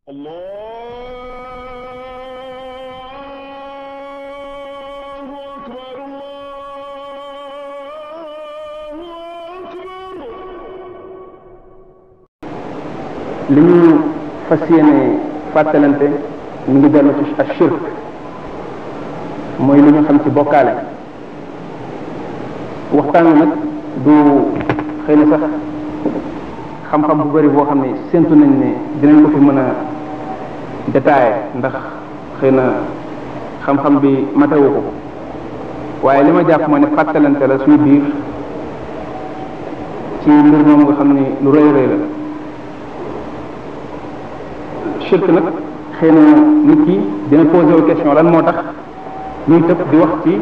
الله أكبر الله أكبر. li ñu fas yéene fàttalante mi ngi dellu ci ashirk mooy li ñu xam ci bokkaale. waxtaan wi nag du xëy na sax xam-xam bu bari boo xam ne séntu nañ ne dinañ ko fi mën a détaillé ndax xëy na xam-xam bi matewu ko, waaye li ma jàpp moo ne fàttalante la suñu biir ci mbir moom nga xam ne lu rëy rëy la. shirk nag xëy na nit ki dina posé wu question lan moo tax ñuy tëb di wax ci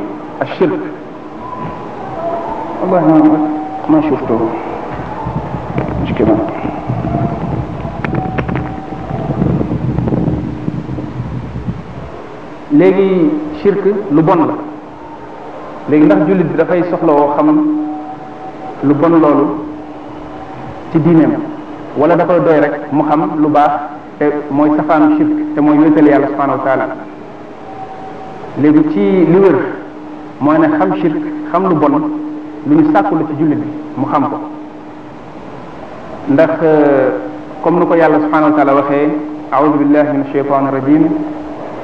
ashirk. wallahi ma shuftu mushkila. léegi shirk lu bon la, léegi ndax jullit bi dafay soxla woo xam lu bon loolu ci diineem, wala da koy doy rek mu xam lu baax te mooy safaanu shirk te mooy wéetal yàlla subhanahu wa taala. léegi ci li wér mooy ne xam shirk, xam lu bon lu ñu sàkku la ci jullit bi mu xam ko, ndax comme ni ko yàlla subhanahu wa taala waxee a'udhu billahi min ash-shaytani rajim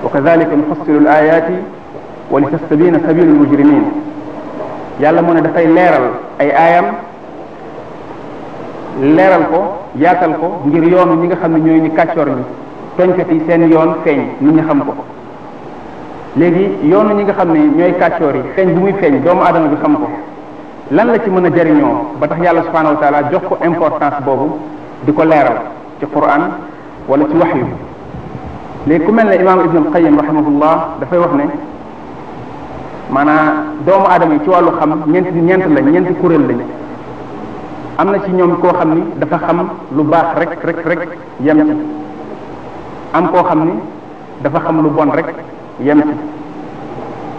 wa kadhalika nufassilu al-ayati wa litastabina sabilu al-mujrimin. yàlla moo ne dafay leeral ay aayam, leeral ko yaatal ko ngir yoonu ñi nga xam ne ñooy ñi kàccoor ñi tooñkat yi seen yoon feeñ nit ñi xam ko. léegi yoonu ñi nga xam ne ñooy kàccoor yi feeñ bu muy feeñ doomu aadama bi xam ko, lan la ci mën a jariñoo ba tax yàlla subhanahu wa taala jox ko importance boobu di ko leeral ci Qur'an wala ci waxyu. léegi ku mel ne imaam Ibn al-Qayyim rahimahullah dafay wax ne maanaam doomu aadama yi ci wàllu xam ñeenti kuréel lañ. am na ci ñoom koo xam ni dafa xam lu baax rek yem ci, am koo xam ni dafa xam lu bon rek yem ci,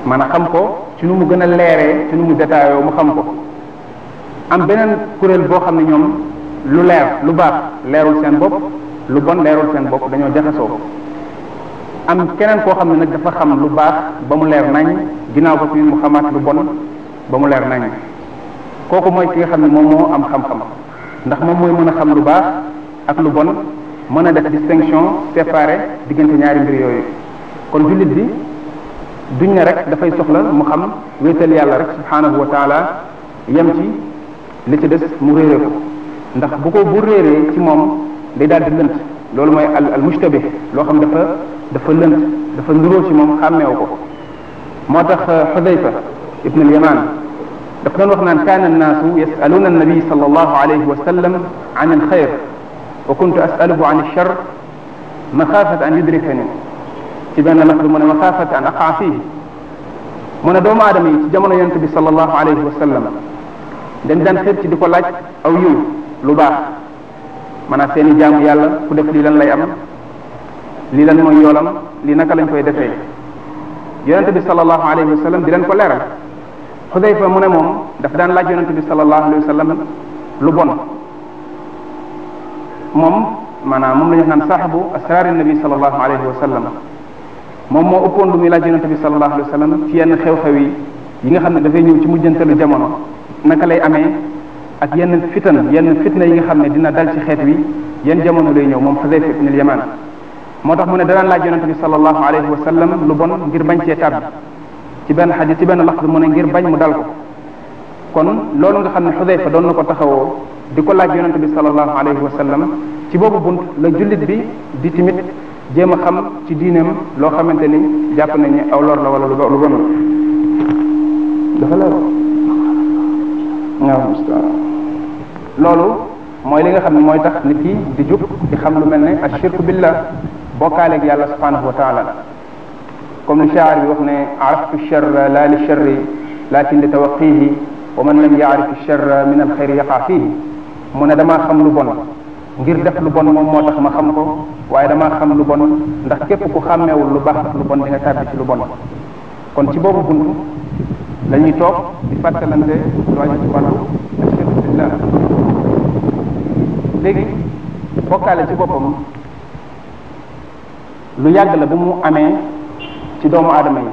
maanaam xam ko ci nu mu gën a leeree ci nu mu détaillé mu xam ko. am beneen kuréel boo xam ne ñoom lu leer lu baax leerul seen bopp, lu bon leerul seen bopp, dañoo jaxasoo. am keneen koo xam ne nag dafa xam lu baax ba mu leer nañ, ginnaaw ko fi mu xamaat lu bon ba mu leer nañ. kooku mooy ki nga xam ne moom moo am xam-xam, ndax moom mooy mën a xam lu baax ak lu bon, mën a def distinction séparé diggante ñaari mbir yooyu. kon jullit bi duñ ne rek dafay soxla mu xam wéetal yàlla rek subhanahu wa taala yem ci, li ci des mu réeree ko, ndax bu réeree ci moom day daal di lënt. loolu mooy al mushtabih, loo xam dafa lënt, dafa nuroo ci moom xàmmeewu ko. moo tax Xudayfa ibn al-Yaman daf doon wax naan kaana annaasu yasaluuna annabi sallallahu alayhi wa sallam an alxayr wa kuntu asaluhu an alchar maxaafata an yudrikani. ci benn lafz mu ne maxaafata an aqaa fihi. mu ne doomu aadama yi ci jamono yonent bi sallallahu alayhi wa sallam dañ daan xër ci di ko laaj aw yiw lu baax, maanaam seen i jaamu yàlla ku def lii lan lay am, lii lan mooy yoolam, lii naka lañ koy defee. yonent bi sallallahu alayhi wa sallam di leen ko leeral. Xudayfa mu ne moom daf daan laaj yonent bi sallallahu alayhi wa sallam lu bon. moom maanaam moom la ñu naan saaxibu asraari nabi sallallahu alayhi wa sallam. moom moo ëppoon lu muy laaj yonent bi sallallahu alayhi wa sallam ci yenn xew-xew yi nga xam ne dafay ñëw ci mujjantalu jamono, naka lay amee ak yenn fitna yi nga xam ne dina dal ci xeet wi yenn jamono lay ñëw. moom Xudayfa ibn al-Yaman moo tax mu ne danaan laaj yonent bi sallallahu alayhi wa sallam lu bon ngir bañ cee tàbbi. ci benn xadis ci benn lafz mu ne ngir bañ mu dal ko. kon loolu nga xam ne Xudayfa doon na ko taxawoo di ko laaj yonent bi sallallahu alayhi wa sallam, ci boobu bunt la jullit bi di timit jéem a xam ci diineem loo xamante ni jàpp nañu aw lor la wala lu bon la. dafa leer loolu mooy li nga xam ne mooy tax nit ki di jub di xam lu mel ne ashirku billah, bokkaaleeg yàlla subhanahu wa taala. comme ni shaa'ir bi wax ne araftu charra la li charri lakin li tawaqihi wa man lam yaarif charra min alxayri yaqa fihi. mu ne damaa xam lu bon ngir def lu bon moom moo tax ma xam ko, waaye damaa xam lu bon ndax képp ku xàmmeewul lu baax ak lu bon di nga tàbbi ci lu bon. kon ci boobu buntu la ñuy toog di fàttalante lu aju ci wàllu ashirku billah. léegi bokkaale ci boppam lu yàgg la bu mu amee ci doomu aadama yi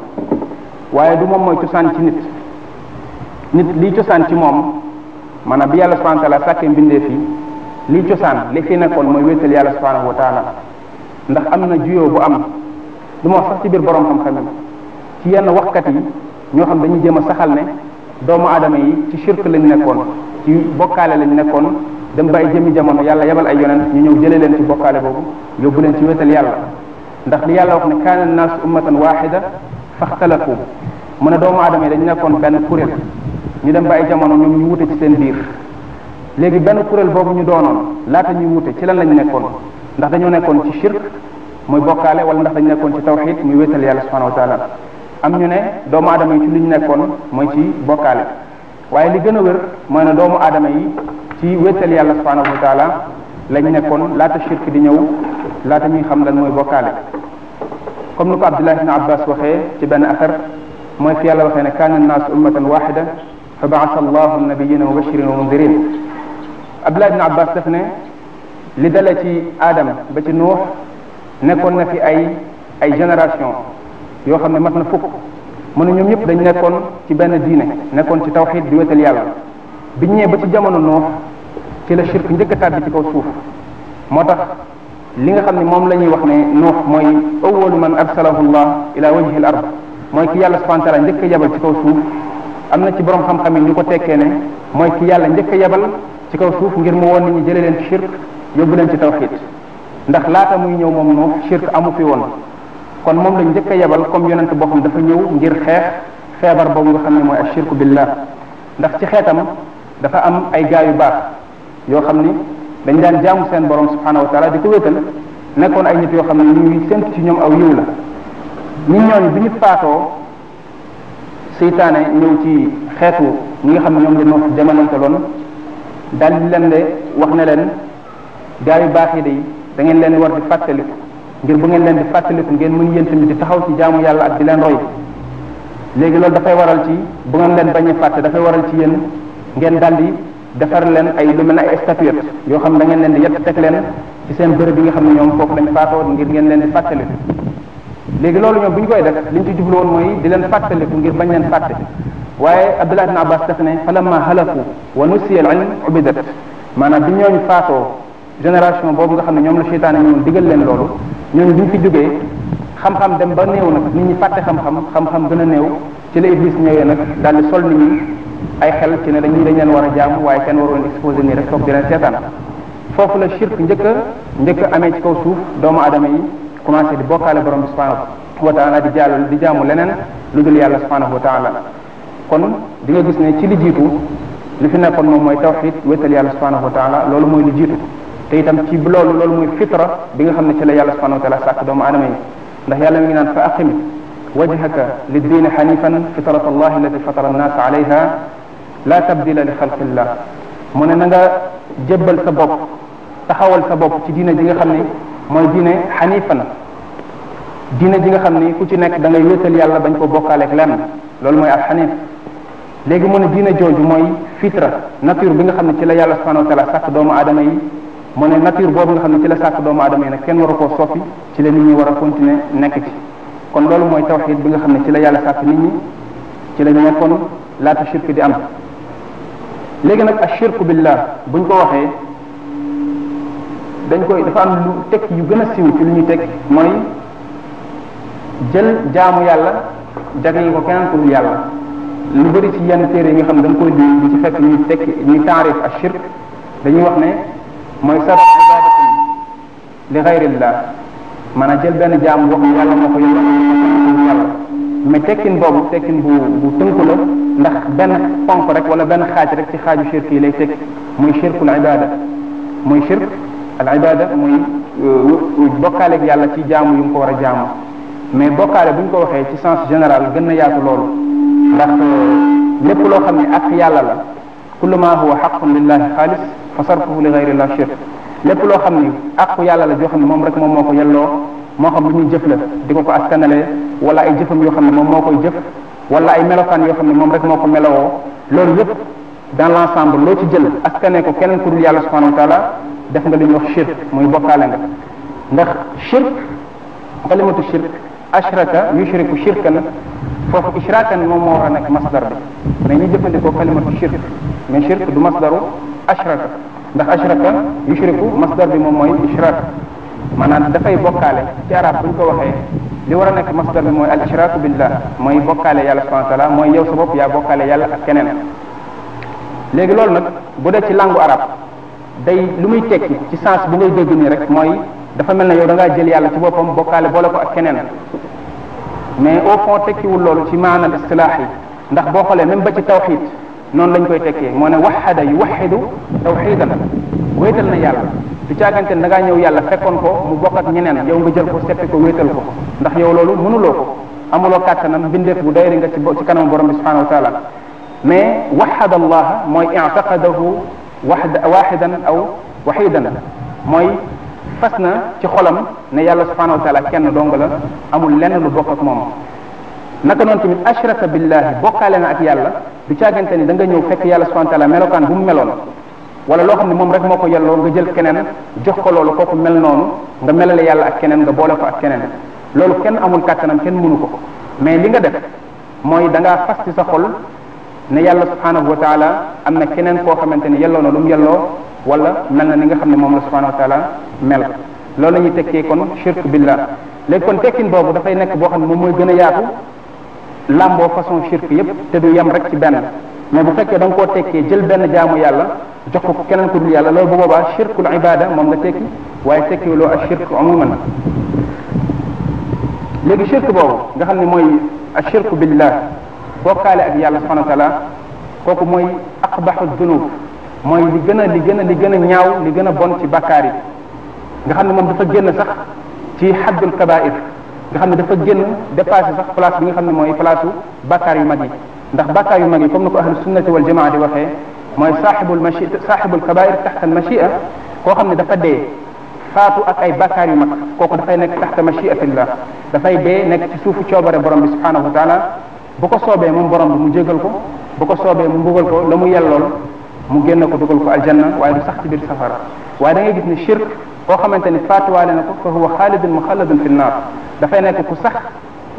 waaye du moom mooy cosaan ci nit lii cosaan ci moom maanaam bi yàlla subhanahu wa taala sàkkee mbindee fii lii cosaan li fi nekkoon mooy wéetal yàlla subhanahu wa taala ndax am na juyoo bu am du ma wax sax ci biir borom xam-xam yi ci yenn waxkat yi ñoo xam dañuy jéem a saxal ne doomu aadama yi ci shirk lañ nekkoon ci bokkaale lañ nekkoon dem ba ay jëmi jamono yàlla yebal ay yonent ñu ñëw jëlee leen ci bokkaale boobu yóbbu leen ci wéetal yàlla ndax li yàlla wax ne kaana naasu ummatan waxida faxtalafu mu ne doomu aadama yi dañ nekkoon benn kuréel ñu dem ba ay jamono ñoom ñu wute ci seen biir léegi benn kuréel boobu ñu doonoon laata ñuy wute ci lan lañ nekkoon ndax dañoo nekkoon ci shirk muy bokkaale wala ndax dañ nekkoon ci tawxid muy wéetal yàlla subhanahu wa taala am ñu ne doomu aadama yi ci li ñu nekkoon mooy ci bokkaale waaye li gën a wér mooy ne doomu aadama yi ci wéetal yàlla subhanahu wa taala lañ nekkoon laata shirk di ñëw laata ñuy xam lan mooy bokkaale comme ni ko Abdullah ibn Abbas waxee ci benn affaire mooy fi yàlla waxee ne kaana annaasu ummatan waxida fa baasa allahu nabiyina mubashirin wa mundirin Abdullah ibn Abbas def ne li dale ci Adam ba ci Nuux nekkoon na fi ay génération yoo xam ne mat na fukk mu ne ñoom ñëpp dañ nekkoon ci benn diine nekkoon ci tawxid di wéetal yàlla biñ ñëwee ba ci jamono Nuux ci la shirk njëkk a tàbbi ci kaw suuf moo tax li nga xam ne moom la ñuy wax ne Nuux mooy awwalu man arsalahu llah ila wajhi al ard mooy ki yàlla subhanahu wa taala njëkk a yebal ci kaw suuf am na ci borom xam-xam yi ñu ko tekkee ne mooy ki yàlla njëkk a yebal ci kaw suuf ngir mu woon nit ñi jëlee leen ci shirk yóbbu leen ci tawxid ndax laata muy ñëw moom Nuux shirk amu fi woon kon moom lañ njëkk a yebal comme yonent boo xam dafa ñëw ngir xeex feebar boobu nga xam ne mooy ashirku billah ndax ci xeetam dafa am ay gaa yu baax yoo xam ni dañ daan jaamu seen borom subhanahu wa taala di ko wéetal nekkoon ay nit yoo xam ne ñu ngi séntu ci ñoom aw yiw la nit ñooñu bi ñu faatoo seytaane ñëw ci xeetu ñi nga xam ne ñoom la Nuux jamonante loon daal di leen de wax ne leen gaa yu baax yi de da ngeen leen war di fàttaliku ngir bu ngeen leen di fàttaliku ngeen mën yéen tamit di taxaw ci jaamu yàlla ak di leen roy léegi loolu dafay waral ci bu ngeen leen bañ a fàtte dafay waral ci yéen ngeen daal di defar leen ay lu mel ne ay statuette yoo xam da ngeen leen di yett teg leen ci seen bërëb yi nga xam ne ñoom foofu lañ faatoo ngir ngeen leen di fàttaliku léegi loolu ñoom bu ñu koy def liñ ci jublu woon mooy di leen fàttaliku ngir bañ leen fàtte waaye Abdullah ibn Abbas def ne falamma halaku wa nusiya al ilm ubidat maanaam bi ñooñu faatoo génération boobu nga xam ne ñoom la seytaane ñëwoon digal leen loolu ñooñu bi ñu fi jógee xam-xam dem ba néew nag nit ñi fàtte xam-xam gën a néew ci la Iblis ñëwee nag daal di sol nit ñi ay xel ci ne dañ leen war a jaamu waaye kenn waroon exposé nii rek toog di leen seetaan foofu la shirk njëkk amee ci kaw suuf doomu aadama yi commencé di bokkaale borom bi subhanahu wa taala di jaamu leneen lu dul yàlla subhanahu wa taala kon di nga gis ne ci li jiitu li fi nekkoon moom mooy tawxid wéetal yàlla subhanahu wa taala loolu mooy li jiitu te itam ci loolu mooy fitra bi nga xam ne ci la yàlla subhanahu wa taala sàkk doomu aadama yi ndax yàlla mi ngi naan fa aqim wajhaka liddiini xanifan fitrat allahi allati fatara annaas alayha la tabdila li xalqillah mu ne na nga jébbal sa bopp taxawal sa bopp ci diine ji nga xam ne mooy diine xanifan diine ji nga xam ne ku ci nekk da ngay wéetal yàlla bañ ko bokkaaleeg lenn loolu mooy al xanif léegi mu ne diine jooju mooy fitra nature bi nga xam ne ci la yàlla subhanahu wa taala sàkk doomu aadama yi mu ne nature boobu nga xam ne ci la sàkk doomu aadama yi nag kenn waru koo soppi ci la nit ñi war a continuer nekk ci kon loolu mooy tawxid bi nga xam ne ci la yàlla sàkk nit ñi ci la ñu nekkoon laata shirk di am léegi nag ashirku billah buñ ko waxee dafa am lu teg yu gën a siiw ci lu ñuy teg mooy jël jaamu yàlla jagleel ko keneen ku dul yàlla lu bëri ci yenn téere yi nga xam ne da nga koy di ci fekk ñuy taarif ashirk dañuy wax ne mooy sarf ibadatin li gayrillah maanaam jël benn jaam wax ne yàlla moo ko yàlla mais tekkin boobu tekkin bu tënku la ndax benn ponk rek wala benn xaaj rek ci xaaju shirk yi lay teg muy shirkul ibada muy shirk al ibada muy bokkaaleeg yàlla ci jaamu yu mu ko war a jaamu mais bokkaale bu ñu ko waxee ci sens général gën na yaatu loolu ndax lépp loo xam ne ak yàlla la kullu ma huwa xaqun lillahi xaalis fa sarfuhu li gayrillah shirk lépp loo xam ni aqu yàlla la joo xam ne moom rek moom moo ko yelloo moo xam lu ñuy jëf la di ko askanalee wala ay jëfam yoo xam ne moom moo koy jëf wala ay melokaan yoo xam ne moom rek moo ko melowoo loolu yëpp dans l'ensemble loo ci jël askanee ko keneen ku dul yàlla subhanahu wa taala def nga li ñuy wax shirk muy bokkaale nga ndax shirk kalimatu shirk ashraka yushriku shirkan foofu ishrakan moom moo war a nekk masdar bi mais ñu jëfandikoo kalimatu shirk mais shirk du masdaru ashraka ndax ashraka yushriku masdar bi moom mooy ishrak maanaam dafay bokkaale ci arab bu ñu ko waxee li war a nekk masdar bi mooy al ishraku billah mooy bokkaale yàlla subhanahu wa taala mooy yow sa bopp yaa bokkaale yàlla ak keneen léegi loolu nag bu dee ci langue arab day lu muy tekki ci sens bu ngay dégg nii rek mooy dafa mel ne yow da ngaa jël yàlla ci boppam bokkaale boole ko ak keneen mais au fond tekkiwul loolu ci maanaam istilaax yi ndax boo xoolee même ba ci tawxid noonu lañ koy tekkee moo ne waxada yuwaxidu tawxidan wéetal na yàlla du caagante ne da ngaa ñëw yàlla fekkoon ko mu bokk ak ñeneen yow nga jël ko seppi ko wéetal ko ndax yow loolu mënuloo ko amuloo kàttanam bindeef bu doyri nga ci kanam borom bi subhanahu wa taala mais waxada allah mooy i'taqadahu waxidan aw waxidan mooy fas na ci xolam ne yàlla subhanahu wa taala kenn dong la amul lenn lu bokk ak moom naka noonu tamit ashraka billahi bokkaale na ak yàlla du caagante ni da nga ñëw fekk yàlla subhanahu wa taala melokaan bu mu meloon wala loo xam ne moom rek moo ko yelloo nga jël keneen jox ko loolu kooku mel noonu nga melale yàlla ak keneen nga boole ko ak keneen loolu kenn amul kàttanam kenn mënu ko mais li nga def mooy da ngaa fas ci sa xol ne yàlla subhanahu wa taala am na keneen koo xamante ni yelloo na lu mu yelloo wala mel na ni nga xam ne moom la subhanahu wa taala mel loolu la ñuy tekkee kon shirk billah léegi kon tekkin boobu dafay nekk boo xam ne moom mooy gën a yaatu lamboo façon shirk yépp te du yem rek ci benn mais bu fekkee da nga koo tekkee jël benn jaamu yàlla jox ko keneen ku dul yàlla loolu bu boobaa shirkul ibada moom nga tekki waaye tekkiwuloo ak shirk umuman léegi shirk boobu nga xam ne mooy ashirku billah bokkaale ak yàlla subhanahu wa taala kooku mooy aqbaxu dunub mooy li gën a ñaaw li gën a bon ci bakkaar yi nga xam ne moom dafa génn sax ci haddul kabair nga xam ne dafa génn dépassé sax place bi nga xam ne mooy place u bakkaar yu mag yi ndax bakkaar yu mag yi comme ni ko ahlu sunnati wal jamaa di waxee mooy saaxibul kabair taxta al machia koo xam ne dafa dee faatu ak ay bakkaar yu mag kooku dafay nekk taxta machiatillah dafay dee nekk ci suufu coobare borom bi subhanahu wa taala bu ko soobee moom borom bi mu jégal ko bu ko soobee mu mbugal ko la mu yellool mu génn ko dugal ko aljanna waaye du sax ci biir safara waaye da ngay gis ne shirk koo xamante ni faatuwaale na ko fa huwa xaalidun muxalladun fi nnaar dafay nekk ku sax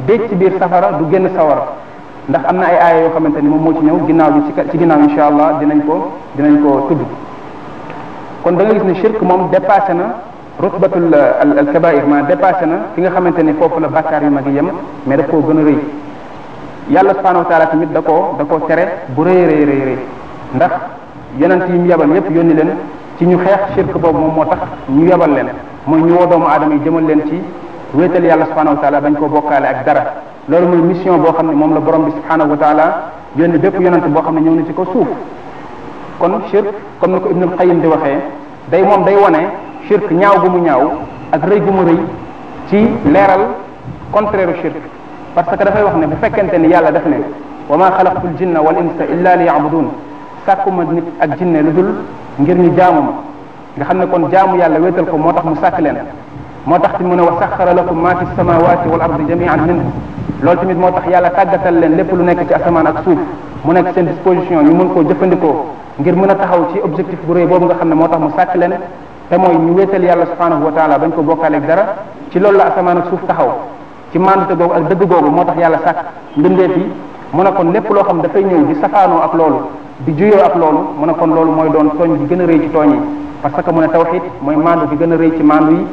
déej ci biir safara du génn sawara ndax am na ay aaya yoo xamante ni moom moo ci ñëw ginnaaw bi ci ginnaaw insha allah dinañ ko tudd kon da nga gis ne shirk moom dépassé na rutbatul al kabair ma dépassé na fi nga xamante ni foofu la bàkkaar yu mag yi yem mais daf koo gën a rëy yàlla subhanahu wa taala tamit da koo tere bu rëy ndax yonent yi mu yabal yépp yónni leen ci ñu xeex shirk boobu moom moo tax ñu yabal leen mooy ñu woo doomu aadama yi jëmal leen ci wéetal yàlla subhanahu wa taala bañ koo bokkaale ak dara loolu mooy mission boo xam ne moom la borom bi subhanahu wa taala yónni bépp yonent boo xam ne ñëw na ci ko suuf kon shirk comme ni ko Ibnul Qayyim di waxee day wone shirk ñaaw gu mu ñaaw ak rëy gu mu rëy ci leeral contraire shirk parce que dafay wax ne bu fekkente ni yàlla def ne wa ma xalaqtul jinna wal insa illa li yabudun sàkkuma nit ak jinne lu dul ngir ñu jaamu ma nga xam ne kon jaamu yàlla wéetal ko moo tax mu sàkk leen moo tax ci mu ne wa saxara lakum ma fi samawati wal ardi jami'an minhu loolu tamit moo tax yàlla tàggatal leen lépp lu nekk ci asamaan ak suuf mu nekk seen disposition ñu mën koo jëfandikoo ngir mën a taxaw ci objectif bu rëy boobu nga xam ne moo tax mu sàkk leen te mooy ñu wéetal yàlla subhanahu wa taala bañ ko bokkaaleeg dara ci loolu la asamaan ak suuf taxaw ci mandute googu ak dëgg googu moo tax yàlla sàkk mbindeef yi mu ne kon lépp loo xam dafay ñëw di safaanoo ak loolu di juyoo ak loolu mu ne kon loolu mooy doon tooñ gi gën a rëy ci tooñ yi parce que mu ne tawxid mooy mandu gi gën a rëy ci mandu yi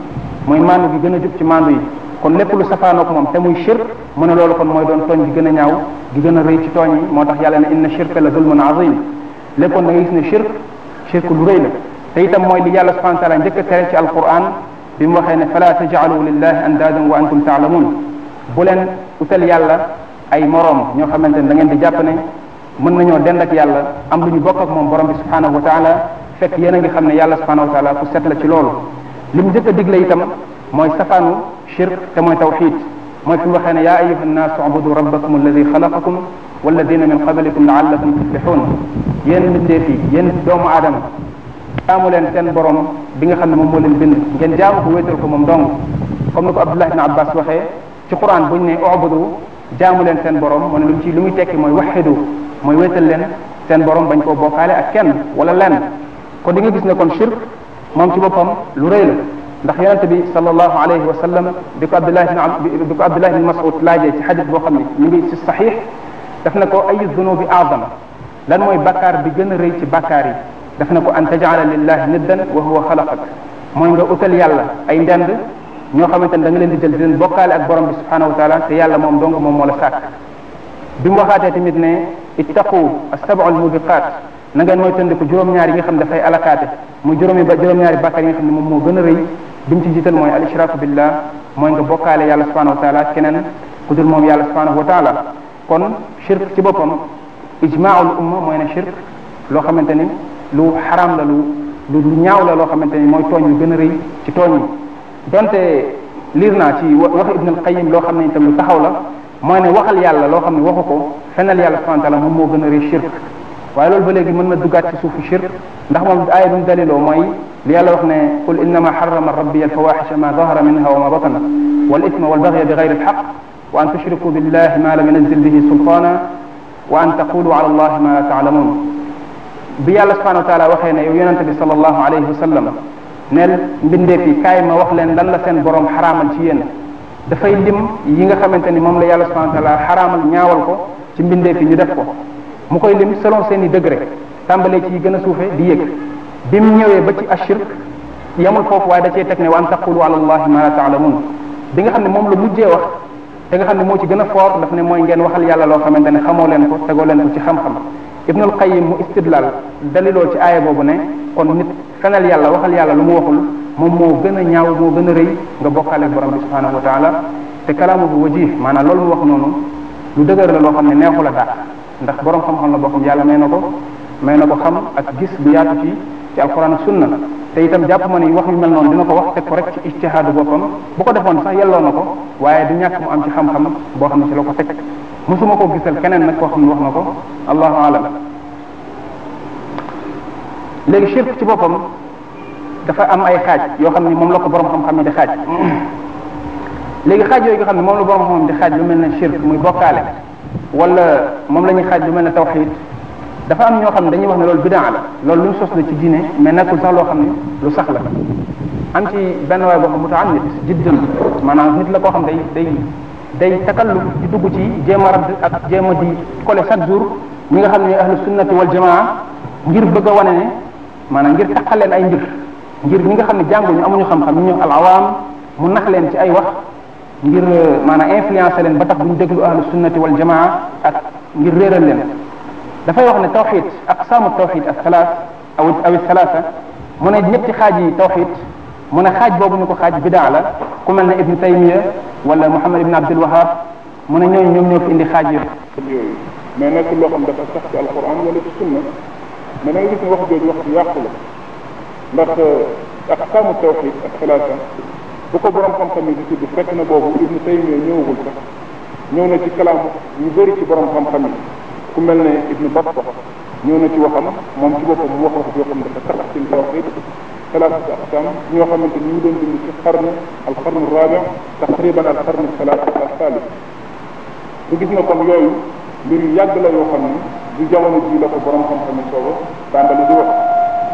mooy mandu gi gën a jub ci mandu yi kon lépp lu safaanoo ak moom te muy shirk mu ne loolu kon mooy doon tooñ gi gën a ñaaw gi gën a rëy ci tooñ yi moo tax yàlla ne inna shirka la zulmun azim lépp kon da ngay gis ne shirk lu rëy la te itam mooy li yàlla subhanahu wa taala njëkk a tere ci alquran bi mu waxee ne fala taj'alu lillahi andaadan wa antum ta'lamun bu leen utal yàlla ay moroom ñoo xamante ne da ngeen di jàpp ne mën nañoo dend ak yàlla am lu ñu bokk ak moom borom bi subhanahu wa taala fekk yéen a ngi xam ne yàlla subhanahu wa taala ku set la ci loolu li mu njëkk a digle itam mooy safaanu shirk te mooy tawxid mooy fi mu waxee ne yaa ayuha nnaasu ubudu rabbakum alladi xalaqakum walladina min qablikum laallakum tuflixuun yéen mbindeef yi yéen doomu aadama jaamu leen seen borom bi nga xam ne moom moo leen bind ngeen jaamu ko wéetal ko moom dong comme ni ko Abdullah ibn Abbas waxee ci Quran buñ ne ubudu jaamu leen seen borom mu ne lu muy tekki mooy waxidu mooy wéetal leen seen borom bañ koo bokkaale ak kenn wala lenn kon di nga gis ne kon shirk moom ci boppam lu rëy la ndax yonente bi sallallahu alayhi wa sallam bi ko Abdullah ibn Mas'ud laajee ci xadis boo xam ne mi ngi ci saxiix daf na ko ayu dunubi a'zam lan mooy bakkaar bi gën a rëy ci bakkaar yi daf na ko an taj'ala lillahi niddan wa huwa xalaqak mooy nga utal yàlla ay ndend ñoo xamante ne da nga leen di jël di leen bokkaale ak borom bi subhanahu wa taala te yàlla moom dong moom moo la sàkk bi mu waxaatee tamit ne ittaqu as-sab'ul mubiqat na ngeen mooy tëndiku juróom-ñaar yi nga xam ne dafay alakaate muy juróom-ñaari bàkkaar yi nga xam ne moom moo gën a rëy bi mu ci jiital mooy al ishraku billah mooy nga bokkaale yàlla subhanahu wa taala keneen ku dul moom yàlla subhanahu wa taala kon shirk ci boppam ijmaa'ul umma mooy ne shirk loo xamante ni lu xaraam la lu ñaaw la loo xamante ni mooy tooñ lu gën a rëy ci tooñ yi donte liir naa ci waxi Ibn al-Qayyim loo xam ne itam lu taxaw la mooy ne waxal yàlla loo xam ne waxu ko fenal yàlla subhanahu wa taala moom moo gën a rëy shirk waaye loolu ba léegi mën na duggaat ci suufu shirk ndax moom aaya bi mu daliloo mooy li yàlla wax ne qul innama harrama rabbi al-fawahisha ma zahara minha wa ma batana wal ithma wal baghya bi ghayri al-haqq wa an tushriku billahi ma lam yunzil bihi sultana wa an taqulu ala allahi ma la ta'lamun bi yàlla subhanahu wa taala waxee ne yow yonente bi sallallahu alayhi wa sallam neel mbindeef yi kaay ma wax leen lan la seen borom xaraamal ci yéen dafay lim yi nga xamante ni moom la yàlla subhanahu wa taala xaraamal ñaawal ko ci mbindeef yi ñu def ko mu koy lim selon seen i degré tàmbalee ci yi gën a suufe di yëg bi mu ñëwee ba ci ashirk yamul foofu waaye da cee teg ne wa an taqulu ala allahi ma la ta'lamun bi nga xam ne moom la mujjee wax te nga xam ne moo ci gën a fort daf ne mooy ngeen waxal yàlla loo xamante ne xamoo leen ko tegoo leen ko ci xam-xam Ibnul Qayyim mu istidlal daliloo ci aaya boobu ne kon nit fenal yàlla waxal yàlla lu mu waxul moom moo gën a ñaaw moo gën a rëy nga bokkaale ak borom bi subhanahu wa taala te kalaamuhu wajih maanaam loolu mu wax noonu lu dëgër la loo xam ne neexu la dàq ndax borom xam-xam la boo xam yàlla may na ko xam ak gis bu yaatu ci alquran ak sunna te itam jàpp ma ni wax yu mel noonu dina ko wax teg ko rek ci ijtihaadu boppam bu ko defoon sax yelloo na ko waaye du ñàkk mu am ci xam-xam boo xam ne ci la ko teg mosuma koo gisal keneen nag koo xam ne wax na ko allahu alam léegi shirk ci boppam dafa am ay xaaj yoo xam ne moom la ko borom xam-xam yi di xaaj léegi xaaj yooyu nga xam ne moom la borom xam-xam di xaaj lu mel ne shirk muy bokkaale wala moom la ñuy xaaj lu mel ne tawxid dafa am ñoo xam ne dañuy wax ne loolu bidaa la loolu lu ñu sos la ci diine mais nekkul sax loo xam ne lu sax la am ci benn waay boo xam mutaannit jiddan maanaam nit la koo xam day takalluf di dugg ci jéem a radd ak jéem a di collé chaque jour ñi nga xam ne ahlu sunnati wal jamaa ngir bëgg a wane ne maanaam ngir taxal leen ay mbir ngir ñi nga xam ne jànguñu amuñu xam-xam ñu ñëw al awaam mu nax leen ci ay wax ngir maanaam influencer leen ba tax duñ déglu ahlu sunnati wal jamaa ak ngir réeral leen dafay wax ne tawxid aqsaamu tawxid as-salaas aw as-salaasa mu ne ñetti xaaj yi tawxid mu ne xaaj boobu ñu ko xaaj bidaa la ku mel ne Ibn Taymiya wala Muhammad ibn Abdul Wahhab mu ne ñooñu ñoom ñoo fi indi xaaj yooyu mais nekk loo xam dafa sax ci alquran wala ci sunna mais da nga gis ne wax jooju wax ci yàqu la ndax aqsaamu tawxid as-salaasa bu ko borom xam-xam yi di tudd fekk na boobu Ibn Taymiya ñëwagul sax ñëw na ci kalaam ñu bëri ci borom xam-xam yi ku mel ne Ibn Battah ñëw na ci waxam moom ci boppam mu wax yoo xam ne dafa tax ci tawxid salaasatu aqsaam ñoo xamante ni ñu doon dund ci al-qarn ar-raabi' taqriban al-qarn al-thalith du gis nga kon yooyu mbir yu yàgg la yoo xam ni du jamono ji la ko borom xam-xam yi sooga tàmbali di wax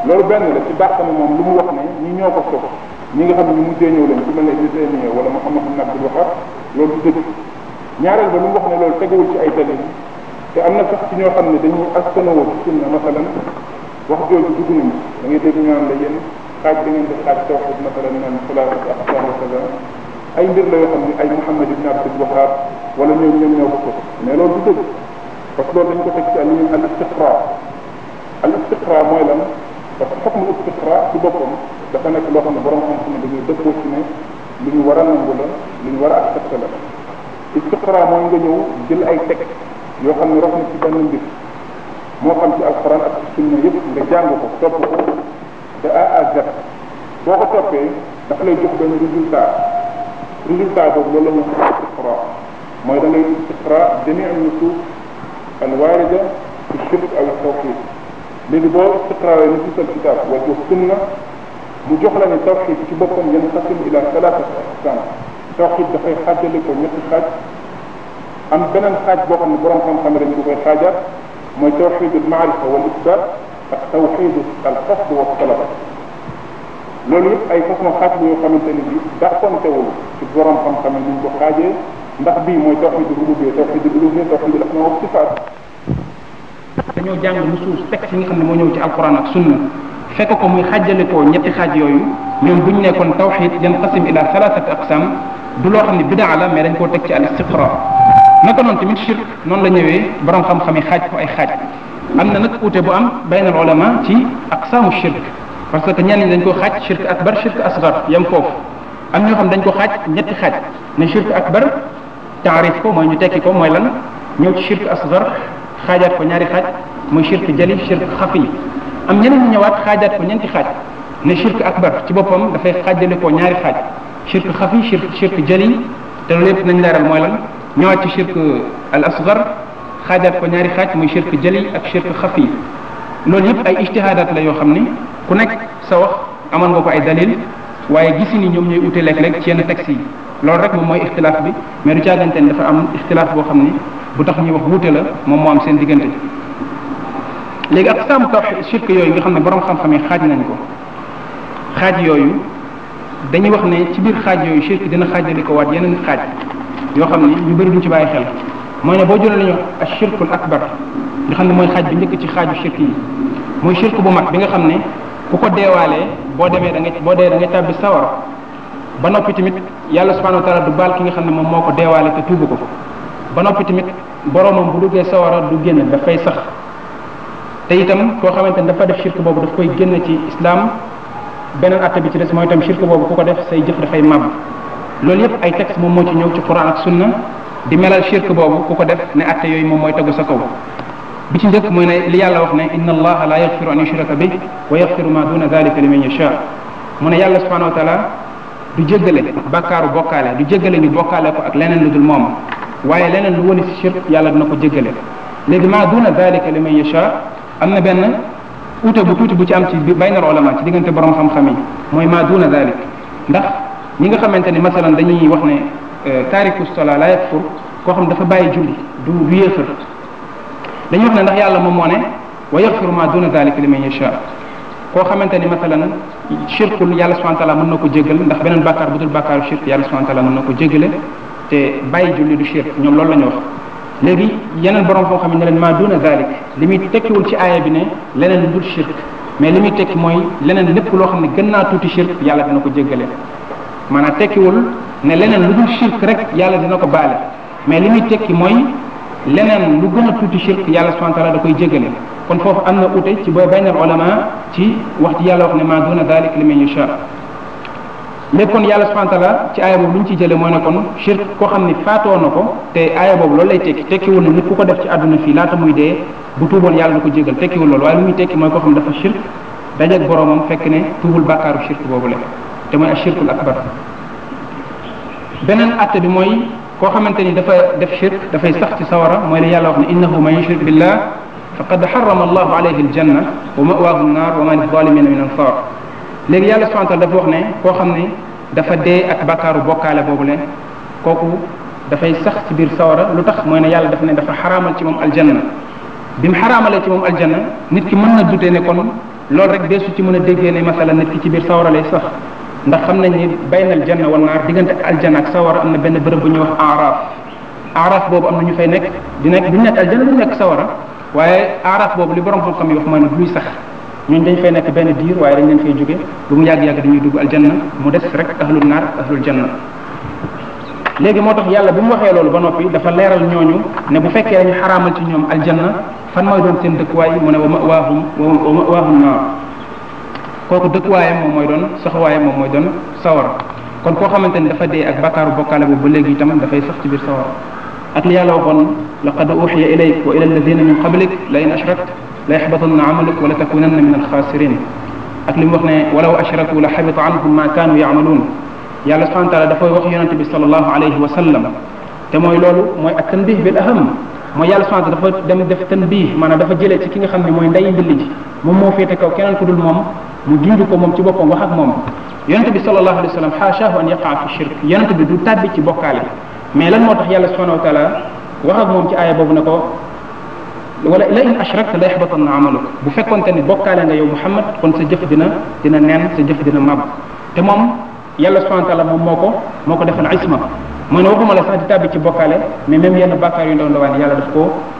loolu benn la ci dàq na moom lu mu wax ne ñi ñoo ko soog ñi nga xam ne ñu mujjee ñëw leen ku mel ne Ibn Taymiya wala Muhammad ibn Abdul Wahhab loolu du dëgg ñaareel ba lu mu wax ne loolu tegewul ci ay dalil te am na sax ci ñoo xam ne dañuy askanoo ci sunna masalan wax jooju dugg nañu da ngay dégg ñu naan la yéen xaaj da ngeen di xaaj tawhid masalan naan salaatu aqsaam wa kaza ay mbir la yoo xam ne ay Muhammad ibn Abdul Wahhab wala ñoom ñoo ko sos mais loolu du dëgg parce que loolu dañ ko teg ci li ñu al istiqra mooy lan parce que xukmu istiqra ci boppam dafa nekk loo xam ne borom xam-xam ne dañuy dëppoo ci ne lu ñu war a nangu la lu ñu war a accepté la istiqra mooy nga ñëw jël ay texte yoo xam ne rox na ci benn mbir moo xam ci alquran ak ci sunna yëpp nga jàng ko topp ko de A à Z boo ko toppee dafa lay jox benn résultat boobu loolu la ñu wax istiqra mooy da ngay istiqra jamii an-nusuus al-waarida fi shirk aw tawhid léegi boo istiqrawee nusuus al-kitaab wa sunna mu jox la ne tawhid ci boppam yanqasimu ila thalathati aqsaam tawhid dafay xaajale ko ñetti xaaj am beneen xaaj boo xam ne borom xam-xam dañ ko koy xaajaat mooy tawhid al-maarifa wal isbaat ak tawhid al-qasd wa talab loolu yëpp ay façon xaaj la yoo xamante ni bi dàqontewul ci borom xam-xam ni ñu ko xaajee ndax bii mooy tawhidul rububiyya tawhidul uluhiyya tawhidul asma wa sifaat. dañoo jàng nusuus texte yi nga xam ne moo ñëw ci alquran ak sunna fekk ko muy xàjjalikoo ñetti xaaj yooyu ñoom bu ñu nekkoon tawhid yanqasim ila thalathati aqsam du loo xam ne bidaa la mais dañ koo teg ci al istiqra. naka noonu tamit shirk noonu la ñëwee borom xam-xam yi xaaj ko ay xaaj am na nag uute bu am bayna al ulama ci aqsaamu shirk parce que ñenn ñi dañ ko xaaj shirk akbar shirk asgar yam foofu am ñoo xam dañ ko xaaj ñetti xaaj ne shirk akbar taarif ko mooy ñu tekki ko mooy lan ñëw ci shirk asgar xaajaat ko ñaari xaaj mooy shirk jali shirk xafi am ñeneen ñu ñëwaat xaajaat ko ñeenti xaaj ne shirk akbar ci boppam dafay xaajale ko ñaari xaaj shirk xafi shirk jali te loolu yëpp nañ leeral mooy lan ñëwaat ci shirk al asgar xaajaat ko ñaari xaaj muy shirk jali ak shirk xafi loolu yëpp ay ijtihaadaat la yoo xam ni ku nekk sa wax amoon nga ko ay dalil waaye gisi ni ñoom ñooy ute léeg-léeg ci yenn textes yi loolu rek moom mooy ixtilaaf bi mais du caagante ni dafa am ixtilaaf boo xam ni bu tax ñuy wax wuute la moom moo am seen diggante léegi ak saamu tawhid shirk yooyu nga xam ne borom xam-xam yi xaaj nañ ko xaaj yooyu dañuy wax ne ci biir xaaj yooyu shirk dina xaajali ko waat yeneen xaaj yoo xam ni ñu bëri duñ ci bàyyi xel mooy ne boo jëlee la ñuy wax ashirkul akbar nga xam ne mooy xaaj bi njëkk ci xaaju shirk yi mooy shirk bu mag bi nga xam ne ku ko deewaalee boo demee da ngay tàbbi sawar ba noppi tamit yàlla subhanahu wa taala du baal ki nga xam ne moom moo ko deewaale te tuubu ko ba noppi tamit boromam bu duggee sawara du génn dafay sax te itam koo xamante ne dafa def shirk boobu daf koy génn ci islam beneen atte bi ci des mooy itam shirk boobu ku ko def say jëf dafay màbb loolu yëpp ay texte moom moo ci ñëw ci quran ak sunna di melal shirk boobu ku ko def ne atte yooyu moom mooy tegu sa kaw bi ci njëkk mooy ne li yàlla wax ne inna allaha la yaghfiru an yushraka bih wa yaghfiru ma duna dhalika liman yasha mu ne yàlla subhanahu wa taala du jéggale bàkkaaru bokkaale du jéggale ñu bokkaale ko ak leneen lu dul moom waaye leneen lu woni si shirk yàlla dina ko jéggale léegi ma duna dhalika liman yasha am na benn uute bu tuuti bu ci am ci baynal ulama ci diggante borom xam-xam yi mooy ma duna dhalik ndax ñi nga xamante ni masalan dañuy wax ne taariku sola la yakfur koo xam dafa bàyyi julli du yéefar dañuy wax ne ndax yàlla moom moo ne wa yaghfiru ma duna dhalika liman yasha koo xamante ni masalan shirkul yàlla subhanahu wa ta'ala mën na ko jéggal ndax beneen bàkkaar bu dul bàkkaaru shirk yàlla subhanahu wa ta'ala mën na ko jéggale te bàyyi julli du shirk ñoom loolu la ñu wax léegi yeneen borom foo xam ne leen ma duna dhalik li muy tekkiwul ci aaya bi ne leneen lu dul shirk mais li muy tekki mooy leneen lépp loo xam ne gën naa tuuti shirk yàlla dina ko jéggale maanaam tekkiwul ne leneen lu dul shirk rek yàlla dina ko baale mais li muy tekki mooy leneen lu gën a tuuti shirk yàlla subhanahu wa ta'ala da koy jéggale kon foofu am na ute ci booy baynal ulama ci wax ci yàlla wax ne ma duna dhalik liman yasha léegi kon yàlla subhanahu wa ta'ala ci aaya boobu lu ñu ci jëlee mooy ne kon shirk koo xam ni faatoo na ko te aaya boobu loolu lay tekki tekkiwul ne nit ku ko def ci àdduna fii laata muy dee bu tuuboon yàlla da ko jégal tekkiwul loolu waaye lu muy tekki mooy koo xam dafa shirk dajeeg boromam fekk ne tuubul bàkkaaru shirk boobu la te mooy ashirkul akbar beneen atte bi mooy koo xamante ni dafa def shirk dafay sax ci sawara mooy li yàlla wax ne innahu man yushrik billah faqad harrama allahu alayhi aljanna wa ma'wahu an-nar wa ma liz-zalimina min ansar léegi yàlla subhanahu wa ta'ala dafa wax ne koo xam ne dafa dee ak bakkaaru bokkaale boobu leen kooku dafay sax ci biir sawara lu tax mooy ne yàlla daf ne dafa xaraamal ci moom aljanna bi mu xaraamalee ci moom aljanna nit ki mën na dutee ne kon loolu rek deesu ci mën a déggee ne masala nit ki ci biir sawara lay sax ndax xam nañ ni baynal janna wan naar diggante aljanna ak sawara am na benn bërëb bu ñuy wax aaraaf boobu am na ñu fay nekk di nekk duñ nekk aljanna duñ nekk sawara waaye aaraaf boobu li borom xam-xam yi wax mooy ne luy sax ñooñu dañ fay nekk benn diir waaye dañ leen fay jóge lu mu yàgg-yàgg dañuy dugg aljanna mu des rek ahlul naar ahlul janna léegi moo tax yàlla bi mu waxee loolu ba noppi dafa leeral ñooñu ne bu fekkee dañu xaraamal ci ñoom aljanna fan mooy doon seen dëkkuwaay mu ne wa ma'waahum naar kooku dëkkuwaayam moom mooy doon saxawaayam moom mooy doon sawara kon koo xamante ni dafa dee ak bakkaaru bokkaale boobu ba léegi itam dafay sax ci biir sawara ak li yàlla waxoon laqad uhiya ilayk wa ila alladhina min qablik la in ashrakta la yaxbatanna amaluk wa la takunanna min alxaasirin ak li mu wax ne walaw ashraku la xabita anhum ma kaanu yacmaluun yàlla subhanahu wa taala dafay wax yonente bi sallallahu alayhi wa sallam te mooy loolu mooy ak tanbih bil aham mooy yàlla subhanahu wa taala dafa dem def tanbih maanaam dafa jëlee ci ki nga xam ne mooy nday mbilli ji moom moo féete kaw keneen ku dul moom mu junj ko moom ci boppam wax ak moom yonente bi sallallahu alayhi wa sallam xaashaahu an yaqaa fi shirk yonente bi du tàbbi ci bokkaale mais lan moo tax yàlla subhanahu wa taala wax ak moom ci aaya boobu ne ko wala la in ashrakta la yaxbatanna amaluk bu fekkonte ni bokkaale nga yow Muhammad kon sa jëf dina nen sa jëf dina màbb te moom yàlla subhanahu wa taala moom moo ko defal isma mooy ne waxuma la sax di tàbbi ci bokkaale mais même yenn bàkkaar yu ndaw ndawaan yàlla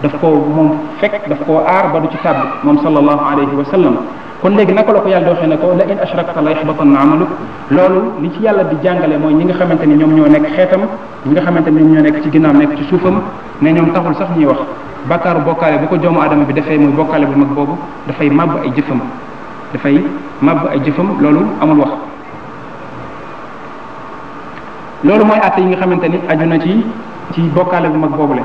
daf koo moom fekk daf koo aar ba du ci tàbbi moom sallallahu alayhi wa sallam kon léegi naka la ko yàlla di waxee ne ko la in ashrakta la yaxbatanna amaluk loolu li ci yàlla di jàngale mooy ñi nga xamante ni ñoom ñoo nekk xeetam ñi nga xamante ni ñoom ñoo nekk ci ginnaaw nekk ci suufam ne ñoom taxul sax ñuy wax bàkkaaru bokkaale bu ko doomu aadama bi defee muy bokkaale bu mag boobu dafay màbb ay jëfam loolu amul wax loolu mooy àtte yi nga xamante ni aju na ci bokkaale bu mag boobu la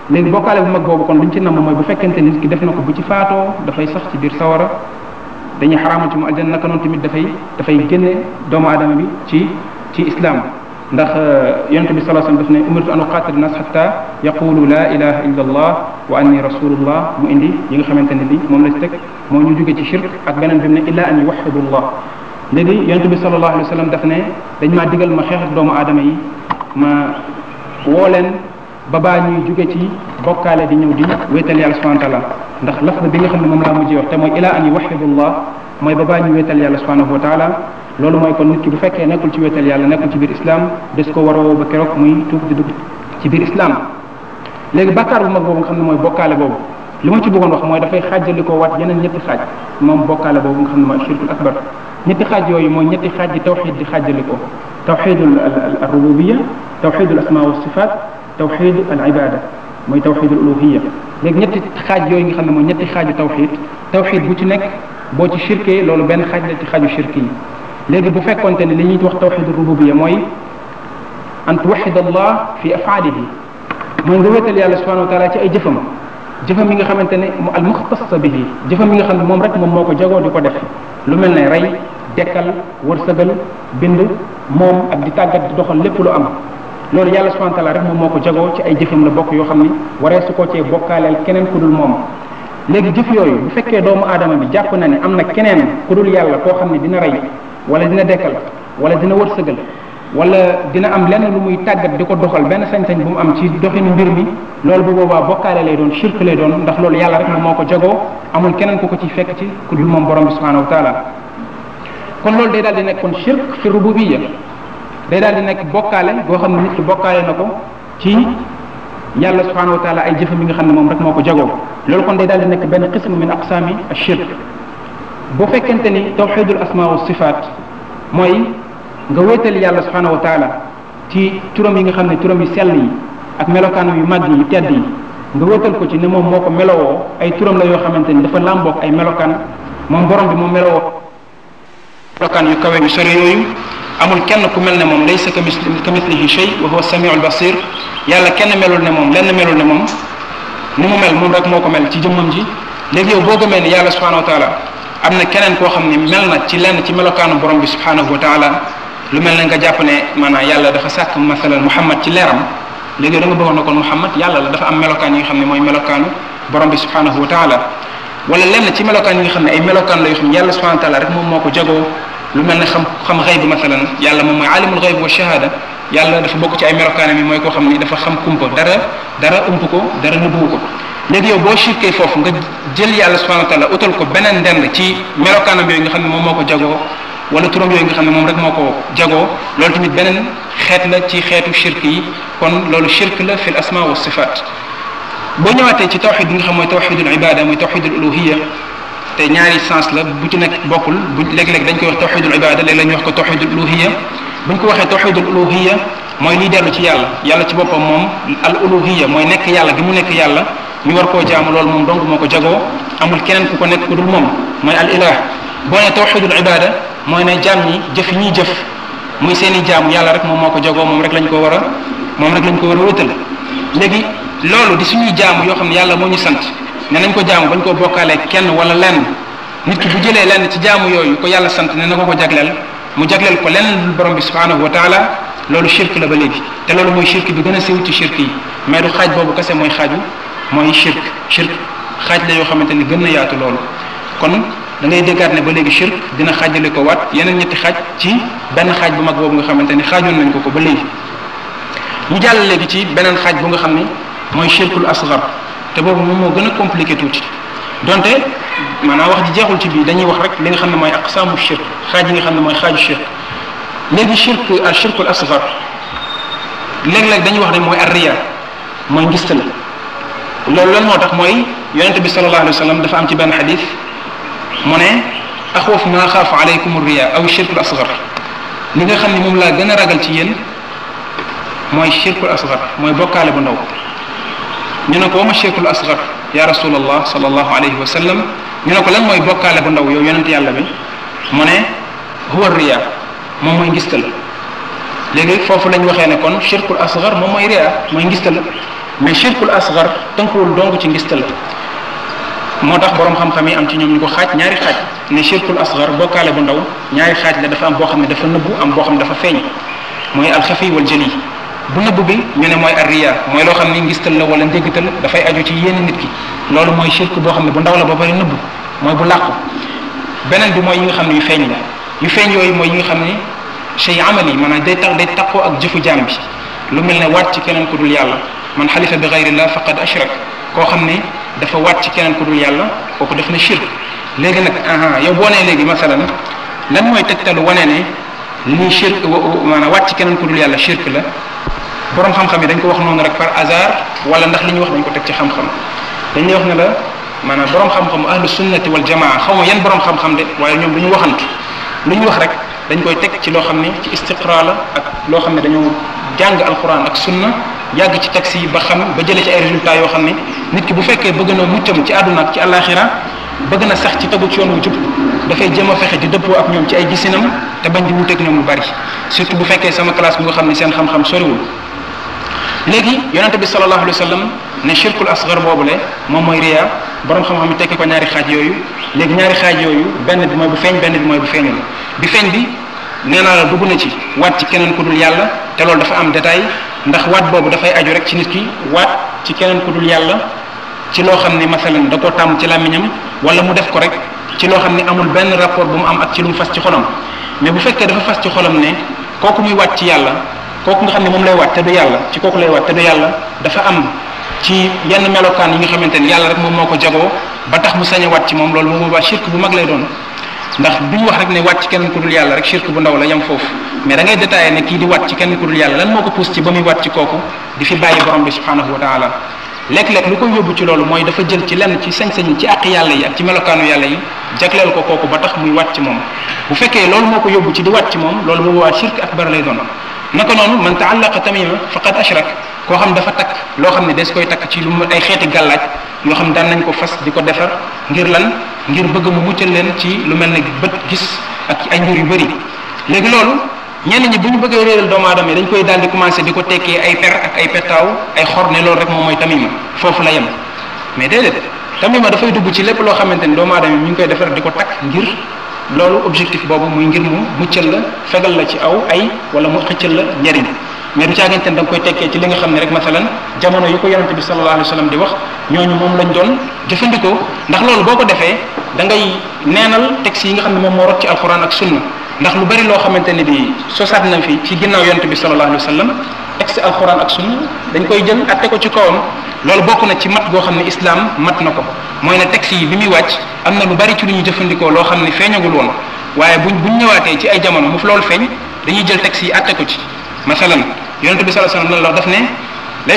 léegi bokkaale bu mag boobu kon luñ ci namm mooy bu fekkente nit ki def na ko bu ci faatoo dafay sax ci biir sawara dañuy xaraamal ci mu aljanna naka noonu tamit dafay génne doomu aadama bi ci islam ndax yonent bi sallallahu alayhi wasallam daf ne umirtu an uqaatila nas hatta yaqulu la ilaha illa allah wa anni rasulullah mu indi yi nga xamante ne bi moom la ci teg moo ñu jóge ci shirk ak beneen bi mu ne illa an yuwahhidullah léegi yonent bi sallallahu alayhi wasallam daf ne dañ maa digal ma xeex ak doomu aadama yi ma woo leen ba baa ñuy jóge ci bokkaale di ñëw di wéetal yàlla subhanahu wa taala ndax lafz bi nga xam ne moom laa mujjee wax te mooy ila an yuwahhidullah mooy ba baa ñuy wéetal yàlla subhanahu wa taala loolu mooy kon nit ki bu fekkee nekkul ci wéetal yàlla nekkul ci biir islam des ko war a woo ba keroog muy tuub di dugg ci biir islam léegi bàkkaar bu mag boobu nga xam ne mooy bokkaale boobu li ma ci bëggoon wax mooy dafay xaajali ko waat yeneen ñetti xaaj moom bokkaale boobu nga xam ne mooy shirkul akbar ñetti xaaj yooyu mooy ñetti xaaj di tawxid di xaajali ko tawxidul rububiya tawxidul asma wa sifat tawxid al ibada mooy tawxidul uluhiya léegi ñetti xaaj yooyu nga xam ne mooy ñetti xaaju tawxid bu ci nekk boo ci shirkee loolu benn xaaj la ci xaaju shirk yi léegi bu fekkonte ne li ñuy wax tawxidul rububiya mooy an tuwaxid allah fi afaalihi mooy nga wéetal yàlla subhanahu wa taala ci ay jëfam yi nga xamante ne al muxtassa bihi jëfam yi nga xam ne moom rek moom moo ko jagoo di ko def lu mel ne rey dekkal wërsëgal bind moom ak di tàggat di doxal lépp lu am loolu yàlla subhanahu wa taala rek moom moo ko jagoo ci ay jëfam la bokk yoo xam ni waree su ko cee bokkaaleel keneen ku dul moom léegi jëf yooyu bu fekkee doomu aadama bi jàpp na ne am na keneen ku dul yàlla koo xam ne dina rey wala dina dekkal wala dina wërsëgal wala dina am lenn lu muy tàggat di ko doxal benn sañ-sañ bu mu am ci doxinu mbir mi loolu bu boobaa bokkaale lay doon shirk lay doon ndax loolu yàlla rek moom moo ko jagoo amul keneen ku ko ci fekk ci ku dul moom borom bi subhanahu wa taala kon loolu day daal di nekk kon shirk fi rububiyya day daal di nekk bokkaale goo xam ne nit ki bokkaale na ko ci yàlla subhanahu wa taala ay jëfam yi nga xam ne moom rek moo ko jagoo loolu kon day daal di nekk benn qism min aqsaami ash-shirk boo fekkente ni tawxidul asma wa sifaat mooy nga wéetal yàlla subhanahu wa taala ci turam yi nga xam ne turam yu sell yi ak melokaanam yu màgg yi yu tedd yi nga wéetal ko ci ne moom moo ko melowoo ay turam la yoo xamante ni dafa làmboog ay melokaan moom borom bi moom melowoo melokaan yu kawe yu sore yooyu amul kenn ku mel ne moom laysa kamithlihi shay wa huwa as-sami'ul basir yàlla kenn melul ne moom lenn melul ne moom ni mu mel moom rek moo ko mel ci jëmmam ji léegi yow boo gëmee ne yàlla subhanahu wa taala am na keneen koo xam ne mel na ci lenn ci melokaanu borom bi subhanahu wa taala lu mel ne nga jàpp ne maanaam yàlla dafa sàkk masalan Muhammad ci leeram léegi da nga bëggoon ne kon Muhammad yàlla la dafa am melokaan yi nga xam ne mooy melokaanu borom bi subhanahu wa taala wala lenn ci melokaan yi nga xam ne ay melokaan la yoo xam ne yàlla subhanahu wa taala rek moom moo ko jagoo lu mel ne xam xayb masalan yàlla moom mooy alimul xayb wa shahada yàlla dafa bokk ci ay melokaanam yi mooy koo xam ni dafa xam kumpa dara ump ko dara nëbbuwu ko léegi yow boo shirkee foofu nga jël yàlla subhanahu wa taala utal ko beneen ndend ci melokaanam yooyu nga xam ne moom moo ko jagoo wala turam yooyu nga xam ne moom rek moo ko jagoo loolu tamit beneen xeet la ci xeetu shirk yi kon loolu shirk la fil asma wa sifat boo ñëwaatee ci tawxid bi nga xam mooy tawxidul ibada mooy tawxidul uluhiya te ñaari sens la bu ci nekk bokkul bu léeg-léeg dañ koy wax tawxidul ibada léeg-léeg ñu wax ko tawxidul uluhiya buñ ko waxee tawxidul uluhiya mooy liy dellu ci yàlla ci boppam moom al uluhiya mooy nekk yàlla gi mu nekk yàlla ñu war koo jaamu loolu moom donc moo ko jagoo amul keneen ku ko nekk ku dul moom mooy al ilah boo ne tawxidul ibada mooy ne jaam ñi jëf yi ñuy jëf muy seen i jaamu yàlla rek moom moo ko jagoo moom rek lañ ko war a wétal léegi loolu di suñuy jaamu yoo xam ne yàlla moo ñu sant ne nañ ko jaamu bañ koo bokkaalee kenn wala lenn nit ki bu jëlee lenn ci jaamu yooyu ko yàlla sant ne na ko jagleel mu jagleel ko lenn lu borom bi subhanahu wa taala loolu shirk la ba léegi te loolu mooy shirk bi gën a siiw ci shirk yi mais du xaaj boobu kese mooy shirk xaaj la yoo xamante ni gën na yaatu loolu kon da ngay déggaat ne ba léegi shirk dina xaajale ko waat yeneen ñetti xaaj ci benn xaaj bu mag boobu nga xamante ni xaajoon nañ ko ba léegi ñu jàll léegi ci beneen xaaj bu nga xam ni mooy shirkul asgar te boobu moom moo gën a compliqué tuuti donte maanaam wax ji jeexul ci bii dañuy wax rek li nga xam ne mooy aqsaamu shirk xaaj yi nga xam ne mooy xaaju shirk léegi shirkul asgar léeg-léeg dañuy wax ne mooy ar-riya mooy ngistal loolu lan moo tax mooy yonente bi sallallahu alayhi wa sallam dafa am ci benn xadis mu ne axwafu ma axaafu alaykum ar-riya aw shirkul asgar li nga xam ne moom laa gën a ragal ci yéen mooy shirkul asgar mooy bokkaale bu ndaw ñu ne ko wa ma shirkul asgar ya rasulallah sallallahu alayhi wa sallam ñu ne ko lan mooy bokkaale bu ndaw yow yonent yàlla bi mu ne huwa riya moom mooy ngistal léegi foofu lañ waxee ne kon shirkul asgar moom mooy riya mooy ngistal mais shirkul asgar tënkuwul dong ci ngistal moo tax borom xam-xam yi am ci ñoom ñu ko xaaj ñaari xaaj ne shirkul asgar bokkaale bu ndaw ñaari xaaj la dafa am boo xam ne dafa nëbbu am boo xam ne dafa feeñ mooy alxafi wal jali bu nëbb bi ñu ne mooy arriya mooy loo xam ne ngistal la wala ndéggital dafay aju ci yénn nit ki loolu mooy shirk boo xam ne bu ndaw la ba bari nëbb mooy bu làqu beneen bi mooy yi nga xam ne yu feeñ la yu feeñ yooyu mooy yi nga xam ne shay amali maanaam day takkoo ak jëfu jaam bi lu mel ne waat ci keneen ku dul yàlla man xalifa bi gayrillah faqad ashrak koo xam ne dafa waat ci keneen ku dul yàlla kooku def na shirk léegi nag yow boo nee léegi masalan lan mooy tegtalu wane ne lii shirk maanaam waat ci keneen ku dul yàlla shirk la borom xam-xam yi dañ ko wax noonu rek par hasard wala ndax li ñu wax dañ ko teg ci xam-xam dañ lay wax ne la maanaam borom xam-xam ahlu sunnati wal jamaa xaw ma yan borom xam-xam de waaye ñoom du ñu waxantu lu ñu wax rek dañ koy teg ci loo xam ne ci istiqra la ak loo xam ne dañoo jàng alquran ak sunna yàgg ci taxi yi ba xam ba jëlee ci ay résultats yoo xam ne nit ki bu fekkee bëgg na muccam ci àdduna ak ci àllaaxira bëgg na sax ci tegu ci yoon wu jub dafay jéem a fexe di dëppoo ak ñoom ci ay gisinam te bañ di wuteeg ñoom lu bari surtout bu fekkee sama classe bi nga xam ne seen xam-xam soriwul léegi yonente bi sallallahu alayhi wa sallam ne shirkul asgar boobule moom mooy riya borom xam-xam yi tekki ko ñaari xaaj yooyu léegi ñaari xaaj yooyu benn bi mooy bu feeñ benn bi mooy bu feeñul bi feeñ bi nee naa la dugg na ci waat ci keneen ku dul yàlla te loolu dafa am détail ndax waat boobu dafay aju rek ci nit ki waat ci keneen ku dul yàlla ci loo xam ne masalan da koo tàmm ci làmmiñam wala mu def ko rek ci loo xam ne amul benn rapport bu mu am ak ci lu mu fas ci xolam mais bu fekkee dafa fas ci xolam ne kooku muy waat ci yàlla kooku nga xam ne moom lay waat te du yàlla ci kooku lay waat te du yàlla dafa am ci yenn melokaan yi nga xamante ni yàlla rek moom moo ko jagoo ba tax mu sañ a waat ci moom loolu moom boobaa shirk bu mag lay doon ndax duñu wax rek ne waat ci keneen ku dul yàlla rek shirk bu ndaw la yam foofu mais da ngay détaillé ne kii di waat ci keneen ku dul yàlla lan moo ko pousse ci ba muy waat ci kooku di fi bàyyi borom bi subhanahu wa taala léeg-léeg lu ko yóbbu ci loolu mooy dafa jël ci lenn ci sañ-sañ ci àq yàlla yi ak ci melokaanu yàlla yi jagleel ko kooku ba tax muy waat ci moom bu fekkee loolu moo ko yóbbu ci di waat ci moom loolu boobu waa shirk akbar lay doon naka noonu man taallaqa tamima faqad ashrak koo xam dafa takk loo xam ne des koy takk ci lu mu ay xeeti gàllaaj yoo xam daan nañ ko fas di ko defar ngir lan ngir bëgg mu muccal leen ci lu mel ne bët gis ak ay mbir yu bëri léegi loolu ñenn ñi bu ñu bëggee réeral doomu aadama yi dañ koy daal di commencé di ko tekkee ay per ak ay pettaaw ay xor ne loolu rek moom mooy tamima foofu la yem mais déedéet tamima dafay dugg ci lépp loo xamante ni doomu aadama yi ñu ngi koy defar di ko takk ngir loolu objectif boobu muy ngir mu muccal la fegal la ci aw ay wala mu xëccal la njariñ mais du caagante ne da nga koy tekkee ci li nga xam ne rek masalan jamono yu ko yonente bi sallallahu alayhi wa sallam di wax ñooñu moom lañ doon jëfandikoo ndax loolu boo ko defee da ngay neenal texte yi nga xam ne moom moo rot ci alquran ak sunna ndax lu bari loo xamante ne bi sosaat na fi ci ginnaaw yonente bi sallallahu alayhi wa sallam texte alquran ak sunna dañ koy jël atte ko ci kawam loolu bokk na ci mat goo xam ne islam mat na ko mooy ne texte yi bi muy wàcc am na lu bari ci lu ñu jëfandikoo loo xam ne feeñagul woon waaye buñ ñëwaatee ci ay jamono mu fi loolu feeñ dañuy jël texte yi atte ko ci masalan yonente bi sallallahu alayhi wa sallam la daf ne la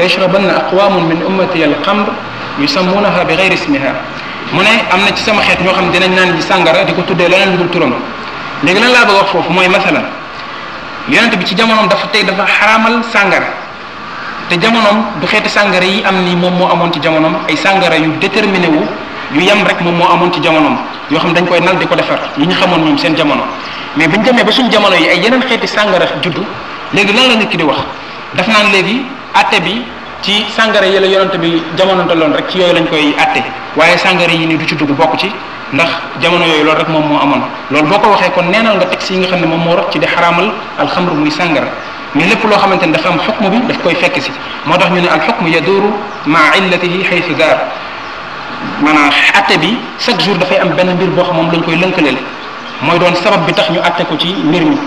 yashrabanna aqwamun min ummati al xamr yusammunaha bi ghayri ismiha mu ne am na ci sama xeet ñoo xam ne dinañ naan ji sàngara di ko tuddee leneen lu dul turam léegi lan laa bëgg wax foofu mooy masalan yonente bi ci jamonoom dafa xaraamal sàngara te jamonoom du xeeti sàngara yi am ni moom moo amoon ci jamonoom ay sàngara yu déterminé wu yu yem rek moom moo amoon ci jamonoom yoo xam dañ koy nal di ko defar yi ñu xamoon ñoom seen jamono mais bu ñu demee ba suñu jamono yi ay yeneen xeeti sàngara juddu léegi lan la nit ki di wax daf naan léegi atte bi ci sàngara yi la yonante bi jamono tolloon rek ci yooyu lañ koy atte waaye sàngara yi ni du ci dugg bokk ci ndax jamono yooyu loolu rek moom moo amoon loolu boo ko waxee kon neenal nga texte yi nga xam ne moom moo rot ci di xaraamal alxamru muy sàngara mais lépp loo xamante ne dafa am xukmu bi daf koy fekk si moo tax ñu ne alxukmu yaduuru maa illatihi xaytu daar maanaam atte bi chaque jour dafay am benn mbir boo xam moom lañ koy lënkaleel mooy doon sabab bi tax ñu atte ko ci mbir mi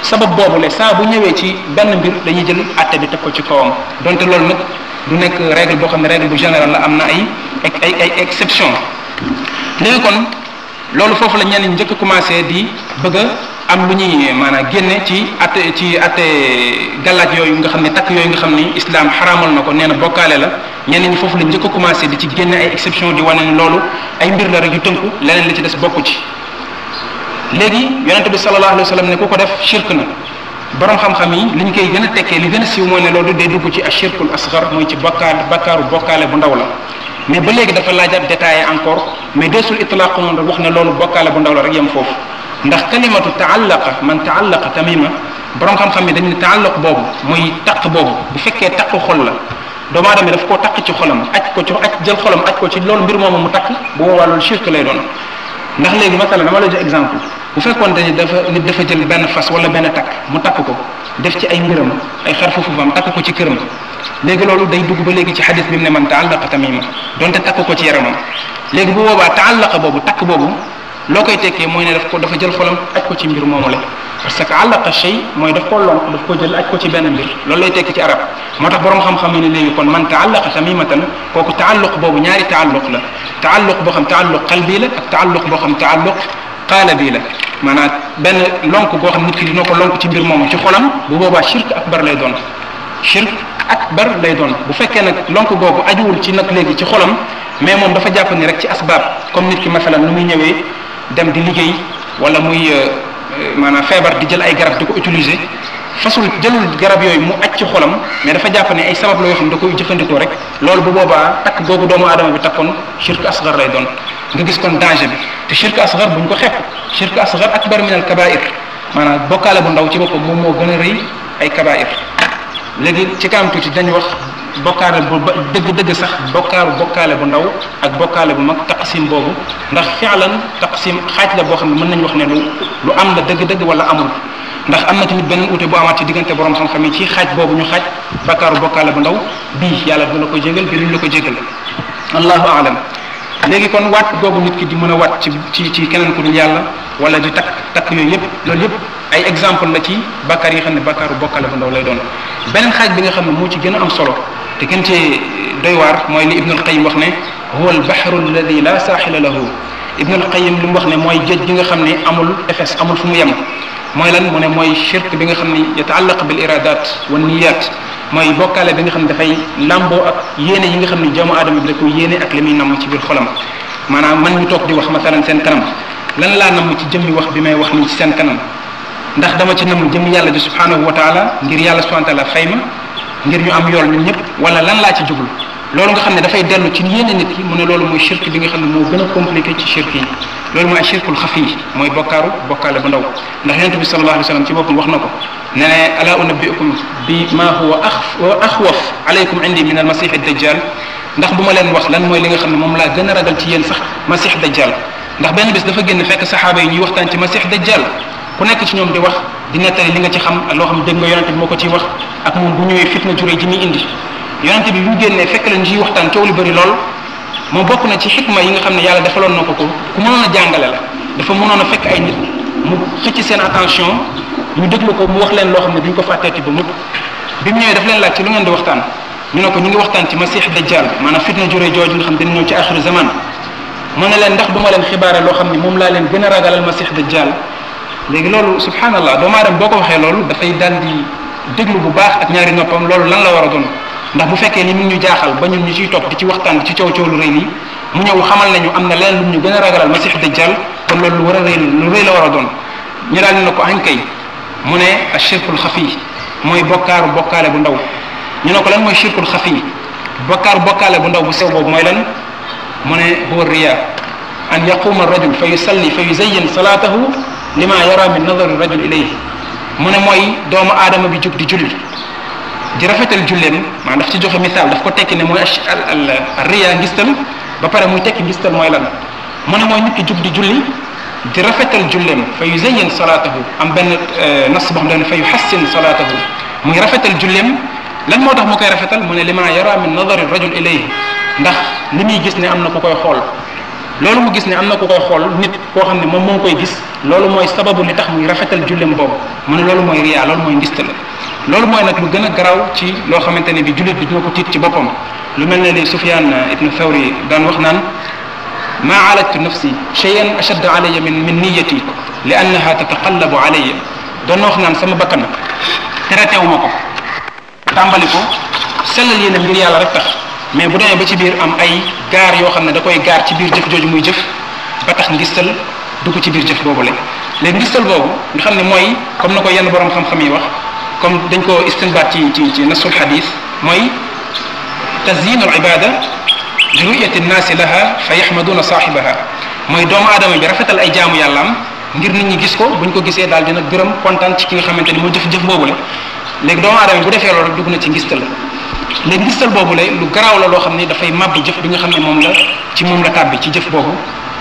sabab boobu le saa bu ñëwee ci benn mbir dañuy jël atte bi teg ko ci kawam donte loolu nag du nekk règle boo xam ne règle bu générale la am na ay exception léegi kon loolu foofu la ñenn ñi njëkk a commencé di bëgg a am lu ñuy maanaam génne ci atte gàllaaj yooyu nga xam ne takk yooyu nga xam ni islam xaraamal na ko nee na bokkaale la ñenn ñi foofu la njëkk a commencé di ci génne ay exception di wane ne loolu ay mbir la rek yu tënku leneen li ci des bokku ci léegi yonente bi sallallahu alayhi wa sallam ne ku ko def shirk na borom xam-xam yi li ñu koy gën a tekkee li gën a siiw mooy ne loolu day dugg ci ashirkul asghar mooy ci bakkaaru bokkaale bu ndaw la mais ba léegi dafa laajaat détaillé encore mais deesul itlaq noonu rek wax ne loolu bokkaale bu ndaw la rek yem foofu ndax kalimatu taallaqa man taallaqa tamima borom xam-xam yi dañ ne taalluq boobu mooy taq boobu bu fekkee taq xol la doomu aadama daf koo taq ci xolam aj ko ci jël xolam aj ko ci loolu mbir moomu mu takk bu boobaa loolu shirk lay doon ndax léegi masalan dama la jox exemple bu fekkoon dañu nit dafa jël benn fas wala benn takk mu takk ko def ci ay mbiram ay xar fufufam takk ko ci këram léegi loolu day dugg ba léegi ci xadis bi mu ne man taallaqa tamima donte takk ko ci yaramam léegi bu boobaa taallaqa boobu takk boobu loo koy tekkee mooy ne dafa jël xolam aj ko ci mbir moomu la parce que àllaqa shay mooy daf koo lonk daf ko jël aj ko ci benn mbir loolu lay tekki ci arab moo tax borom xam-xam yi ne léegi kon man taallaqa tamimatan kooku taalluq boobu ñaari taalluq la taalluq boo xam taalluq qalbi la ak taalluq boo xam taalluq qaalabi la maanaam benn lonk goo xam nit ki dina ko lonk ci mbir moomu ci xolam bu boobaa shirk akbar lay doon shirk akbar lay doon bu fekkee nag lonk googu ajuwul ci nag léegi ci xolam mais moom dafa jàpp ni rek ci asbaab comme nit ki masalan nu muy ñëwee dem di liggéey wala muy maanaam feebar di jël ay garab di ko utiliser fasul jëlul garab yooyu mu aj ci xolam mais dafa jàpp ne ay sabab la yoo xam da koy jëfandikoo rek loolu bu boobaa takk googu doomu aadama bi takkoon shirk asgar lay doon nga gis kon danger bi te shirk asgar buñ ko xeeb shirk asgar akbar min al kabair maanaam bokkaale bu ndaw ci boppam moom moo gën a rëy ay kabair léegi ci kanam tuuti dañ wax bokkaale bu dëgg-dëgg sax bokkaale bu ndaw ak bokkaale bu mag taqsim boobu ndax fi'lan taqsim xaaj la boo xam ne mën nañu wax ne lu am la dëgg-dëgg wala amul ndax am na tamit beneen ute bu amaat ci diggante borom xam-xam yi ci xaaj boobu ñu xaaj bakkaaru bokkaale bu ndaw bii yàlla dina la ko jégal bi luñ la ko jégal allahu aalam léegi kon waat googu nit ki di mën a waat ci keneen ku dul yàlla wala di takk yooyu yëpp loolu yëpp ay exemple la ci bakkaar yi nga xam ne bakkaaru bokkaale bu ndaw lay doon beneen xaaj bi nga xam ne moo ci gën a am solo te gën cee doy waar mooy li Ibnul Qayyim wax ne huwa al bahru alladi la saaxila lahu Ibnul Qayyim li mu wax ne mooy géej gi nga xam ne amul efes amul fu mu yem mooy lan mu ne mooy shirk bi nga xam ne yataallaq bil iradat wa niyat mooy bokkaale bi nga xam ne dafay lamboo ak yéene yi nga xam ne doomu aadama bi da ko yéene ak li muy namm ci biir xolam maanaam man ñu toog di wax masalan seen kanam lan laa namm ci jëmmi wax bi may wax nii ci seen kanam ndax dama ci namm jëmmi yàlla ji subhanahu wa taala ngir yàlla subhanahu wa taala fay ma ngir ñu am yool ñun ñëpp wala lan laa ci jublu loolu nga xam ne dafay dellu ci yéene nit ki mu ne loolu mooy shirk bi nga xam ne moo gën a compliqué ci shirk yi loolu mooy ashirkul xafi mooy bokkaale bu ndaw ndax yonente bi sallallahu alayhi wa sallam ci boppam wax na ko ne ala unabbiukum bi ma huwa axwaf alaykum indi min al masih dajjal ndax bu ma leen wax lan mooy li nga xam ne moom laa gën a ragal ci yéen sax masih dajjal ndax benn bis dafa génn fekk saxaaba yi ñuy waxtaan ci masih dajjal ku nekk ci ñoom di wax di nettali li nga ci xam loo xam dégg nga yonente bi moo ko ciy wax ak moom bu ñëwee fitna juree ji muy indi yonente bi bu ñu génnee fekk leen ciy waxtaan coow lu bëri lool moom bokk na ci xikma yi nga xam ne yàlla defaloon na ko ku mënoon a jàngale la dafa mënoon a fekk ay nit mu xëcc seen attention ñu déglu ko mu wax leen loo xam ne duñ ko fàtteeti ba mukk bi mu ñëwee daf leen laaj ci lu ngeen di waxtaan ñu ne ko ñu ngi waxtaan ci masih dajjal maanaam fitna juree jooju nga xam dina ñëw ci axiru zaman mu ne leen ndax du ma leen xibaare loo xam ne moom laa leen gën a ragalal masih dajjal léegi loolu subhanallah doomu aadama boo ko waxee loolu dafay daal di déglu bu baax ak ñaari noppam loolu lan la war a doon ndax bu fekkee ni mu ñu jaaxal ba ñun ñu ciy topp di ci waxtaan di ci coow lu rëy nii mu ñëw xamal nañu am na leneen lu ñu gën a ragalal masih dajjal kon loolu lu war a rëy lu rëy la war a doon ñu daal di ne ko añ kay mu ne ashirkul xafi mooy bokkaale bu ndaw ñu ne ko lan mooy shirkul xafi bokkaale bu ndaw bu sew boobu mooy lan mu ne huwa riya an yaquma rajul fa yusalli fa yuzayyin salaatahu lima yara min nadari rajul ilayhi mu ne mooy doomu aadama bi jóg di julli di rafetal julleem maanaam daf ci joxe misaal daf ko tekki ne mooy riya ngistal ba pare muy tekki ngistal mooy lan mu ne mooy nit ki jóg di julli di rafetal julleem fa yuzayyin salaatahu am benn nas boo xam ne fa yuhassin salaatahu muy rafetal julleem lan moo tax mu koy rafetal mu ne lima yara min nadari rajul ilayhi ndax li muy gis ne am na ku koy xool loolu mu gis ne am na ku koy xool nit koo xam ne moom moo koy gis loolu mooy sababu li tax muy rafetal julleem boobu mu ne loolu mooy riya loolu mooy ngistal loolu mooy nag lu gën a garaaw ci loo xamante ne bi jullit bi dina ko tiit ci boppam lu mel ne li Sufyan ibn Thawri daan wax naan ma aalajtu nafsi shay'an ashadda alayya min niyyati li annaha tataqallabu alayya doon na wax naan sama bakkan traité wu ma ko tàmbali ko sellal yéene ngir yàlla rek tax mais bu demee ba ci biir am ay gaar yoo xam ne da koy gaar ci biir jëf jooju muy jëf ba tax ngistal dugg ci biir jëf boobu léegi ngistal boobu nga xam ne mooy comme na ko yenn borom xam-xam yi wax comme dañ ko istinbaat ci nasul xadis mooy tazyinul ibada li ru'yati nnaasi laha fa yaxmaduna saaxibaha mooy doomu aadama bi rafetal ay jaamu yàllaam ngir nit ñi gis ko buñ ko gisee daal dina gërëm kontaan ci ki nga xamante ni moo jëf-jëf boobu la léegi doomu aadama bi bu defee loolu rek dugg na ci ngistal léegi ngistal boobu la lu garaaw la loo xam ne dafay màbbu jëf bi nga xam ne moom la tàbbi ci jëf boobu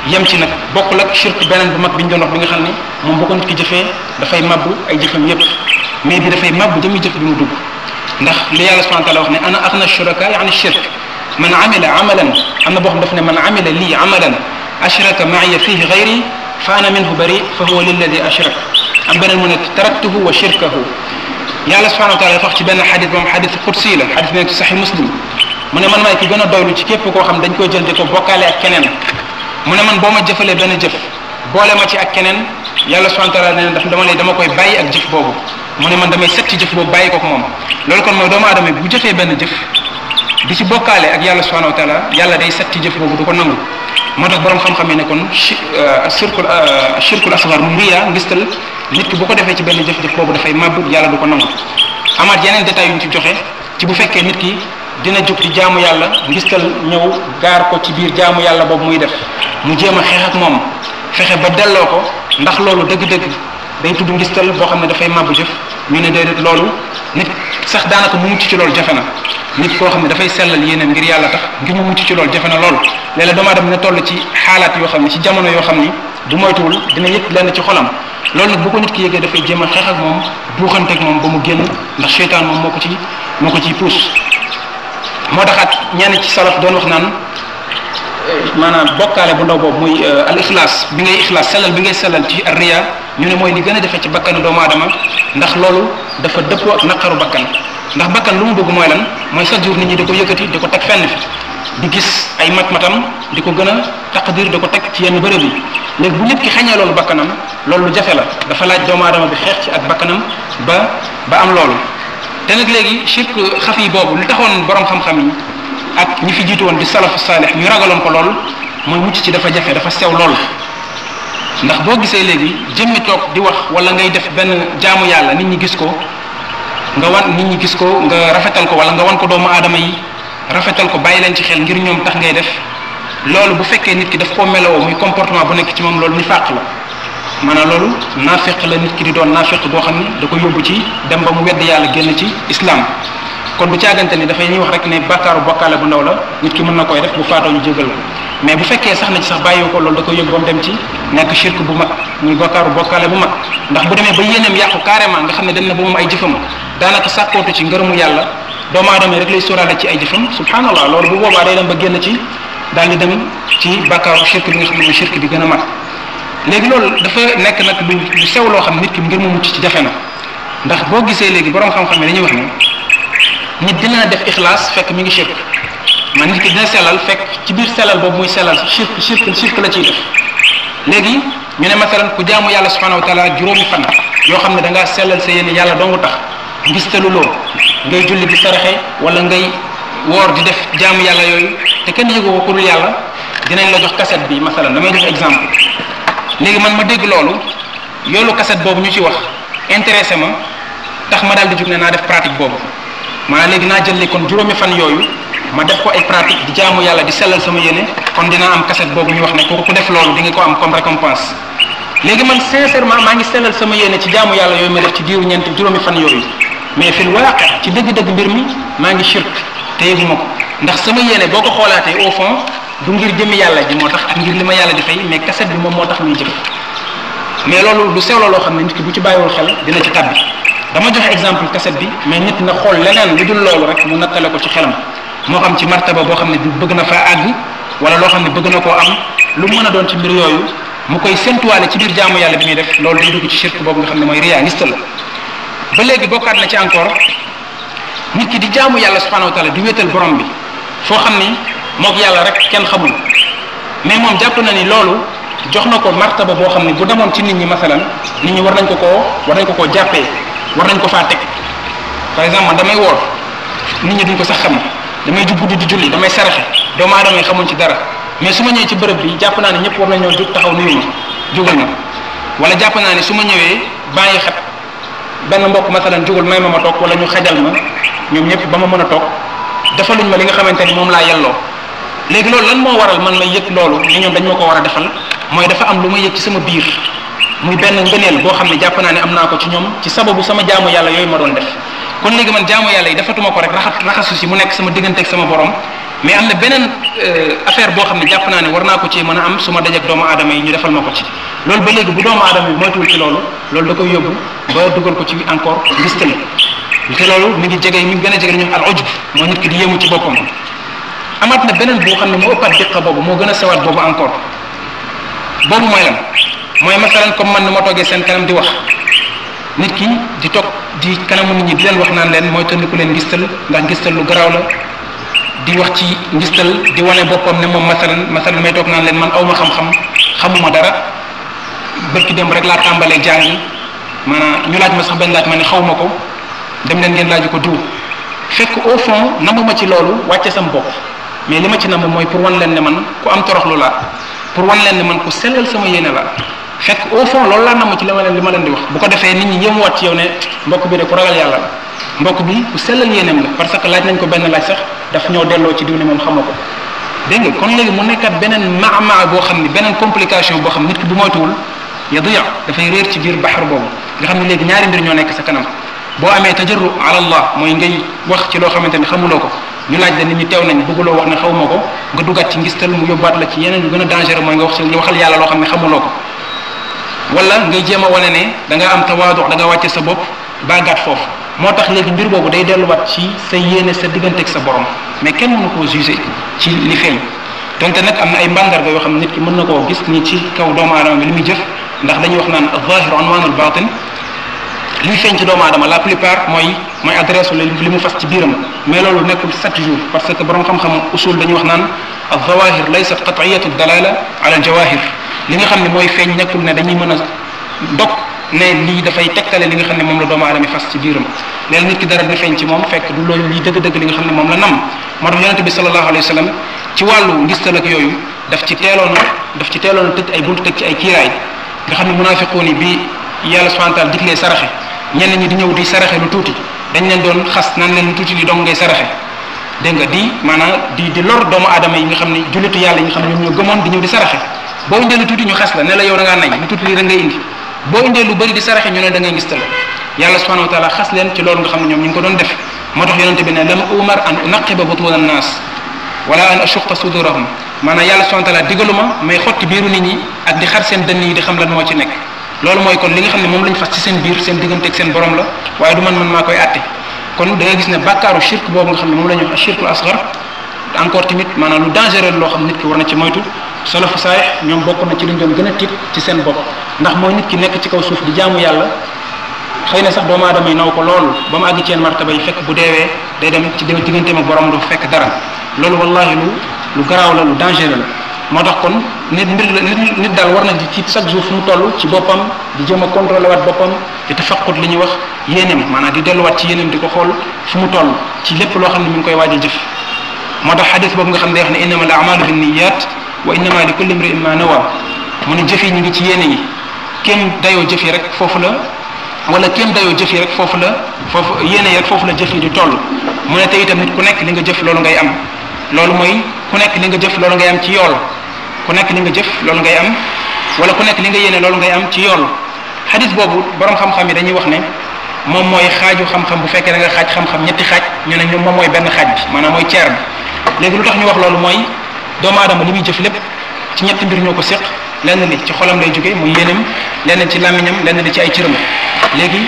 yem ci nag bokkul ak shirk beneen bu mag bi ñu doon wax bi nga xam ne moom boo ko nit ki jëfee dafay màbbu ay jëfam yépp mais bi dafay màbbu jëmi jëf bi mu dugg ndax li yàlla subhanahu wa ta'ala wax ne ana aghna shuraka yani shirk man amila amalan am na boo xam daf ne man amila lii amalan ashraka ma'iya fihi ghayri fa ana minhu bari fa huwa lilladi ashrak am beneen mu ne taraktuhu wa shirkahu yàlla subhanahu wa ta'ala dafa wax ci benn xadis moom xadis qudsi la xadis nekk ci sahih muslim mu ne man maay ki gën a doylu ci képp koo xam dañ koy jël di ko bokkaale ak keneen mu ne man boo ma jëfalee benn jëf boole ma ci ak keneen yàlla subhanahu wa ta'ala nee na dama koy bàyyi ak jëf boobu mu ne man damay set ci jëf boobu bàyyi ko moom loolu kon mooy doomu aadama bu jëfee benn jëf di ci bokkaale ak yàlla subhanahu wa ta'ala yàlla day set ci jëf boobu du ko nangu moo tax borom xam-xam yi ne kon shirkul asghar mu riya ngistal nit ki bu ko defee ci benn jëf-jëf boobu dafay màbb yàlla du ko nangu amaat yeneen détails yu ñu ci joxe ci bu fekkee nit ki dina jóg di jaamu yàlla ngistal ñëw gaar ko ci biir jaamu yàlla boobu muy def mu jéem a xeex ak moom fexe ba delloo ko ndax loolu dëgg-dëgg day tudd ngistal boo xam ne dafay màbb jëf ñu ne déedéet loolu nit sax daanaka mu mucc ci loolu jafe na nit koo xam ne dafay sellal yéeneem ngir yàlla tax ngir mu mucc ci loolu jafe na lool léeg-léeg doomu aadama dina toll ci xaalaat yoo xam ne ci jamono yoo xam ni bu moytuwul dina yëg lenn ci xolam loolu nag bu ko nit ki yëgee dafay jéem a xeex ak moom buuxanteeg moom ba mu génn ndax seytaan moom moo ko ciy puus moo taxaat ñenn ci salaf doon wax naan maanaam bokkaale bu ndaw boobu muy al ixlaas bi ngay ixlaas sellal bi ngay sellal ci arriya ñu ne mooy li gën a defee ci bakkanu doomu aadama ndax loolu dafa dëppoo ak naqaru bakkan ndax bakkan lu mu bëgg mooy lan mooy chaque jour nit ñi di ko yëkkati di ko teg fenn fi di gis ay mat-matam di ko gën a taqdir di ko teg ci yenn bërëb yi léegi bu nit ki xañee loolu bakkanam loolu lu jafe la dafa laaj doomu aadama bi xeex ci ak bakkanam ba am loolu te nag léegi shirk xafi boobu li taxoon borom xam-xam yi ak ñi fi jiitu woon di salafu saalih ñu ragaloon ko lool mooy mucc ci dafa jafe dafa sew lool ndax boo gisee léegi jëmmi toog di wax wala ngay def benn jaamu yàlla nit ñi gis ko nga rafetal ko wala nga wan ko doomu aadama yi rafetal ko bàyyi leen ci xel ngir ñoom tax ngay def loolu bu fekkee nit ki daf koo meloo muy comportement bu nekk ci moom loolu nifaaq la maanaam loolu naafeq la nit ki di doon naafeq boo xam ne da ko yóbbu ci dem ba mu wedd yàlla génn ci islam kon bu caagante ni dafay ñuy wax rek ne bàkkaaru bokkaale bu ndaw la nit ki mën na koy def bu faatoo ñu jégal la mais bu fekkee sax na ci sax bàyyiwu ko loolu da koy yóbbu ba mu dem ci nekk shirk bu mag muy bàkkaaru bokkaale bu mag ndax bu demee ba yéeneem yàqu carrément nga xam ne dem na ba moom ay jëfam daanaka sàkkootu ci ngërëmu yàlla doomu aadama rek lay sóoraale ci ay jëfam subhanallah loolu bu boobaa day dem ba génn ci daal di dem ci bàkkaaru shirk bi nga xam ne mooy shirk bi gën a mag léegi loolu dafa nekk nag lu sew loo xam nit ki ngir mu mucc ci jafe na ndax boo gisee léegi borom xam-xam yi dañuy wax ne nit dina def ixlaas fekk mi ngi shirk man nit ki dina sellal fekk ci biir sellal boobu muy sellal shirk la ciy def léegi ñu ne masalan ku jaamu yàlla subhanahu wa taala juróomi fan yoo xam ne da ngaa sellal sa yéene yàlla dongu tax ngistaluloo ngay julli di saraxe wala ngay woor di def jaamu yàlla yooyu te kenn yëgu ko ku dul yàlla dinañ la jox cassette bi masalan damay jox exemple léegi man ma dégg loolu yoolu cassette boobu ñu ci wax intéressé ma tax ma daal di jug ne naa def pratique boobu maanaam léegi naa jël kon juróomi fan yooyu ma def ko ay pratique di jaamu yàlla di sellal sama yéene kon dinaa am cassette boobu ñu wax ne ku def loolu di nga ko am comme récompense léegi man sincèrement maa ngi sellal sama yéene ci jaamu yàlla yooyu ma def ci diiru juróomi fan yooyu mais fil waaqi ci dëgg-dëgg mbir mi maa ngi shirk te yëguma ko ndax sama yéene boo ko xoolaatee au fond du ngir jëmmi yàlla ji moo tax ak ngir li ma yàlla di fay mais cassette bi moom moo tax muy jëf mais loolu lu sew la loo xam ne nit ki bu ci bàyyiwul xel dina ci tabbi dama joxe exemple cassette bi mais nit na xool leneen lu dul loolu rek mu nattale ko ci xelam moo xam ci martaba boo xam ne bëgg na faa àgg wala loo xam ne bëgg na koo am lu mën a doon ci mbir yooyu mu koy séntuwaale ci biir jaamu yàlla bi muy def loolu day dugg ci shirk boobu nga xam ne mooy riyaa ngistal la ba léegi bokkaat na ci encore nit ki di jaamu yàlla subhanahu wa taala di wéetal borom bi foo xam ni moog yàlla rek kenn xamul mais moom jàpp na ni loolu jox na ko martaba boo xam ne bu demoon ci nit ñi masalan nit ñi war nañ ko koo jàppee war nañ ko faa teg par exemple man damay woor nit ñi duñ ko sax xam damay jug guddi di julli damay saraxe doomu aadama yi xamuñ ci dara mais su ma ñëwee ci bërëb bi jàpp naa ne ñëpp war nañoo jug taxaw nuyu ma jugal ma wala jàpp naa ne su ma ñëwee bàyyi xet benn mbokk masalan jugal may ma toog wala ñu xajal ma ñoom ñëpp ba ma mën a toog defaluñ ma li nga xamante ni moom laa yelloo léegi loolu lan moo waral man may yëg loolu ni ñoom dañ ma ko war a defal mooy dafa am lu ma yëg ci sama biir muy benn ngëneel boo xam ne jàpp naa ne am naa ko ci ñoom ci sababu sama jaamu yàlla yooyu ma doon def kon léegi man jaamu yàlla yi defatuma ko rek raxasu si mu nekk sama diggante ak sama borom mais am na beneen affaire boo xam ne jàpp naa ne war naa ko ci mën a am su ma dajeek doomu aadama yi ñu defal ma ko ci loolu ba léegi bu doomu aadama yi moytuwul ci loolu da koy yóbbu ba dugal ko ci encore ngistal te loolu mi ngi gën a jege ñu al ujub moo nit ki di yéemu ci boppam amaat na beneen boo xam ne moo ëppaat diqa boobu moo gën a sewaat boobu encore boobu mooy lan mooy masalan comme man ni ma toogee seen kanam di wax nit ki di toog di kanamu nit ñi di leen wax naan leen mooy tëndiku leen ngistal ndax ngistal lu garaaw la di wax ci ngistal di wane boppam ne moom masalan may toog naan leen man awma xam-xam xamuma dara bërki démb rek laa tàmbalee jàngi maanaam ñu laaj ma sax benn laaj ma ne xawma ko dem leen ngeen laaju ko diw fekk au fond namuma ci loolu wàcce sam bopp mais li ma ci namm mooy pour wan leen ne man ku am toroxlu laa pour wan leen ne man ku sellal sama yéene la fekk au fond loolu laa namm ci li ma leen di wax bu ko defee nit ñi yéemuwaat ci yow ne mbokk bi de ku ragal yàlla la mbokk bi ku sellal yéeneem la parce que laaj nañ ko benn laaj sax daf ñoo delloo ci diw ne moom xamoo ko dégg nga kon léegi mu nekkat beneen maama boo xam ne beneen complication boo xam nit ki bu moytuwul yadiya dafay réer ci biir baxar boobu nga xam ne léegi ñaari mbir ñoo nekk sa kanam boo amee tajarru ala allah mooy ngay wax ci loo xamante ni xamuloo ko ñu laaj la nit ñi teew nañ bëgguloo wax ne xawma ko nga duggaat ci ngistal mu yóbbaat la ci yeneen yu gën a dangereux mooy nga waxal yàlla loo xam ne xamuloo ko wala ngay jéem a wane ne da nga am tawaadu da nga wàcce sa bopp bàggaat foofu moo tax léegi mbir boobu day delluwaat ci sa yéene sa digganteeg sa borom mais kenn mënu koo jugé ci li feeñ donte nag am na ay mbandarga yoo xam ne nit ki mën na koo gis ni ci kaw doomu aadama bi li muy jëf ndax dañuy wax naan zahir unwanul batin li feeñ ci doomu aadama la plupart mooy adresse li mu fas ci biiram mais loolu nekkul chaque jour parce que borom xam-xam usul dañuy wax naan az-zawahir laysat qat'iyatu dalala ala al-jawahir li nga xam ne mooy feeñ nekkul ne dañuy mën a dog ne lii dafay tegtale li nga xam ne moom la doomu aadama fas ci biiram léegi nit ki dara dina feeñ ci moom fekk du loolu lii dëgg-dëgg li nga xam ne moom la nam moo tax yonente bi sallallahu alayhi wa sallam ci wàllu ngistal ak yooyu daf ci teeloon a tëj ay buntu tëj ci ay kiiraay nga xam ne munaafiquun yi bi yàlla subhanahu wa ta'ala diglee saraxe ñenn ñi di ñëw di saraxe lu tuuti dañ leen doon xas naan leen lu tuuti li dong ngay saraxe dégg nga di lor doomu aadama yi nga xam ne jullitu yàlla yi nga xam ne ñoom ñoo gëmoon di ñëw di saraxe boo indee lu tuuti ñu xas la ne la yow da ngaa nay lu tuuti li da ngay indi boo indee lu bëri di saraxe ñu ne da ngay ngistal yàlla subhanahu wa ta'ala xas leen ci loolu nga xam ne ñoom ñu ngi ko doon def moo tax yonente bi ne lam umar an unaqiba butuna an-nas wala an ashuqqa sudurahum maanaam yàlla subhanahu wa ta'ala digaluma may xotti biiru nit ñi ak di xar seen dënn yi di xam lan moo ci nekk loolu mooy kon li nga xam ne moom lañ fas ci seen biir seen diggante ak seen borom la waaye du man maa koy àtte kon da nga gis ne bàkkaaru shirk boobu nga xam ne moom la ñuy wax shirkul asghar encore tamit maanaam lu dangereux loo xam nit ki war na ci moytu salafu saalih ñoom bokk na ci liñ doon gën a tiit ci seen bopp ndax mooy nit ki nekk ci kaw suuf di jaamu yàlla xëy na sax doomu aadama yi naw ko loolu ba mu àgg ci yenn martaba yi fekk bu deewee day dem ci digganteem ak borom du fekk dara loolu wallahi lu garaaw la lu dangereux la moo tax kon nit daal war na di ci chaque jour fu mu toll ci boppam di jéem a contrôler waat boppam di tafaqut li ñuy wax yéeneem maanaam di delluwaat ci yéeneem di ko xool fu mu toll ci lépp loo xam ne mi ngi koy waaj a jëf moo tax xadis boobu nga xam ne day wax ne innama al a'malu binniyat wa innama li kulli imri'in ma nawa mu ne jëf yi ñu ngi ci yéene yi kéem dayoo jëf yi rek foofu la wala kéem dayoo jëf yi rek foofu yéene yi rek foofu la jëf yi di toll mu ne te itam nit ku nekk li nga jëf loolu ngay am loolu mooy ku nekk li nga jëf loolu ngay am ci yool ku nekk li nga jëf loolu ngay am wala ku nekk li nga yéene loolu ngay am ci yool xadis boobu borom xam-xam yi dañuy wax ne moom mooy xaaju xam-xam bu fekkee da nga xaaj xam-xam ñetti xaaj ñu ne ñoom moom mooy benn xaaj bi maanaam mooy ceer bi léegi lu tax ñu wax loolu mooy doomu aadama li muy jëf lépp ci ñetti mbir ñoo ko séq lenn li ci xolam lay jóge muy yéeneem lenn ci làmmiñam lenn li ci ay cëram léegi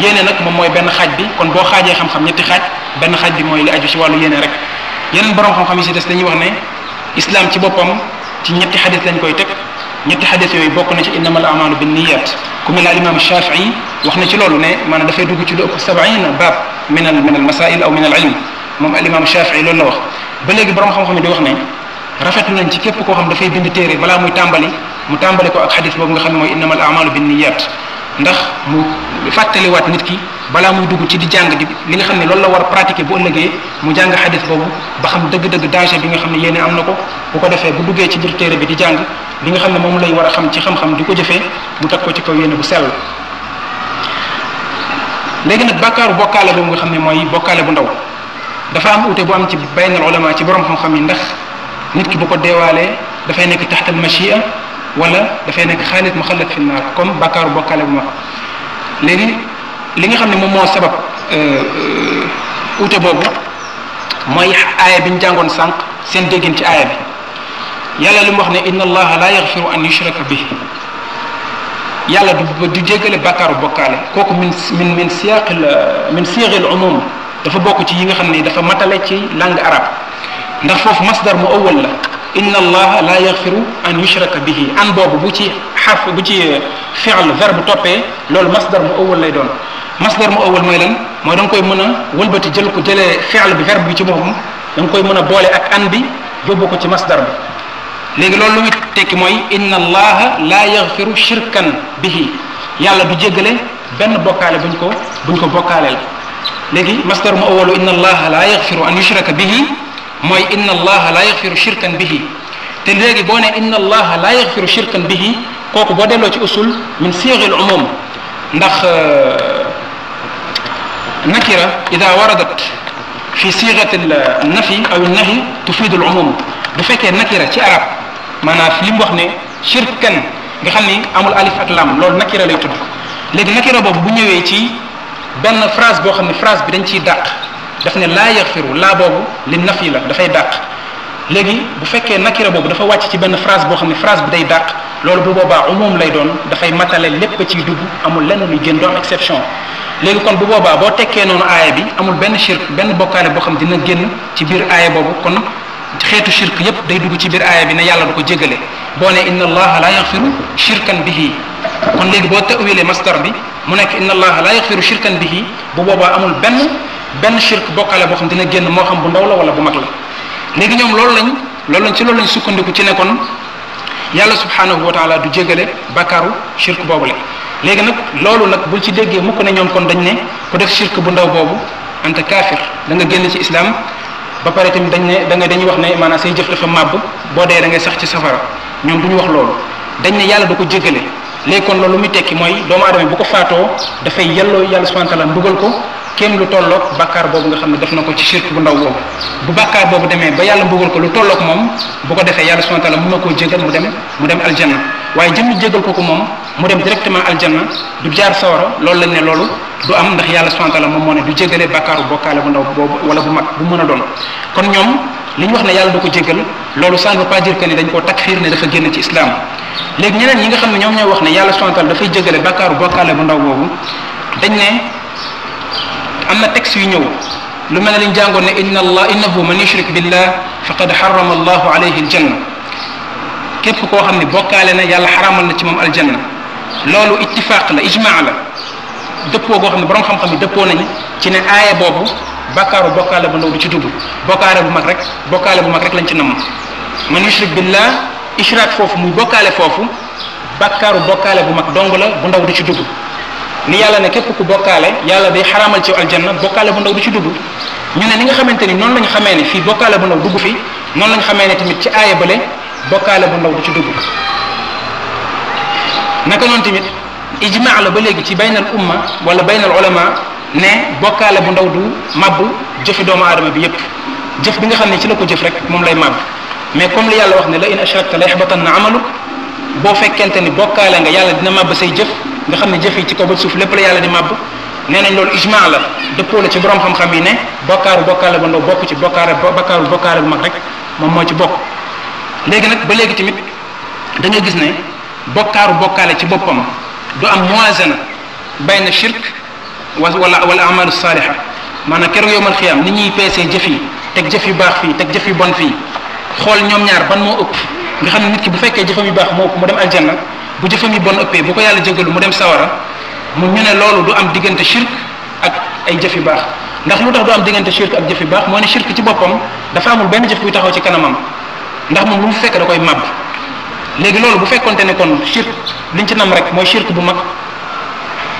yéene nag moom mooy benn xaaj bi kon boo xaajee xam-xam ñetti xaaj benn xaaj bi mooy li aju ci wàllu yéene rek yeneen borom xam-xam yi si des dañuy wax ne islam ci boppam ci ñetti xadis lañ koy teg ñetti xadis yooyu bokk na ci innamal a'malu binniyat ku mel ne al imam Shafii wax na ci loolu ne maanaam dafay dugg ci lu ëpp 70 baab min al masail aw min al ilm moom al imam Shafii loolu la wax. ba léegi borom xam-xam yi di wax ne rafetlu nañ ci képp koo xam dafay bind téere balaa muy tàmbali mu tàmbali ko ak xadis boobu nga xam ne mooy innamal a'malu binniyat ndax mu fàttaliwaat nit ki balaa muy dugg ci di jàng di li nga xam ne loolu la war a pratiquer bu ëllëgee mu jàng xadis boobu ba xam dëgg-dëgg danger bi nga xam ne yéene am na ko bu ko defee bu duggee ci biir téere bi di jàng li nga xam ne moom lay war a xam ci xam-xam di ko jëfee mu teg ko ci kaw yéene bu sell. léegi nag bàkkaaru bokkaale boobu nga xam ne mooy bokkaale bu ndaw dafa am ute bu am ci baynal ulama ci borom xam-xam yi ndax nit ki bu ko deewaalee dafay nekk taxtal machia wala dafay nekk xaalis mu xalat fi naar comme bàkkaaru bokkaale bu mag. léegi li nga xam ne moom moo sabab ute boobu mooy aaya bi ñu jàngoon sànq seen déggin ci aaya bi yàlla li mu wax ne inna allaha la yaxfiru an yushraka bihi yàlla du jéggale bàkkaaru bokkaale kooku min siyaaqil umum dafa bokk ci yi nga xam ne dafa matale ci langue arabe ndax foofu masdar mu awwal la inna allaha la yaxfiru an yushraka bihi an boobu bu ci xarf bu ci fi'l verbe toppee loolu masdar mu awwal lay doon masdar mu awwal mooy lan mooy da nga koy mën a wëlbati jël ko jëlee fi'l bi verbe bi ci boppam da nga koy mën a boole ak an bi yóbbu ko ci masdar bi léegi loolu lu muy tekki mooy inna allaha la yaxfiru shirkan bihi yàlla du jéggale benn bokkaale buñ ko bokkaaleel léegi masdar mu awwalu inna allaha la yaxfiru an yushraka bihi mooy inna allaha la yaxfiru shirkan bihi te léegi boo ne inna allaha la yaxfiru shirkan bihi kooku boo delloo ci usul min siyaghil umum ndax nakira ida waradat fi sighati nafi aw nahi tufidu al umum bu fekkee nakira ci arab maanaam li mu wax ne shirkan nga xam ni amul alif ak lam loolu nakira lay tudd léegi nakira boobu bu ñëwee ci benn phrase boo xam ne phrase bi dañ ciy dàq daf ne laa yaxfiru laa boobu li nafi la dafay dàq léegi bu fekkee nakira boobu dafa wàcc ci benn phrase boo xam ne phrase bi day dàq loolu bu boobaa umum lay doon dafay matale lépp ciy dugg amul lenn luy génn doo am exception léegi kon bu boobaa boo tekkee noonu aaya bi amul benn shirk benn bokkaale boo xam dina génn ci biir aaya boobu kon xeetu shirk yépp day dugg ci biir aaya bi ne yàlla du ko jéggale boo ne inna allaha la yaxfiru shirkan bihi kon léegi boo tawilee masdar bi mu nekk inna allaha la yaxfiru shirkan bihi bu boobaa amul benn shirk bokkaale boo xam dina génn moo xam bu ndaw la wala bu mag la léegi ñoom loolu lañ sukkandiku ci ne kon yàlla subhanahu wa taala du jéggale bàkkaaru shirk boobu la léegi nag loolu nag bul ci déggee mukk ne ñoom kon dañ ne ku def shirk bu ndaw boobu anta kaafir da nga génn ci islam ba pare tamit dañuy wax ne maanaam say jëf dafa màbb boo dee da ngay sax ci safara ñoom du ñu wax loolu dañ ne yàlla du ko jéggale léegi kon loolu muy tekki mooy doomu aadama bu ko faatoo dafay yelloo yàlla subhanahu wa taala mbugal ko kenn lu tolloog bàkkaar boobu nga xam ne def na ko ci shirk bu ndaw boobu bu bàkkaar boobu demee ba yàlla mbugal ko lu tolloog moom bu ko defee yàlla subhanahu wa taala mën na koo jégal mu dem aljanna waaye jëmmi jégal ko moom mu dem directement aljanna du jaar sawara loolu lañ ne loolu du am ndax yàlla subhanahu wa taala moom moo ne du jégalee bàkkaaru bokkaale bu ndaw boobu wala bu mag bu mën a doon kon ñoom li ñu wax ne yàlla du ko jégal loolu ça ne veut pas dire que ni dañ koo takfiir ne dafa génn ci islam léegi ñeneen ñi nga xam ne ñoom ñooy wax ne yàlla subhanahu wa taala dafay jégale bàkkaaru bokkaale bu ndaw boobu dañ ne am na texte yu ñëw lu mel ne liñ jàngoon ne innahu man yushrik billah faqad harrama allahu alayhi aljanna képp koo xam ne bokkaale na yàlla xaramal na ci moom aljanna loolu ittifaq la ijmaa la dëppoo goo xam ne borom xam-xam yi dëppoo nañ ci ne aaya boobu bàkkaaru bokkaale bu ndaw du ci dugg bokkaale bu mag rek lañ ci namm man yushrik billah ishraak foofu muy bokkaale foofu bàkkaaru bokkaale bu mag dong la bu ndaw du ci dugg ni yàlla ne képp ku bokkaale yàlla day xaraamal ci aljanna bokkaale bu ndaw du ci dugg ñu ne ni nga xamante ni noonu lañ xamee ne fii bokkaale bu ndaw dugg fi noonu lañ xamee ne tamit ci aaya bële bokkaale bu ndaw du ci dugg naka noonu tamit ijmaa la ba léegi ci baynal umma wala baynal ulama ne bokkaale bu ndaw du màbb jëfi doomu aadama bi yépp jëf bi nga xam ne ci la ko jëf rek moom lay màbb mais comme li yàlla wax ne la in ashrakta la yaxbatanna amaluk boo fekkente ni bokkaale nga yàlla dina màbb say jëf nga xam ne jëf yi ci kaw ba suuf lépp la yàlla di màbb nee nañ loolu ijmaa la dëppoo la ci borom xam-xam yi ne bokkaaru bokkaale bu ndaw bokk ci bakkaaru bokkaale bu mag rek moom moo ci bokk léegi nag ba léegi tamit da nga gis ne bokkaaru bokkaale ci boppam du am muwazana bayna shirk wala amalu saaliha maanaam keroog yowmal xiyaam ni ñuy peesee jëf yi teg jëf yu baax fii teg jëf yu bon fii xool ñoom ñaar ban moo ëpp nga xam ne nit ki bu fekkee jëfam yu baax moo ko mu dem aljanna bu jëfam yu bon ëppee bu ko yàlla jégalu mu dem sawara mu ñu ne loolu du am diggante shirk ak ay jëf yu baax ndax lu tax du am diggante shirk ak jëf yu baax moo ne shirk ci boppam dafa amul benn jëf buy taxaw ci kanamam ndax moom lu mu fekk da koy màbb léegi loolu bu fekkonte ne kon shirk liñ ci nam rek mooy shirk bu mag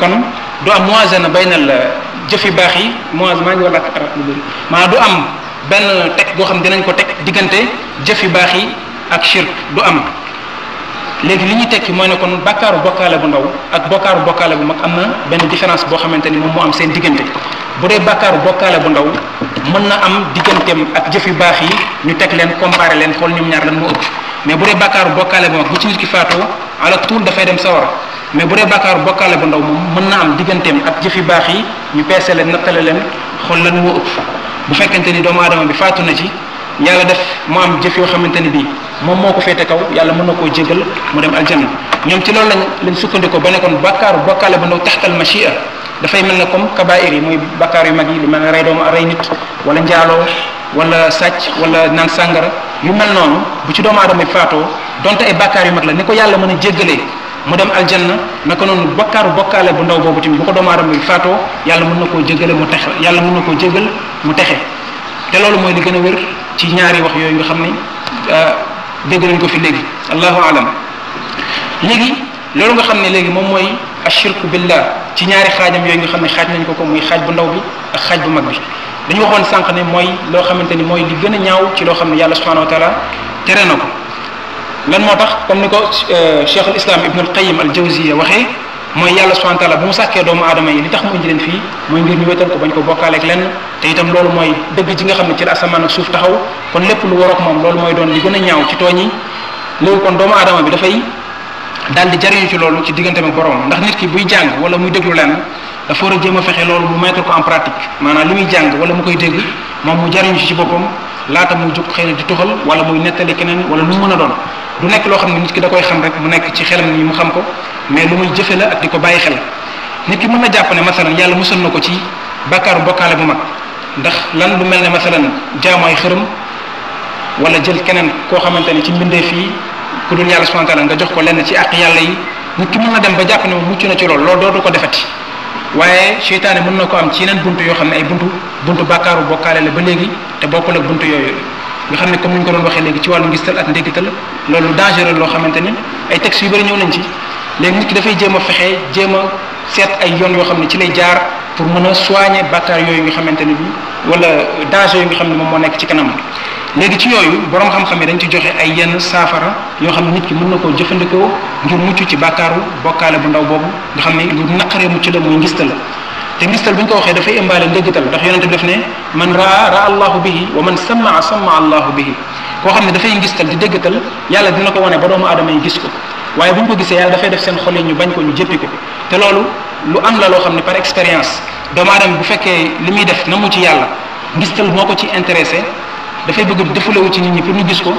kon du am muwazana baynal jëf yu baax yi maa ngi wala ak arab lu bëri maanaam du am benn teg boo xam ne dinañ ko teg diggante jëf yu baax yi ak shirk du am léegi li ñuy tekki mooy ne kon bakkaaru bokkaale bu ndaw ak bakkaaru bokkaale bu mag am na benn différence boo xamante ni moom moo am seen diggante bu dee bakkaaru bokkaale bu ndaw mën na am digganteem ak jëf yu baax yi ñu teg leen comparé leen xool ñoom ñaar lan moo ëpp mais bu dee bakkaaru bokkaale bu mag bu ci nit ki faatoo ala tuul dafay dem sawara mais bu dee bakkaaru bokkaale bu ndaw moom mën na am digganteem ak jëf yu baax yi ñu peese leen nattale leen xool lan moo ëpp bu fekkente ni doomu aadama bi faatu na ci yàlla def mu am jëf yoo xamante ni bii moom moo ko féete kaw yàlla mën na koo jégal mu dem aljanna ñoom ci loolu lañ sukkandikoo ba ne kon bakkaaru bokkaale bu ndaw taxtal machia dafay mel ne comme kabair yi muy bakkaar yu mag yi lu mel ne rey nit wala njaaloo wala sàcc wala naan sàngara yu mel noonu bu ci doomu aadama bi faatoo donte ay bakkaar yu mag la ni ko yàlla mën a jéggalee mu dem aljanna naka noonu bakkaaru bokkaale bu ndaw boobu tamit bu ko doomu aadama bi faatoo yàlla mën na koo jéggale mu texe yàlla mën na koo jéggal mu texe te loolu mooy li gën a wér ci ñaari wax yooyu nga xam ni dégg nañ ko fi léegi allahu alam léegi loolu nga xam ne léegi moom mooy ashirku billah ci ñaari xaajam yooyu nga xam ne xaaj nañ ko muy xaaj bu ndaw bi ak xaaj bu mag bi dañu waxoon sànq ne mooy loo xamante ni mooy li gën a ñaaw ci loo xam ne yàlla subhanahu wa taala tere na ko lan moo tax comme ni ko cheikh al islam ibn al qayyim al jawziya waxee mooy yàlla subhanahu wa taala bu mu sàkkee doomu aadama yi li tax mu indi leen fii mooy ngir ñu wéetal ko bañ ko bokkaaleeg lenn te itam loolu mooy dëgg ji nga xam ne ci la asamaan ak suuf taxaw kon lépp lu warook moom loolu mooy doon li gën a ñaaw ci tooñ yi léegi kon doomu aadama bi dafay daal di jariñu ci loolu ci digganteem ak borom ndax nit ki buy jàng wala muy déglu lenn dafa war a jéem a fexe loolu mu mettre ko en pratique maanaam li muy jàng wala mu koy dégg moom mu jariñu ci boppam laata muy jóg xëy na di tuxal wala muy nettali keneen wala lu mu mën a doon du nekk loo xam ne nit ki da koy xam rek mu nekk ci xelam ni mu xam ko mais lu muy jëfe la ak di ko bàyyi xel nit ki mën na jàpp ne masalan yàlla musal na ko ci bàkkaaru bokkaale bu mag ndax lan lu mel ne masalan jaamu ay xërëm wala jël keneen koo xamante ne ci mbindeef yi ku dul yàlla subhanahu wa ta'ala nga jox ko lenn ci àq yàlla yi nit ki mën na dem ba jàpp ne moom mucc na ci loolu dootu ko defati waaye seytaane mën na ko am ci yeneen buntu yoo xam ne ay buntu bàkkaaru bokkaale la ba léegi te bokkul ak buntu yooyu nga xam ne comme ni ñu ko doon waxee léegi ci wàllu ngistal ak ndéggital loolu dangereux loo xamante ni ay textes yu bëri ñëw nañ ci léegi nit ki dafay jéem a fexe jéem a seet ay yoon yoo xam ne ci lay jaar pour mën a soigner bàkkaar yooyu nga xamante ne bi wala danger yu nga xam ne moom moo nekk ci kanam léegi ci yooyu borom xam-xam yi dañ ci joxe ay yenn saafara yoo xam ne nit ki mën na koo jëfandikoo ngir mucc ci bàkkaaru bokkaale bu ndaw boobu nga xam ne lu naqaree mucc la muy ngistal te ngistal bu ñu ko waxee dafay ëmbaale ndéggatal ndax yonente bi def ne man raa allahu bihi wa man sammaa allahu bihi koo xam ne dafay ngistal di déggatal yàlla dina ko wane ba doomu aadama yi gis ko waaye bu ñu ko gisee yàlla dafay def seen xol yi ñu bañ ko ñu jëppi ko te loolu lu am la loo xam ne par expérience doomu aadama bu fekkee li muy def na mu ci yàlla ngistal moo ko ci intéressé dafay bëgg defulewu ci nit ñi pour ñu gis ko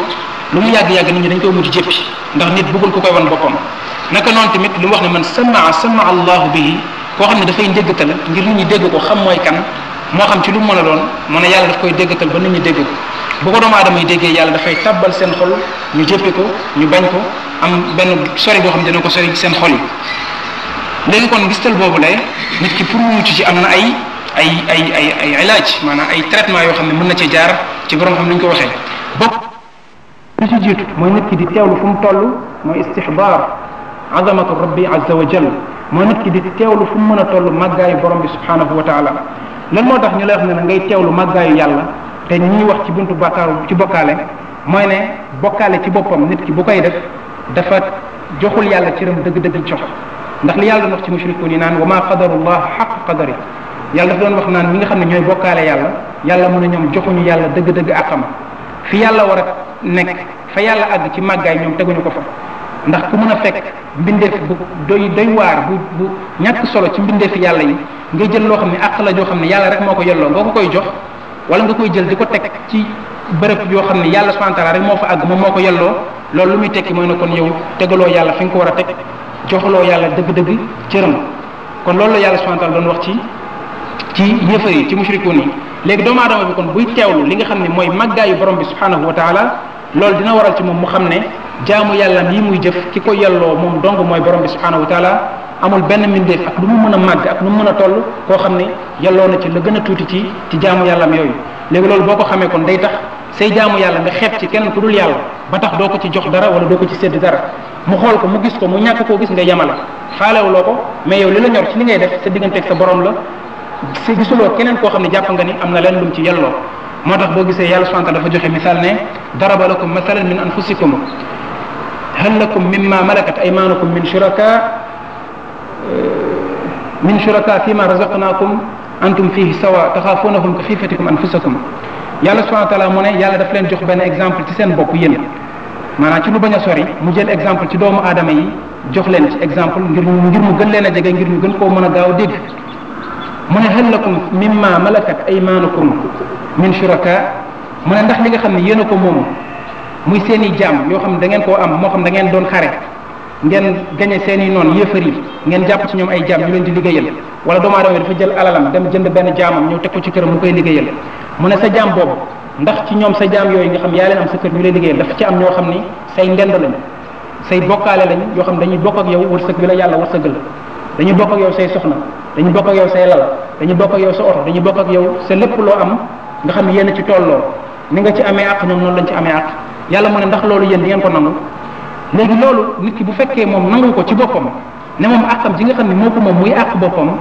lu mu yàgg-yàgg nit ñi dañ koy mujj jëppi ndax nit bëggul ku koy wan boppam naka noonu tamit lu mu wax ne man sama allahu bihi koo xam ne dafay ndéggatal ngir nit ñi dégg ko xam mooy kan moo xam ci lu mu mën a doon mu ne yàlla daf koy déggatal ba nit ñi dégg ko bu ko doomu aadama yi déggee yàlla dafay tabbal seen xol ñu jëppi ko ñu bañ ko am benn sori boo xam ne dina ko sori seen xol yi léegi kon ngistal boobu lay nit ki pour mu mucc ci am na ay ilaaj maanaam ay traitement yoo xam ne mën na ci jaar ci borom xam ni ñu ko waxee bokk li ci jiitu mooy nit ki di teewlu fu mu toll mooy istixbaar azamatu rabbi azza wa jal mooy nit ki di teewlu fu mu mën a toll màggaayu borom bi subhanahu wa taala lan moo tax ñu lay wax ne ngay teewlu màggaayu yàlla te ñuy wax ci buntu bàkkaaru ci bokkaale mooy ne bokkaale ci boppam nit ki bu koy def dafa joxul yàlla cëram dëgg-dëgg jox ndax li yàlla doon wax ci mushrikuun yi naan wa ma qadarullah xaq qadari yàlla dafa doon wax naan ñi nga xam ne ñooy bokkaale yàlla mu ne ñoom joxuñu yàlla dëgg-dëgg àqam fi yàlla war a nekk fa yàlla àgg ci màggaay ñoom teguñu ko fa ndax ku mën a fekk mbindeef bu doy waar bu ñàkk solo ci mbindeefi yàlla yi nga jël loo xam ne àq la joo xam ne yàlla rek moo ko yelloo nga ko koy jox wala nga koy jël di ko teg ci bërëb yoo xam ne yàlla subhanahu wa ta'ala rek moo fa àgg moom moo ko yelloo loolu lu muy tekki mooy ne kon yow tegaloo yàlla fi nga ko war a teg joxaloo yàlla dëgg-dëgg cëram kon loolu la yàlla subhanahu wa ta'ala doon wax ci yëfar yi ci mushrikuun yi léegi doomu aadama bi kon buy teewlu li nga xam ne mooy màggaayu borom bi subhanahu wa ta'ala loolu dina waral ci moom mu xam ne jaamu yàllam yi muy jëf ki ko yelloo moom dong mooy borom bi subhanahu wa taala amul benn mbindeef ak lu mu mën a màgg ak lu mu mën a toll koo xam ne yelloo na ci la gën a tuuti ci jaamu yàllam yooyu léegi loolu boo ko xamee kon day tax say jaamu yàlla nga xeeb ci keneen ku dul yàlla ba tax doo ko ci jox dara wala doo ko ci sédd dara mu xool ko mu gis ko mu ñàkk koo gis nga yemale faalewuloo ko mais yow li la ñor ci li ngay def sa digganteeg sa borom la si gisuloo keneen koo xam ne jàpp nga ni am na leen lum ci yelloo moo tax boo gisee yàlla subhanahu wa ta'ala dafa joxe misaal ne daraba lakum mathalan min anfusikum hal lakum mimma malakat aymanukum min shuraka fima razaqnakum antum fihi sawa taxaafunahum ka xiifatikum anfusakum yàlla subhanahu wa ta'ala mu ne yàlla daf leen jox benn exemple ci seen bopp yéen maanaam ci lu bañ a sori mu jël exemple ci doomu aadama yi jox leen ci exemple ngir mu gën leen a jege ngir ñu gën koo mën a gaaw dégg mu ne hal lakum mimma malakat aymanukum min shuraka mu ne ndax li nga xam ne yéen a ko moom muy seen i jaam yoo xam ne da ngeen koo am moo xam da ngeen doon xare ngeen gañe seen i noon yéefar yi ngeen jàpp ci ñoom ay jaam ñu leen di liggéeyal wala doomu aadama dafa jël alalam dem jënd benn jaamam ñëw teg ko ci këram mu koy liggéeyal mu ne sa jaam boobu ndax ci ñoom sa jaam yooyu nga xam yaa leen am sa kër ñu lay liggéeyal dafa ci am ñoo xam ni say ndend lañ say bokkaale lañ yoo xam dañuy bokk ak yow wërsëg bi la yàlla wërsëgal dañuy bokk ak yow say soxna dañuy bokk ak yow say lal dañuy bokk ak yow sa oto dañuy bokk ak yow sa lépp loo am nga xam ne yéen ci tolloo ni nga ci amee àq ñoom noonu lañ ci amee àq yàlla mu ne ndax loolu yéen di ngeen ko nangu léegi loolu nit ki bu fekkee moom nangu ko ci boppam ne moom àqam ji nga xam ne moo ko moom muy àq boppam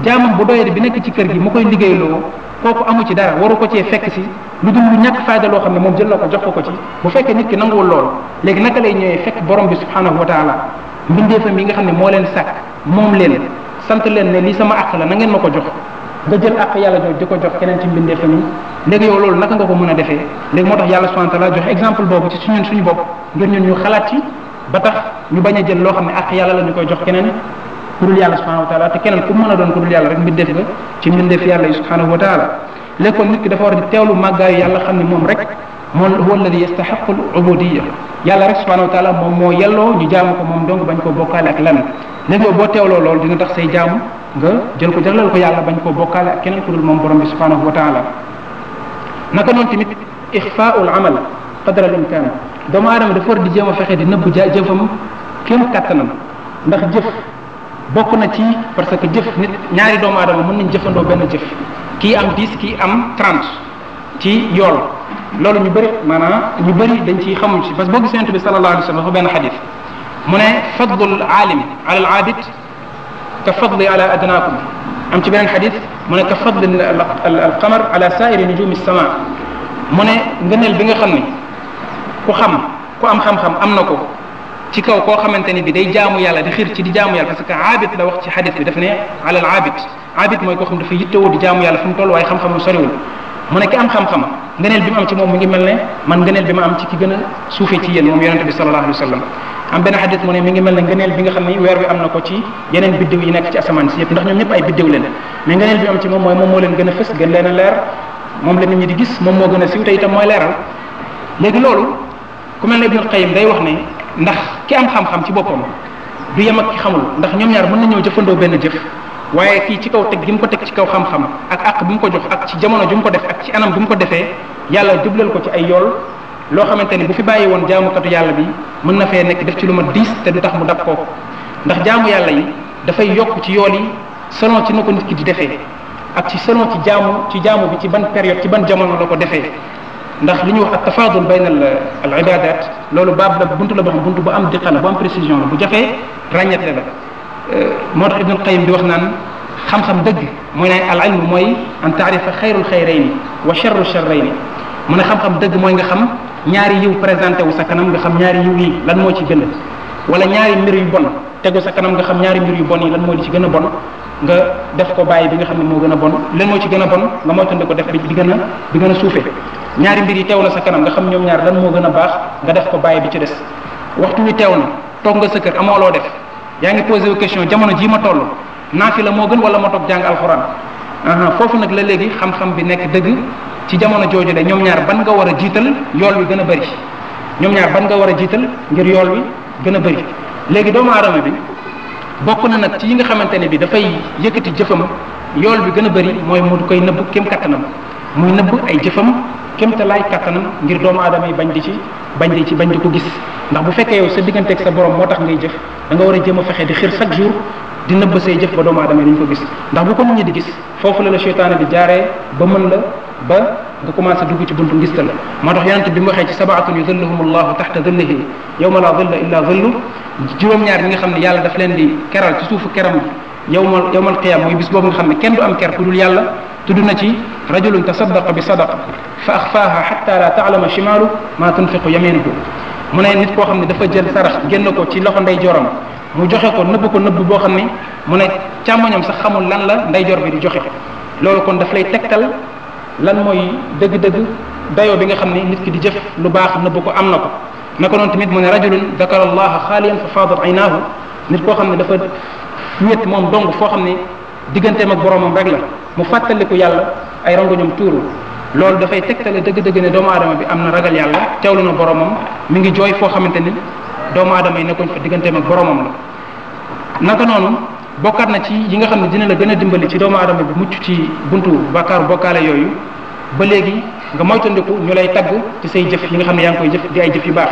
jaamam bu doyee bi nekk ci kër gi mu koy liggéeyloo kooku amu ci dara waru ko cee fekk si lu dul lu ñàkk fayda loo xam ne moom jël na ko jox ko ci bu fekkee nit ki nanguwul loolu léegi naka lay ñëwee fekk borom bi subhanahu wa taala mbindeefam yi nga xam ne moo leen sàkk moom leen sant leen ne lii sama àq la na ngeen ma ko jox nga jël àq yàlla jooju di ko jox keneen ci mbindeefam yi léegi yow loolu naka nga ko mën a defee léegi moo tax yàlla subhanahu wa taala joxe exemple boobu ci suñu bopp ngir ñun ñu xalaat ci ba tax ñu bañ a jël loo xam ne àq yàlla la ñu koy jox keneen ku dul yàlla subhanahu wa taala te keneen ku mën a doon ku dul yàlla rek mbindeef nga ci mbindeef yàlla yi subhanahu wa taala léegi kon nit ki dafa war di teewlu màggaayu yàlla xam ne moom rek moom huwa alladi yastahiqu al ubudiyya yàlla rek subhanahu wa taala moom moo yelloo ñu jaamu ko moom donc bañ koo bokkaale ak lenn léegi yow boo teewloo loolu dina tax say jaamu nga jël ko jagleel ko yàlla bañ koo bokkaale ak keneen ku dul moom borom bi subhanahu wa taala naka noonu tamit ixfaa'ul amal qadra al imkan doomu aadama dafa war di jéem a fexe di nëbb jëfam kéem kattanam ndax jëf bokk na ci parce que jëf nit ñaari doomu aadama mën nañ jëfandoo benn jëf kii am 10 kii am 30 ci yool loolu ñu bëri maanaam ñu bëri dañ ci xamuñ ci parce que boo gisee Yonent bi sallallahu alayhi wa sallam dafa benn xadis mu ne fadlul aalim ala al aabid ka fadli ala adnaakum am ci beneen xadis mu ne ka fadli al qamar ala saa'iri nujumi sama mu ne ngëneel bi nga xam ne ku am xam-xam am na ko ci kaw koo xamante ni bi day jaamu yàlla di xir ci di jaamu yàlla parce que aabid la wax ci xadis bi daf ne ala al aabid mooy koo xam dafa yittewoo di jaamu yàlla fu mu toll waaye xam-xamam soriwul mu ne ki am xam-xam ngëneel bi mu am ci moom mi ngi mel ne man ngëneel bi ma am ci ki gën a suufee ci yéen moom yonente bi sallallahu alayhi wa sallam am benn xadis mu ne mi ngi mel ne ngëneel bi nga xam ne weer bi am na ko ci yeneen biddiw yi nekk ci asamaan si yëpp ndax ñoom ñëpp ay biddiw leen mais ngëneel bi am ci moom mooy moom moo leen gën a fës gën leen a leer moom la nit ñi di gis moom moo gën a siiw te itam mooy leeral léegi loolu ku mel ne Ibnul Qayyim day wax ne ndax ki am xam-xam ci boppam du yem ak ki xamul ndax ñoom ñaar mën nañoo jëfandoo benn jëf waaye kii ci kaw teg gi mu ko teg ci kaw xam-xam ak àq bi mu ko jox ak ci jamono ju mu ko def ak ci anam bi mu ko defee yàlla jubleel ko ci ay yool loo xamante ni bu fi bàyyi woon jaamukatu yàlla bi mën na fee nekk def ci lu ma 10 te du tax mu dab kooku ndax jaamu yàlla yi dafay yokk ci yool yi selon ci na ko nit ki di defee ak ci selon ci jaamu bi ci ban période ci ban jamono la ko defee ndax li ñuy wax ak tafaadul bayna al ibadat loolu baab la buntu la boo xam buntu bu am diqa la bu am précision la bu jafee ràññetle la moo tax Ibnul Qayyim di wax naan xam-xam dëgg mooy ne al ilm mooy an taarifa xayrul xayrayni wa charru charrayni mu ne xam-xam dëgg mooy nga xam ñaari yiw présenté wu sa kanam nga xam ñaari yiw yi lan moo ci gën wala ñaari mbir yu bon tegu sa kanam nga xam ñaari mbir yu bon yi lan moo di ci gën a bon nga def ko bàyyi bi nga xam ne moo gën a bon lan moo ci gën a bon nga moytandi ko def bi gën a suufee ñaari mbir yi teew na sa kanam nga xam ñoom ñaar lan moo gën a baax nga def ko bàyyi bi ci des waxtu wi teew na toog nga sa kër amoo loo def yaa ngi posé wu question jamono jii ma toll naafila moo gën wala ma toog jàng alxuraan foofu nag la léegi xam-xam bi nekk dëgg ci jamono jooju de ñoom ñaar ban nga war a jiital yool wi gën a bëri ñoom ñaar ban nga war a jiital ngir yool wi gën a bëri léegi doomu aadama bi bokk na nag ci yi nga xamante ne bi dafay yëkkati jëfam yool bi gën a bëri mooy mu koy nëbb kéem kattanam muy nëbb ay jëfam kémtalaay kattanam ngir doomu aadama yi bañ di ko gis. ndax bu fekkee yow sa digganteeg sa borom moo tax ngay jëf da nga war a jéem a fexe di xir chaque jour di nëbb say jëf ba doomu aadama yi duñ ko gis ndax bu ko nit ñi di gis foofu la seytaane di jaaree ba mën la ba nga commencé dugg ci buntu ngistal la moo tax yonente bi mu waxee ci sabaatun yudilluhum allahu taxta dillihi yawma la dilla illa dillu juróom-ñaar ñi nga xam ne yàlla daf leen di keral ci suufu keram yawmal qiyam mooy bis boobu nga xam ne kenn du am ker ku dul yàlla tudd na ci rajulun tasaddaqa bi sadaqa fa axfaaha xatta la taalama shimaalu ma tunfiqu yaminuhu mu ne nit koo xam ne dafa jël sarax génn ko ci loxo ndeyjooram mu joxe ko nëbb boo xam ne mu ne càmmoñam sax xamul lan la ndeyjoor bi di joxe loolu kon daf lay tegtal lan mooy dëgg-dëgg dayoo bi nga xam ne nit ki di jëf lu baax nëbb ko am na ko naka noonu tamit mu ne rajulun dakara allaha xaaliyan fa faadat aynaahu nit koo xam ne dafa wéet moom dong foo xam ne digganteem ak boromam rek la mu fàttaliku yàlla ay rangoñam tuuru loolu dafay tegtale dëgg-dëgg ne doomu aadama bi am na ragal yàlla teewlu na boromam mi ngi jooy foo xamante ni doomu aadama yi nekkuñ fa digganteem ak boromam la naka noonu bokkaat na ci yi nga xam ne dina la gën a dimbali ci doomu aadama bi mucc ci buntu bàkkaaru bokkaale yooyu ba léegi nga moytandiku ñu lay tagg ci say jëf yi nga xam ne yaa ngi koy jëf di ay jëf yu baax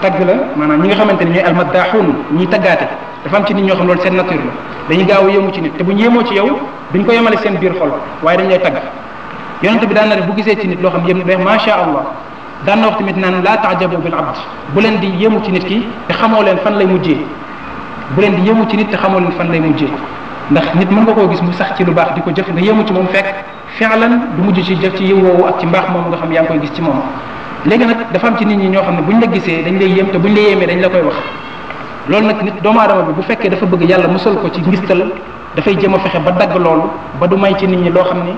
tagg la maanaam ñi nga xamante ni ñooy almaddaaxuun ñiy taggaate dafa am ci nit ñoo xam loolu seen nature la dañuy gaaw a yéemu ci nit te bu ñu yéemoo ci yow duñ ko yemale seen biir xol waaye dañ lay tagg yonente bi daan na def bu gisee ci nit loo xam yéem ne macha allah daan na wax tamit naan laa taajabu bil abd bu leen di yéemu ci nit ki te xamoo leen fan lay mujjee bu leen di yéemu ci nit te xamoo leen fan lay mujjee ndax nit mën nga koo gis mu sax ci lu baax di ko jëf nga yéemu ci moom fekk fi'lan du mujj ci jëf ci yiw woowu ak ci mbaax moom nga xam yaa ngi koy gis ci moom léegi nag dafa am ci nit ñi ñoo xam ne buñ la gisee dañ lay yéem te buñ la yéemee dañ la koy wax loolu nag nit doomu aadama bi bu fekkee dafa bëgg yàlla musal ko ci ngistal dafay jéem a fexe ba dagg loolu ba du may ci nit ñi loo xam ne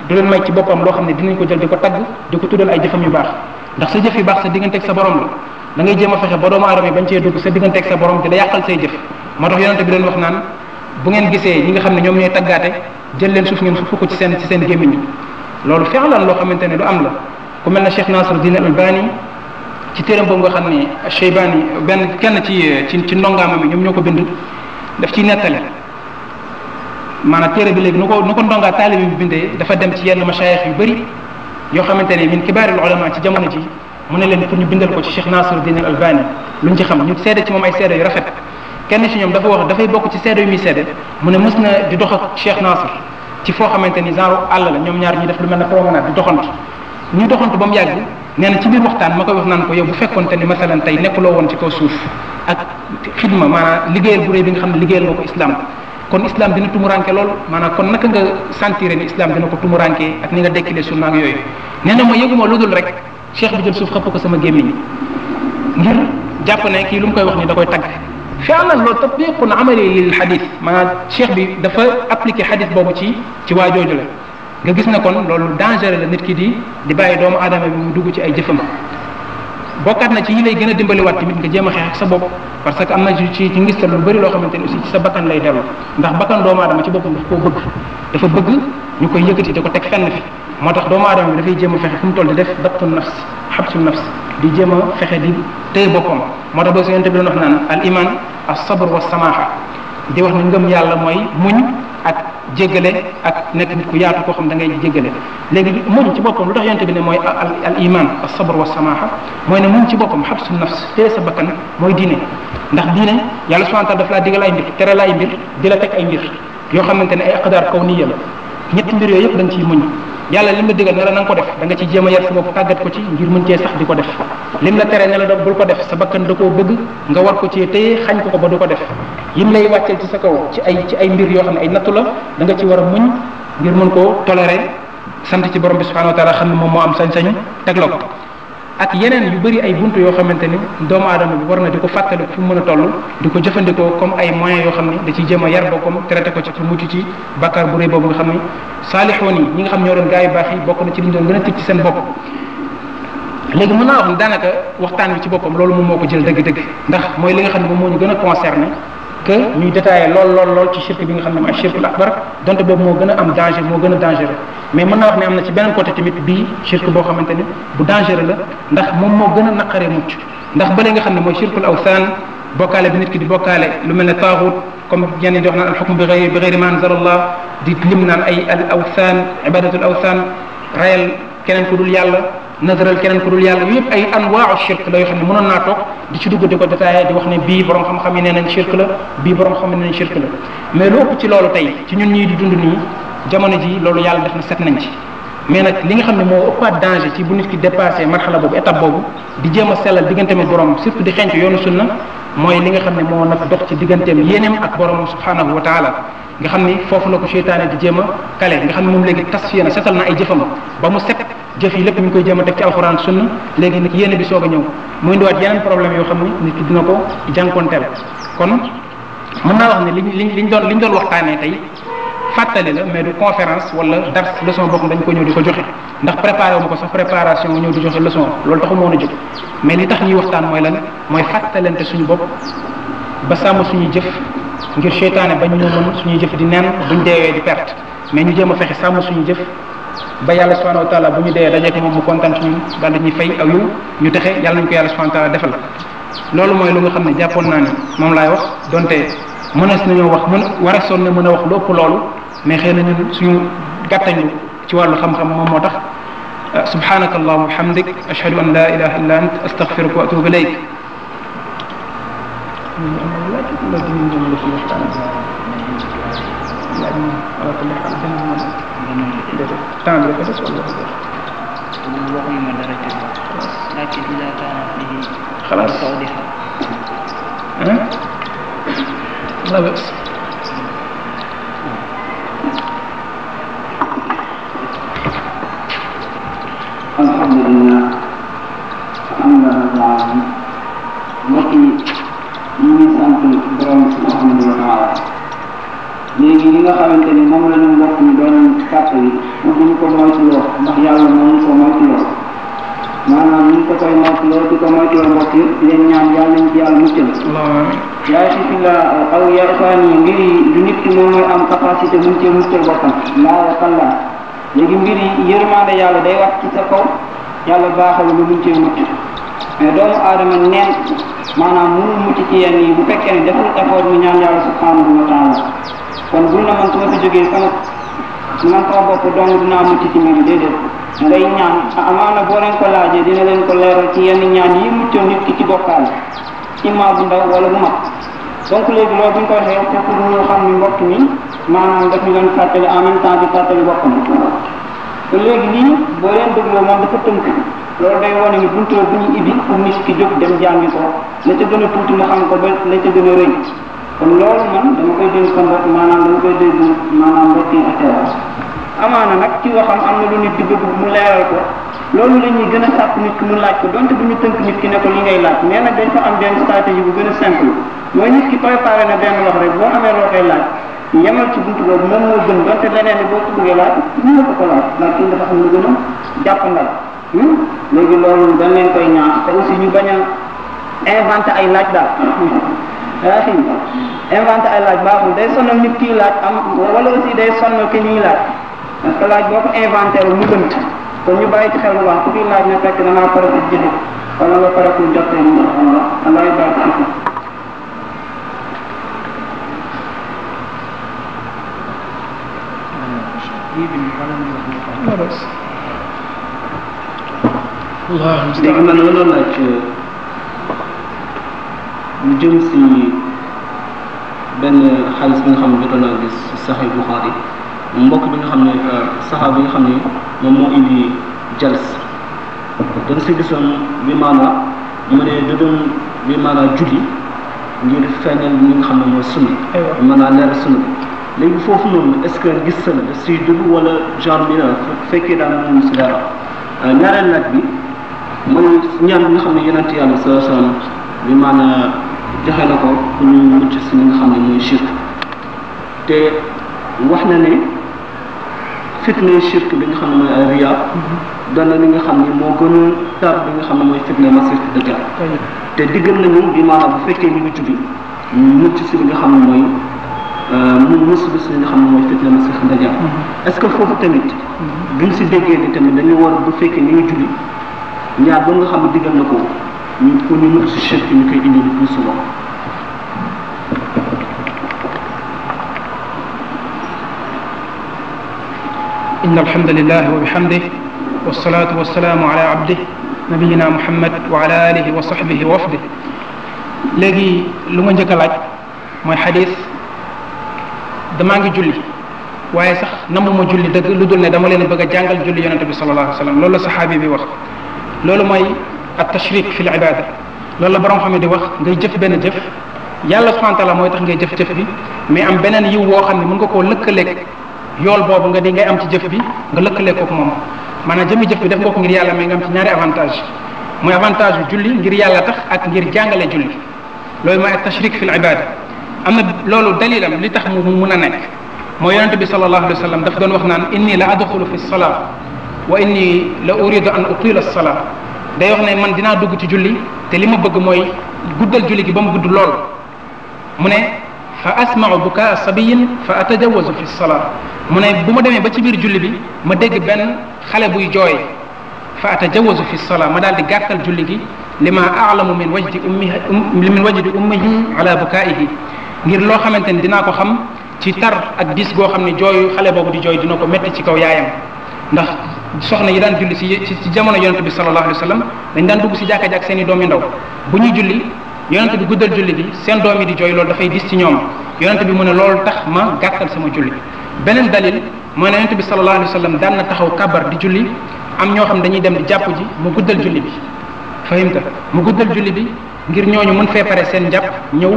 du leen may ci boppam loo xam ne dinañ ko jël di ko tagg di ko tuddal ay jëfam yu baax ndax sa jëf yu baax sa digganteeg sa borom la da ngay jéem a fexe ba doomu aadama yi bañ cee dugg sa digganteeg sa borom di la yàqal say jëf moo tax yonente bi doon wax naan bu ngeen gisee ñi nga xam ne ñoom ñooy taggaate jël leen suuf ngeen suuf ko ci seen gémmiñ loolu fi'lan loo xamante ne lu am la ku mel ne Cheikh Nasiruddin Albani ci téeram boobu nga xam ne Cheybani benn kenn ci ndongaama mi ñoom ñoo ko bind daf ciy nettale maanaam téere bi léegi nu ko ndongaa taalibi bi bindee dafa dem ci yenn mashayikh yu bëri yoo xamante ne min kibaaril ulama ci jamono ji mu ne leen pour ñu bindal ko ci Cheikh Nasiruddin Albani luñ ci xam ñu seede ci moom ay seede yu rafet kenn ci ñoom dafa wax dafay bokk ci seede yu muy seede mu ne mës na di dox ak Cheikh Nasir ci foo xamante ni genre àll la ñoom ñaar ñi def lu mel ne promenade di doxantu ñu doxantu ba mu yàgg nee na ci biir waxtaan ma koy wax naan ko yow bu fekkonte ni masalan tey nekkuloo woon ci kaw suuf ak xidma maanaam liggéeyal bu rëy bi nga xam ne liggéeyal nga ko islam kon islam dina tumuranke lool maanaam kon naka nga sentir ni islam dina ko tumuranke ak ni nga dekkilee sunna ak yooyu nee na ma yëguma lu dul rek cheikh bi jël suuf xëpp ko sama gémmiñ ngir jàpp ne kii lu mu koy wax ni da koy tagg fi'lan loolu tatbiqun amali lil xadis maanaam cheikh bi dafa appliqué xadis boobu ci waajooju la nga gis ne kon loolu danger la nit ki di bàyyi doomu aadama bi mu dugg ci ay jëfam bokkaat na ci yi lay gën a dimbaliwaat tamit nga jéem a xeex ak sa bopp parce que am na ci ngistal lu bëri loo xamante ni aussi ci sa bakkan lay dellu ndax bakkan doomu aadama ci boppam dafa bëgg ñu koy yëkkati di ko teg fenn fi moo tax doomu aadama bi dafay jéem a fexe fu mu toll di def dabtu nafs xabsu nafs di jéem a fexe di téye boppam moo tax boo si yonte bi doon wax naan al iman as sabr wa samaha di wax ne ngëm yàlla mooy muñ ak jéggale ak nekk nit ku yaatu koo xam da ngay jéggale léegi muñ ci boppam lu tax yonte bi ne mooy al iman as sabr wa samaha mooy ne muñ ci boppam xabsu nafs téye sa bakkan mooy diine ndax diine yàlla subhanahu wa ta'ala daf laa digal ay mbir tere la ay mbir di la teg ay mbir yoo xamante ne ay aqdaar kawniya la ñetti mbir yooyu yëpp da nga ciy muñ yàlla lim la digal ne la na nga ko def da nga ci jéem a yar sa bopp tàggat ko ci ngir mën cee sax di ko def lim la tere ne la bul ko def sa bakkan da koo bëgg nga war ko ci téye xañ ko ba du ko def yim lay wàcceel ci sa kaw ci ay mbir yoo xam ne ay nattu la da nga ci war a muñ ngir mën koo tolérer sant ci borom bi subhanahu wa ta'ala xam ne moom moo am sañ-sañu teg la ko ak yeneen yu bëri ay buntu yoo xamante ni doomu aadama bi war na di ko fàttali fu mu mën a toll di ko jëfandikoo comme ay moyens yoo xam ne da ciy jéem a yar boppam traité ko ci pour mucc ci bàkkaar bu rëy boobu nga xam ne saalixoon yi ñi nga xam ñoo doon gaa yu baax yi bokk na ci li ñu doon gën a tig ci seen bopp léegi mën naa wax ne daanaka waxtaan wi ci boppam loolu moom moo ko jël dëgg-dëgg ndax mooy li nga xam ne moom moo ñu gën a concerné que ñuy détaillé lool ci shirk bi nga xam ne mooy shirkul akbar donte boobu moo gën a am danger moo gën a dangereux mais mën naa wax ne am na ci beneen côté tamit bii shirk boo xamante ni bu dangereux la ndax moom moo gën a naqaree mucc ndax bële nga xam ne mooy shirkul awsaan bokkaale bi nit ki di bokkaale lu mel ne taaxut comme ñenn ñi di wax naan alxukm bi gayri ma anzalallah di lim naan ay al awsaan ibadatul awsaan rayal keneen ku dul yàlla nazaral keneen ku dul yàlla yooyu yëpp ay anwaau shirk la yoo xam ne mënoon naa toog di ci dugg di ko détaillé di wax ne bii borom xam-xam yi nee nañ shirk la bii borom xam ne nee nañ shirk la mais lu ëpp ci loolu tey ci ñun ñii di dund nii jamono ji loolu yàlla def na set nañ ci mais nag li nga xam ne moo ëppaat danger ci bu nit ki dépassé marxala boobu étape boobu di jéem a sellal digganteem ak borom surtout di xenc yoonu sunna mooy li nga xam ne moo nag dox ci digganteem yéeneem ak borom subhanahu wa taala nga xam ni foofu la ko seytaane di jéem a kale nga xam ne moom léegi tasfiya na setal na ay jëfam ba mu set jëf yi lépp mi ngi koy jéem a teg ci alxuraan sunna léegi nag yéene bi soog a ñëw mu indiwaat yeneen problème yoo xam ni nit ki dina ko jànkonteel kon mën naa wax ne liñ doon waxtaanee tey fàttali la mais du conférence wala dars leçon bokk dañ ko ñëw di ko joxe ndax préparé wu ma ko sax préparation ñëw di joxe leçon loolu taxu moon a jóg mais li tax ñuy waxtaan mooy lan mooy fàttalante suñu bopp ba sàmm suñuy jëf ngir seytaane bañ ñu mën suñuy jëf di nen buñ deewee di perte mais ñu jéem a fexe sàmm suñu jëf ba yàlla subhanahu wa taala bu ñu dee dajeek moom mu kontaan suñu daal dañuy fay aw yu ñu texe yàlla nañu ko yàlla subhanahu wa taala defal loolu mooy lu nga xam ne jàppoon naa ne moom laay wax donte mënees nañoo wax wareesoon na mën a wax lu ëpp loolu mais xëy na ñun suñu gàttañlu ci wàllu xam-xam moom moo tax subhanaka allahumma wa bihamdik ashhadu an la ilaha illa ant astaghfiruka wa atubu ilayk خلاص لا بأس alhamdulillah alhamdulillah mbokk yi ñu ngi sant borom subhanahu wa taala léegi li nga xamante ni moom la ñu mbokk ñu doon fàttali pour ñu ko moytuloo ndax yàlla moo ñu ko moytuloo maanaam ñu ko koy moytuloo di ko moytuloo mbokk yi leen ñaan yàlla nañ ci yàlla muccal yaa si fi la aw ya ixwaan yi mbir yi du nit ki moom mooy am capacité mun cee muccal boppam laa yaqalla léegi mbir yi yërmande yàlla day wax ci sa kaw yàlla baaxal lu muñ cee mucc mais doomu aadama neen maanaam mënul mucc ci yenn yi bu fekkee ne deful effort mu ñaan yàlla subhanahu wa taala kon bul na man su ma fi jógee man sama bopp dong dinaa mucc ci mbir yi déedéet ngay ñaan amaana boo leen ko laajee dina leen ko leeral ci yenn ñaan yi muccoon nit ki ci bokkaale imma bu ndaw wala bu mag donc léegi loolu bu ñu ko waxee c'est pour ñu xam ni mbokk mi maanaam daf ñu doon fàttali en même temps di fàttali boppam te léegi lii boo leen dégloo moom dafa tënk loolu day wane ni buntu bu ñu ibbi pour nit ki jóg dem jàngi ko la ca gën a tuuti mu xam ko ba la ca gën a rëy kon loolu man dama koy dénk sa mbokk maanaam dama koy dégg maanaam mbokk yi ak amaana nag ci waxam am na lu nit di bëgg mu leeral ko loolu la ñuy gën a sàpp nit ki mu laaj ko donte du ñu tënk nit ki ne ko li ngay laaj mais nag dañ fa am benn stratégie bu gën a simple mooy nit ki préparé na benn wax rek boo amee loo koy laaj yemal ci buntu boobu moom moo gën donte leneen ni boo ko bëggee laaj ñu ko ko laaj ndax kii dafa xam lu gën a jàppandal léegi loolu dañ leen koy ñaan te aussi ñu bañ a inventé ay laaj daal yaa xi inventé ay laaj baaxul day sonal nit kii laaj am wala aussi day sonal ki ñuy laaj parce que laaj boo ko inventé wu mu gën kon ñu bàyyi ci xel bu baax ku kii laaj na fekk da ngaa pare pour jëfe wala nga pare pour jotee ñu Allah baax léegi man la doon laaj lu jëm si benn xaalis bi nga xam ne jotoon naa gis si Sahih Bukhari mbokk bi nga xam ne saxaaba bi nga xam ne moom moo indi jals dañ si gisoon bi maanaa ma ne da doon bi maanaa julli ngir feeñal li nga xam ne mooy sunna maanaa leer sunna léegi foofu noonu est-ce que gis sa da si dugg wala genre bi la fekkee daan moom si dara ñaareel laaj bi mooy ñaan bi nga xam ne yonent yàlla sa sallam bi maanaa joxe na ko pour ñu mucc si li nga xam ne mooy shirk te wax na ne fitna shirk bi nga xam ne mooy ay riya doon na li nga xam ne moo gën a tar bi nga xam ne mooy fitna masih dajjal te diggal nañu bi maanaam bu fekkee ñu ngi julli ñu mucc si li nga xam ne mooy mu musul si li nga xam ne mooy fitna masih dajjal est-ce que foofu tamit buñ si déggee ni tamit dañu war bu fekkee ñu ngi julli ñaar ba nga xam ne diggal na ko ñu pour ñu mucc si shirk ñu koy indi plus souvent إن الحمد لله وبحمده wassalatu wassalaamu ala abdih nabiyina muhammad wa ala alihi wa sahbihi wa wafdih. léegi lu nga njëkk a laaj mooy xadis damaa ngi julli waaye sax namuma julli dëgg lu dul ne dama leen bëgg a jàngal julli yonente bi sallallahu alayhi wa sallam loolu la saxaabi bi wax. loolu mooy at tashrik fi l ibada loolu la borom xam ne di wax ngay jëf benn jëf yàlla subhanahu wa taala mooy tax ngay jëf jëf bi mais am beneen yiw woo xam ne mën nga koo lëkkaleeg yool boobu nga di ngay am ci jëf bi nga lëkkaleeg kook moom maanaam jëmi jëf bi def nga ko ngir yàlla mais nga am ci ñaari avantage mooy avantage yu julli ngir yàlla tax ak ngir jàngale julli loolu mooy at tashrik fi l ibada am na loolu dalilam li tax mu mun a nekk mooy yonente bi sallallahu alayhi wa sallam daf doon wax naan inni la adxulu fi salaa wa inni la uridu an utila salaa day wax ne man dinaa dugg ci julli te li ma bëgg mooy guddal julli gi ba mu gudd lool mu ne fa asmau bukaa sabiyin fa atajawazu fi salaa mu ne bu ma demee ba ci biir julli bi ma dégg benn xale buy jooy fa atajawazu fi salaa ma daal di gàttal julli gi lima alamu min wajdi ummihi ala bukaihi ngir loo xamante ni dinaa ko xam ci tar ak dis goo xam ne jooyu xale boobu di jooy dina ko métti ci kaw yaayam ndax soxna yi daan julli ci jamono yonente bi sallallahu alayhi wa sallam dañ daan dugg si jàkka ji ak seen i doom yu ndaw bu ñuy julli yonente bi guddal julli bi seen doom yi di jooy loolu dafay dis ci ñoom yonente bi mu ne loolu tax ma gàttal sama julli beneen dalil mooy ne yonente bi sallallahu alayhi wa sallam daan na taxaw kabar di julli am ñoo xam dañuy dem di jàpp ji mu guddal julli bi fahimta mu guddal julli bi ngir ñooñu mën fee pare seen jàpp ñëw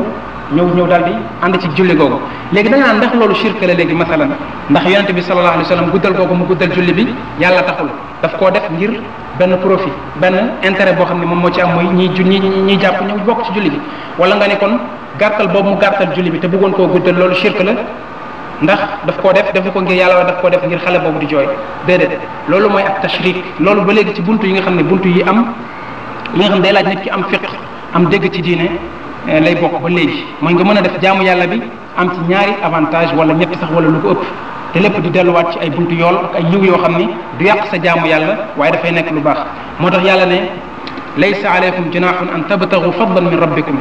daal di ànd ci julli googu léegi da nga naan ndax loolu shirk la léegi masalan ndax yonente bi sallallahu alayhi wa sallam guddal googu mu guddal julli bi yàlla taxul daf koo def ngir benn profit benn intérêt boo xam ne moom moo ci am mooy ñiy jàpp ñëw bokk ci julli bi wala nga ne kon gàttal boobu mu gàttal julli bi te bëggoon koo guddal loolu shirk la ndax daf koo def defu ko ngir yàlla wala daf koo def ngir xale boobu di jooy déedéet loolu mooy ak tashrik loolu ba léegi ci buntu yi nga xam ne buntu yi am li nga xam ne day laaj nit ki am fiq am dégg ci diine lay bokk ba léegi mooy nga mën a def jaamu yàlla bi am ci ñaari avantage wala ñett sax wala lu ko ëpp te lépp di delluwaat ci ay buntu yool ak ay yiw yoo xam ni du yàq sa jaamu yàlla waaye dafay nekk lu baax moo tax yàlla ne laysa alaykum junahun an tabtagu fadlan min rabbikum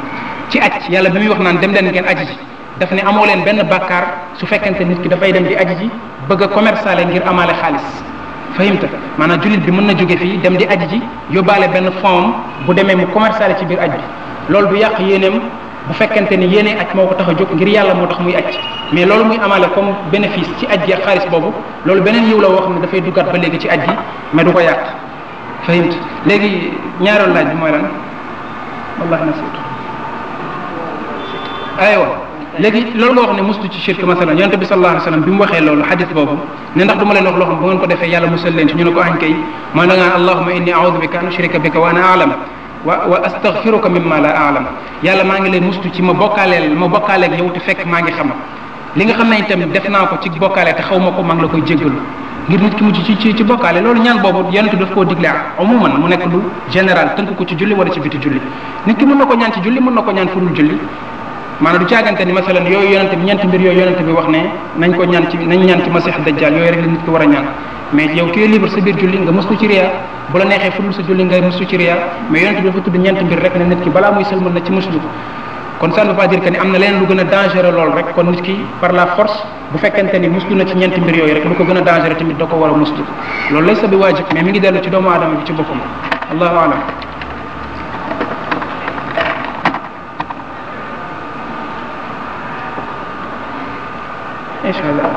ci aj yàlla bi muy wax naan dem leen ngeen aji ji daf ne amoo leen benn bàkkaar su fekkente nit ki dafay dem di aji ji bëgg a commerçale ngir amaale xaalis fahimta maanaam jullit bi mën na jóge fii dem di aji ji yóbbaale benn fond bu demee mu commerçale ci biir aj bi loolu du yàq yéeneem bu fekkente ni yéene aj moo ko tax a jóg ngir yàlla moo tax muy aj mais loolu muy amaale comme bénéfice ci aj gi ak xaalis boobu loolu beneen yiw la woo xam ne dafay duggaat ba léegi ci aj gi mais du ko yàq fahimta léegi ñaareelu laaj bi mooy lan wallahi nasitu aywa léegi loolu nga wax ne mustu ci shirk masalan yonente bi sallallahu alayhi wa sallam bi mu waxee loolu xadis boobu ne ndax du ma leen wax loo xam bu ngeen ko defee yàlla musal leen ci ñu ne ko añ kay mooy da ngaa allahumma inni a'udhu bika an ushrika bika wa ana a'lam wa astaghfiruka mimma la a'lam yàlla maa ngi leen mustu ci ma bokkaaleeg yow te fekk maa ngi xam li nga xam ne itam def naa ko ci bokkaale te xaw ma ko maa ngi la koy jéggalu ngir nit ki mujj ci bokkaale loolu ñaan boobu yonente daf koo digle umuman mu nekk lu général tënk ko ci julli wala ci biti julli nit ki mën na ko ñaan ci julli mën na ko ñaan fudul julli maanaam du caagante ni masalan yooyu yonente bi ñeenti mbir yooyu yonente bi wax ne nañ ñaan ci masih dajjal yooyu rek la nit ki war a ñaan mais yow ki libre sa biir julli nga muslu ci riya bu la neexee fudul sa julli nga muslu ci riya mais yonente bi dafa tudd ñeenti mbir rek ne nit ki balaa muy sëlmal na ci muslu kon ça ne veut pas dire que ni am na leneen lu gën a dangereux lool rek kon nit ki par la force bu fekkente ni muslu na ci ñeenti mbir yooyu rek lu ko gën a dangereux tamit da ko war a muslu loolu lay sa bi waajib mais mi ngi dellu ci doomu aadama bi ci boppam allahu alam ايش هذا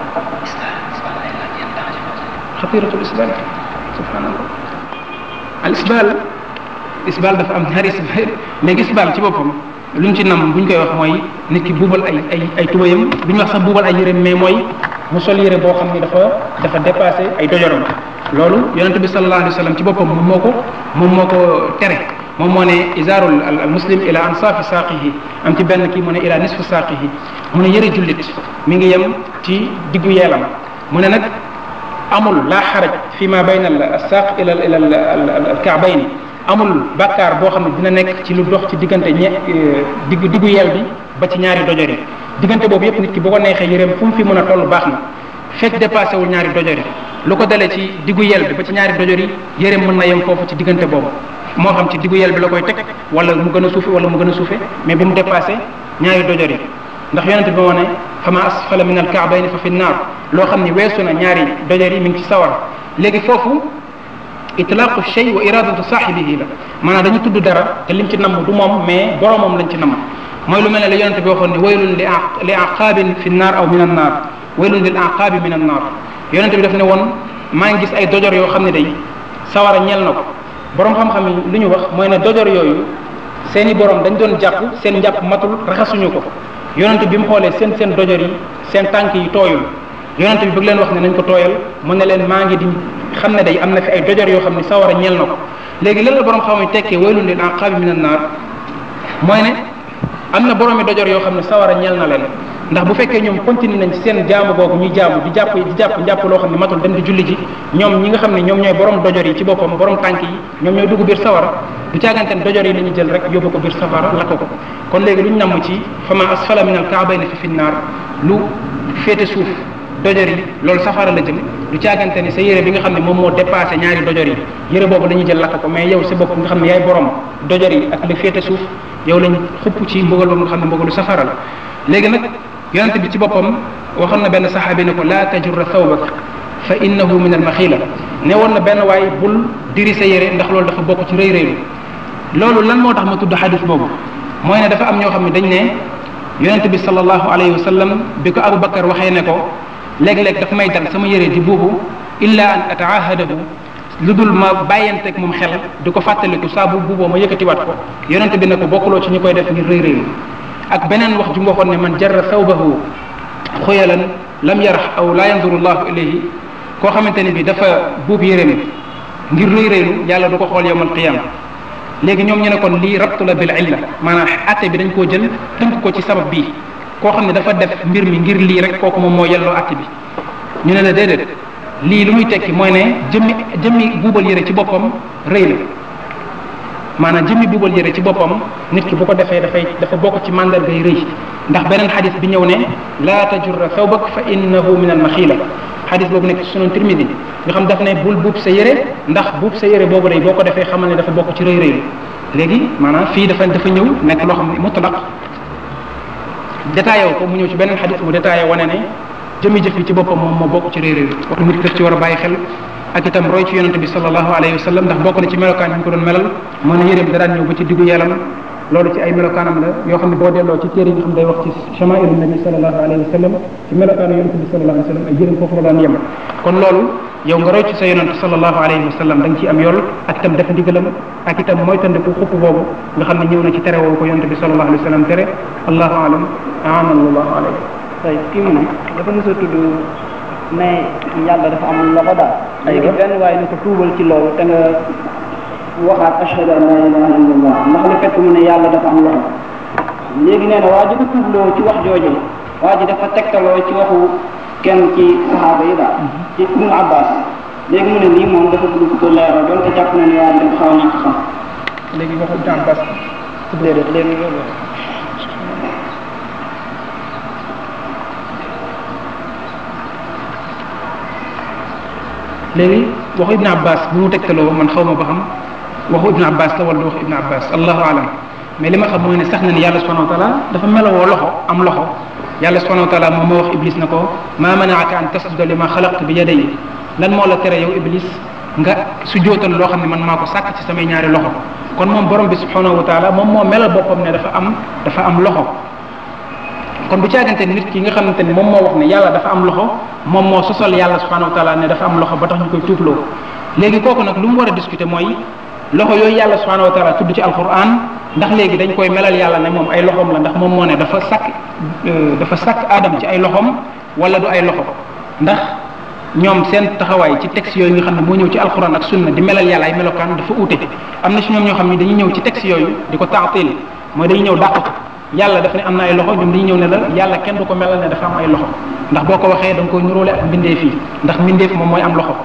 خطيرة الاسبال سبحان الله الاسبال dafa am ñaari isbal léegi isbal ci boppam luñ ci nam buñ koy wax mooy nit ki buubal ay tubayam bu ñu wax sax buubal ay yéreem mais mooy mu sol yére boo xam ni dafa dépassé ay dojoram loolu yonente bi sallallahu alayhi wa sallam ci boppam moom moo ko tere moom moo ne isaarul al muslim ila ansaafi saaqihi am ci benn kii mu ne ila nisfu saaqihi mu ne yëre jullit mi ngi yem ci diggu yeelam mu ne nag amul laa xaraj fi ma bayna al saaq ila al kaabayni amul bàkkaar boo xam ne dina nekk ci lu dox ci diggante diggu yeel bi ba ci ñaari dojor yi diggante boobu yépp nit ki bu ko neexee yëreem fu mu fi mën a toll baax na fekk dépassé wul ñaari dojor yi lu ko dalee ci diggu yeel bi ba ci ñaari dojor yi yëreem mën na yem foofu ci diggante boobu moo xam ci diggu yeel bi la koy teg wala mu gën a suufe wala mu gën a suufe mais bu mu dépassé ñaari dojor yi ndax yonente bi moo ne fama asfala min al ka'bayni fa fi naar loo xam ni weesu na ñaari dojor yi mi ngi ci sawar léegi foofu itlaqu shay wa iradatu saahibihi la maanaam dañu tudd dara te lim ci namm du moom mais boromam lañ ci namm mooy lu mel ne la yonente bi waxoon ne waylun li aqaabin fi nnaar aw min annaar waylun lil aqaabi min annaar yonente bi daf ne woon maa ngi gis ay dojor yoo xam ne day sawara ñeel na ko borom xam-xam yi li ñu wax mooy ne dojor yooyu seeni borom dañ doon jàpp seen njàpp matul raxasuñu ko yonente bi mu xoolee seen dojor yi seen tànk yi tooyul yonente bi bëgg leen wax ne nañ ko tooyal mu ne leen maa ngi di xam ne day am na fi ay dojor yoo xam ne sawara ñeel na ko léegi lan la borom xam yi tekkee waylun lil aqaabi min annaar mooy ne am na boroomi dojor yoo xam ne sawara ñeel na leen ndax bu fekkee ñoom continue nañ ci seen jaamu boobu ñuy jaamu di jàpp njàpp loo xam ne matul dem di julli ji ñoom ñi nga xam ne ñoom ñooy borom dojor yi ci boppam borom tànk yi ñoom ñooy dugg biir sawara du caagante ne dojor yi la ñuy jël rek yóbbu ko biir safara lakk ko kon léegi lu ñu namm ci fama asfala min al ka'bayni fi finnaar lu féete suuf dojor yi loolu safara la jëm du caagante ni sa yére bi nga xam ne moom moo dépassé ñaari dojor yi yére boobu dañuy jël lakk ko mais yow sa bopp nga xam ne yaay borom dojor yi ak li féete suuf yow lañ xupp ci mbugal boobu nga xam ne mbugalu safara la léegi nag yonente bi ci boppam waxoon na benn saxaabi ne ko laa tajurra thawbak fa innahu min al maxila ne woon na benn waay bul diri sa yére ndax loolu dafa bokk ci rëy rëylu loolu lan moo tax ma tudd xadis boobu mooy ne dafa am ñoo xam ne dañ ne yonente bi sallallahu alayhi wa sallam bi ko Aboubacar waxee ne ko léeg-léeg daf may dal sama yére di buubu illa an ataahadahu lu dul ma bàyyanteeg moom xel di ko fàttaliku saa bu buuboo ma yëkkatiwaat ko yonente bi ne ko bokkuloo ci ñi koy def ngir rëy rëylu ak beneen wax ju mu waxoon ne man jarra thawbahu xuyalan lam yarax aw la yanzuru llahu ilayhi koo xamante ne bi dafa buub yéreem ngir rëy rëylu yàlla du ko xool yawmal qiyaama léegi ñoom ñu ne kon lii rabtu la bil illa maanaam atte bi dañ koo jël tënk ko ci sabab bii koo xam ne dafa def mbir mi ngir lii rek kooku moom moo yelloo atte bi ñu ne la déedéet lii lu muy tekki mooy ne jëmmi buubal yére ci boppam rëy la maanaam jëmmi buubal yére ci boppam nit ki bu ko defee dafa bokk ci mandargay rëy ndax beneen xadis bi ñëw ne laa tajurra thawbak fa innahu min al maxiila xadis boobu nekk ci sunan Tirmidi nga xam daf ne bul buub sa yére ndax buub sa yére boobu day boo ko defee xamal ne dafa bokk ci rëy rëy léegi maanaam fii dafa ñëw nekk loo xam ne mutlaq détaillé ko mu ñëw ci beneen xadis mu détaillé wane ne jëmmi jëf yi ci boppam moom moo bokk ci rëy rëy wax nit daf ci war a bàyyi xel ak itam roy ci yonente bi sallallahu alayhi wa sallam ndax bokk na ci melokaan yi ñu ko doon melal moo ne yéreem da daan ñëw ba ci diggu yeelam loolu ci ay melokaanam la yoo xam ne boo delloo ci téere yi nga xam day wax ci chamailu nabi sallallahu alayhi wa sallam ci melokaanu yonente bi sallallahu alayhi wa sallam ay jërëm foofu la daan yem kon loolu yow nga roy ci sa yonente sallallahu alayhi wa sallam da nga ciy am yool ak itam def ndigalam ak itam mooy tandiku xupp boobu nga xam ne ñëw na ci tere woowu ko yonente bi sallallahu alayhi wa sallam tere allahu alam aanallahu alayhi tey kii mu ne dafa mos a tudd ne yàlla dafa amul loxo daal léegi benn waaye ni ko tuubal ci loolu te nga waxaat ashhadu an la ilaha illallah ndax le fekk mu ne yàlla dafa am loxo léegi nee na waa ji ko tuubloo ci wax jooju waa ji dafa tegtaloo ci waxu kenn ci saxaaba yi daal ci Ibnu Abbas léegi mu ne lii moom dafa bëgg ko leeral doon te jàpp na ne waa ji dafa xaw a ñàkk xam léegi waxu Ibnu Abbas déedéet léegi loolu léegi waxu Ibn Abbas bu mu tegtaloo man xaw ma ba xam waxu Ibn Abbas la wala du waxu Ibn Abbas allahu alam mais li ma xam mooy ne sax na ni yàlla subhanahu wa taala dafa melowoo loxo am loxo yàlla subhanahu wa taala moom moo wax Iblis na ko maa manaaka an tasjuda li ma xalaqtu bi yaday lan moo la tere yow Iblis nga su jootal loo xam ne man maa ko sàkk ci samay ñaari loxo kon moom borom bi subhanahu wa taala moom moo melal boppam ne dafa am loxo kon bu caagante nit ki nga xamante ni moom moo wax ne yàlla dafa am loxo moom moo sosal yàlla subhanahu wa taala ne dafa am loxo ba tax ñu koy tuubloo léegi kooku nag lu mu war a discuter mooy loxo yooyu yàlla subhanahu wa taala tudd ci alquran ndax léegi dañ koy melal yàlla ne moom ay loxoom la ndax moom moo ne dafa sàkk aadam ci ay loxoom wala du ay loxo ndax ñoom seen taxawaay ci texte yooyu nga xam ne moo ñëw ci alquran ak sunna di melal yàlla ay melokaan dafa uute am na si ñoom ñoo xam ne dañuy ñëw ci texte yooyu di ko taatil mooy dañuy ñëw dàq ko yàlla daf ne am na ay loxo ñoom dañuy ñëw ne la yàlla kenn du ko melal ne dafa am ay loxo ndax boo ko waxee da nga koy nuróole ak mbindeef yi ndax mbindeef moom mooy am loxo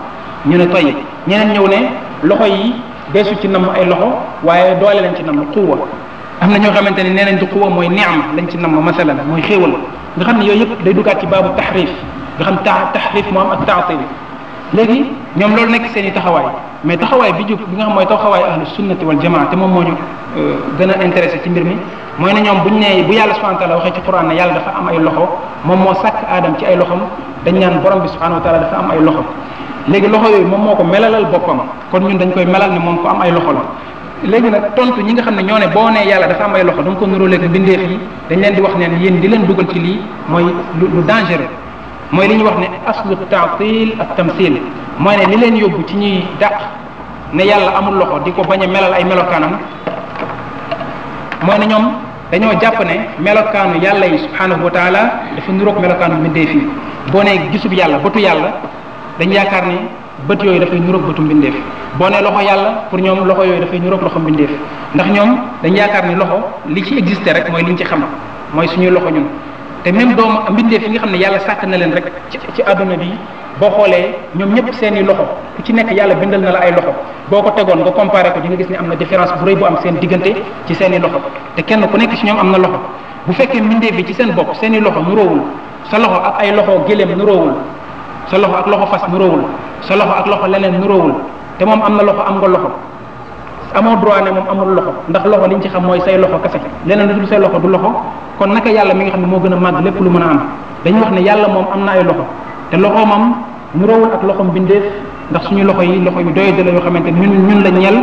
ñu ne toy ñeneen ñëw ne loxo yi deesu ci namm ay loxo waaye doole lañ ci namm quwwa am na ñoo xamante ne nee nañ du quwwa mooy ni'ma lañ ci namm masalan mooy xéewal nga xam ne yooyu yëpp day duggaat ci baabu taxrif nga xam taxrif moo am ak taatil léegi ñoom loolu nekk seen i taxawaay mais taxawaay bi jub bi nga xam mooy taxawaay ahlu sunnati wal jamaa te moom moo ñu gën a intéressé ci mbir mi mooy ne ñoom buñ ne bu yàlla subhanahu wa taala waxee ci quran ne yàlla dafa am ay loxo moom moo sàkk aadam ci ay loxom dañ naan borom bi subhanahu wa taala dafa am ay loxo léegi loxo yooyu moom moo ko melalal boppam kon ñun dañ koy melal ne moom ko am ay loxo la léegi nag tontu ñi nga xam ne ñoo ne boo nee yàlla dafa am ay loxo da nga ko nuróoleeg mbindeef yi dañ leen di wax ne yéen di leen dugal ci lii mooy lu dangereux mooy li ñuy wax ne aslu taatil ak tamsil mooy ne li leen yóbbu ci ñuy dàq ne yàlla amul loxo di ko bañ a melal ay melokaanam mooy ne ñoom dañoo jàpp ne melokaanu yàlla yi subhanahu wa taala dafa nuróog melokaanu mbindeef yi boo nee gisub yàlla bëtu yàlla dañ yaakaar ne bët yooyu dafay nuróog bëtu mbindeef boo nee loxo yàlla pour ñoom loxo yooyu dafay nuróog loxo mbindeef ndax ñoom dañ yaakaar ni loxo li ci existé rek mooy liñ ci xam mooy suñuy loxo ñun te même doomu mbindeef yi nga xam ne yàlla sàkk na leen rek ci àdduna bi boo xoolee ñoom ñëpp seeni loxo ku ci nekk yàlla bindal na la ay loxo boo ko tegoon nga comparé ko di nga gis ne am na différence bu rëy bu am seen diggante ci seeni loxo te kenn ku nekk ci ñoom am na loxo bu fekkee mbindeef bi ci seen bopp seeni loxo nuróowul sa loxo ak ay loxo géléem nuróowul sa loxo ak loxo fas nuróowul sa loxo ak loxo leneen nuróowul te moom am na loxo am nga loxo amoo droit ne moom amul loxo ndax loxo liñ ci xam mooy say loxo kese leneen lu dul say loxo du loxo kon naka yàlla mi nga xam ne moo gën a màgg lépp lu mën a am dañuy wax ne yàlla moom am na ay loxo te loxo moom nuróowul ak loxo mbindeef ndax suñu loxo yi loxo yu doy la yoo xamante ñun la ñel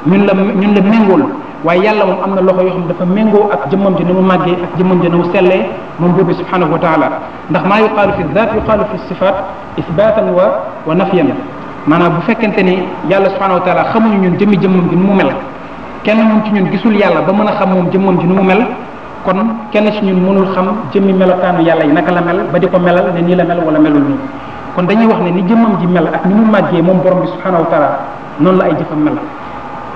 ñun la méngool waaye yàlla moom am na loxo yoo xam ne dafa méngoo ak jëmmam ji ni mu màggee ak jëmmam ji ni mu sellee moom buur bi subhanahu wa taala ndax maa yuqaalu fi dhat yuqaalu fi sifat ithbatan wa nafyan maanaam bu fekkente ni yàlla subhanahu wa taala xamuñu ñun jëmmi jëmmam ji ni mu mel kenn mun ci ñun gisul yàlla ba mën a xam moom jëmmam ji ni mu mel kon kenn ci ñun mënul xam jëmmi melokaanu yàlla yi naka la mel ba di ko melal ne nii la mel wala melul nii kon dañuy wax ne ni jëmmam ji mel ak ni mu màggee moom borom bi subhanahu wa taala noonu la ay jëfam mel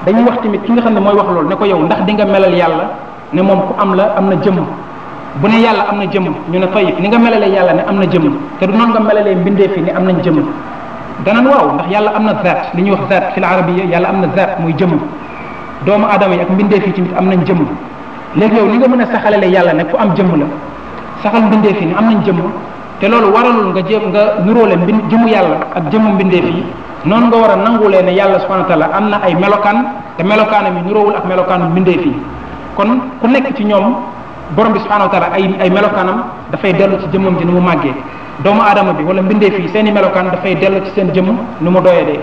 dañuy wax tamit ki nga xam ne mooy wax loolu ne ko yow ndax di nga melal yàlla ne moom ku am la am na jëmm bu ne yàlla am na jëmm ñu ne tayib ni nga melalee yàlla ne am na jëmm te du noonu nga melalee mbindeef yi ne am nañ jëmm danan waaw ndax yàlla am na zaat li ñuy wax zaat fi l arabiya yàlla am na zaat muy jëmm doomu aadama yi ak mbindeef yi tamit am nañ jëmm léegi yow ni nga mën a saxalale yàlla ne ku am jëmm la saxal mbindeef yi ne am nañ jëmm te loolu waralul nga jéem nga nuróole jëmmu yàlla ak jëmmu mbindeef yi noonu nga war a nangulee ne yàlla subhanahu wa taala am na ay melokaan te melokaanam yi nuróowul ak melokaanu mbindeef yi kon ku nekk ci ñoom borom bi subhanahu wa taala ay melokaanam dafay dellu ci jëmmam ji ni mu màggee doomu aadama bi wala mbindeef yi seen i melokaan dafay dellu ci seen jëmm ni mu doyadee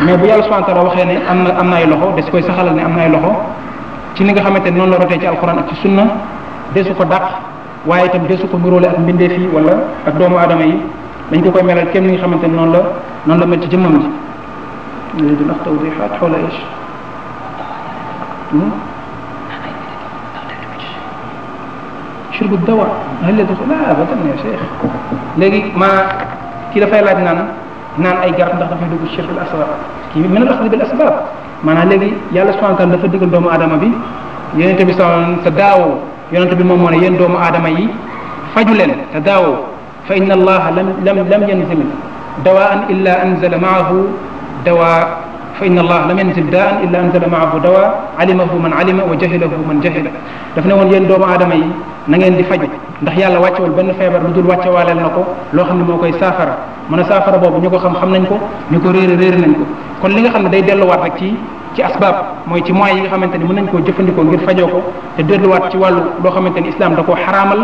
mais bu yàlla subhanahu wa taala waxee ne am na ay loxo des koy saxalal ne am na ay loxo ci li nga xamante ne noonu la rotee ci alquran ak ci sunna desu ko dàq waaye itam desu ko nuróole ak mbindeef yi wala ak doomu aadama yi dañ ko koy melal kenn li nga xamante ne noonu la mel ci jëmmam ji nuridu ndax tawdixaat xawla ish shurbu dawa hal yadxul la abadan ya cheikh léegi kii dafay laaj naan ay garab ndax dafay dugg shirk al asbab kii min al axdi bil asbab maanaam léegi yàlla subhanahu wa taala dafa digal doomu aadama bi yonente bi sa daawoo yonente bi moom moo ne yéen doomu aadama yi faju leen te daawoo fa inna allaha lam yanzil dawaan illa anzala maahu dawa fa inna allaha lam yanzil daan illa anzala maahu dawa alimahu man alima wa jahilahu man jahila daf ne woon yéen doomu aadama yi na ngeen di faju ndax yàlla wàccewul benn feebar lu dul wàccewaaleel na ko loo xam ne moo koy saafara mën a saafara boobu ñu ko xam nañ ko ñu ko réere nañ ko kon li nga xam ne day delluwaat rek ci asbaab mooy ci moyens yi nga xamante ni mën nañ koo jëfandikoo ngir fajoo ko te delluwaat ci wàllu loo xamante ni islam da koo xaraamal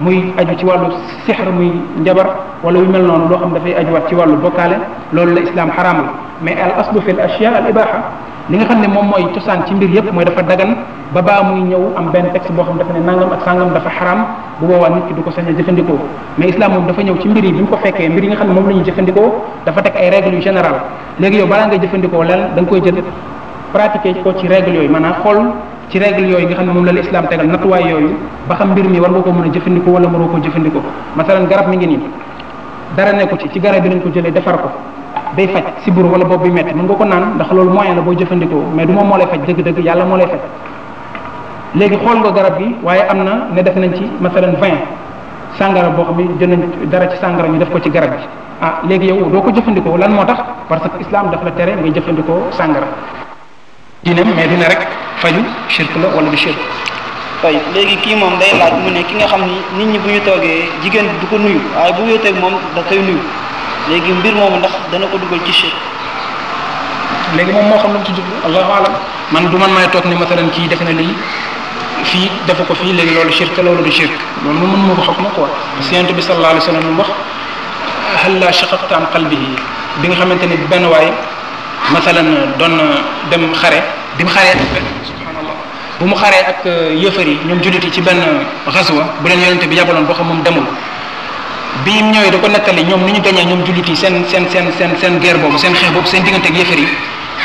muy aju ci wàllu sixr muy njabar wala yu mel noonu loo xam dafay ajuwaat ci wàllu bokkaale loolu la islam xaraamal mais al aslu fi al ashya al ibaha li nga xam ne moom mooy cosaan ci mbir yépp mooy dafa dagan ba baa muy ñëw am benn texte boo xam dafa ne nangam ak sangam dafa xaraam bu boobaa nit ki du ko sañ a jëfandikoo mais islam moom dafa ñëw ci mbir yi bi mu ko fekkee mbir yi nga xam ne moom la ñuy jëfandikoo dafa teg ay règles yu général léegi yow balaa ngay jëfandikoo leen da nga koy jël pratiquer ko ci règles yooyu maanaam xool ci règles yooyu nga xam ne moom la islam tegal nattuwaay yooyu ba xam mbir mi war nga ko mën a jëfandikoo wala mënoo ko jëfandikoo masalan garab mi ngi nii dara nekku ci garab bi lañ ko jëlee defar ko day faj sibbiru wala bopp bi metti mën nga ko naan ndax loolu moyen la boo jëfandikoo mais du moom moo lay faj dëgg-dëgg yàlla moo lay faj léegi xool nga garab bi waaye am na ne def nañ ci masalan 20 sàngara boo xam ne jël nañ dara ci sàngara ñu def ko ci garab bi léegi yow doo ko jëfandikoo lan moo tax parce que islam daf la tere ngay jëfandikoo sàngara diineem mais dina rek faju shirk la wala du shirk tey léegi kii moom day laaj mu ne ki nga xam ni nit ñi bu ñu toogee jigéen bi du ko nuyu waaye bu wéeteeg moom da koy nuyu léegi mbir moomu ndax dana ko dugal ci shirk léegi moom moo xam lu mu ci jublu allahu alam man du man maay toog ni masalan kii def na lii fii defu ko fii léegi loolu shirk loolu du shirk loolu moom mën ma ko xokk ma quoi parce que yonent bi sallallahu alayhi wa sallam lu mu wax hal la shaqaqta an qalbihi bi nga xamante ni benn waay masalan doon dem xare bi mu xaree subhanallah bu mu xaree ak yëfar yi ñoom jullit yi ci benn xaswa bu leen yonente bi yabaloon boo xam moom demul bi mu ñëwee da ko nettali ñoom ni ñu gañee ñoom jullit yi seen guerre boobu seen xeex boobu seen diggante ak yëfar yi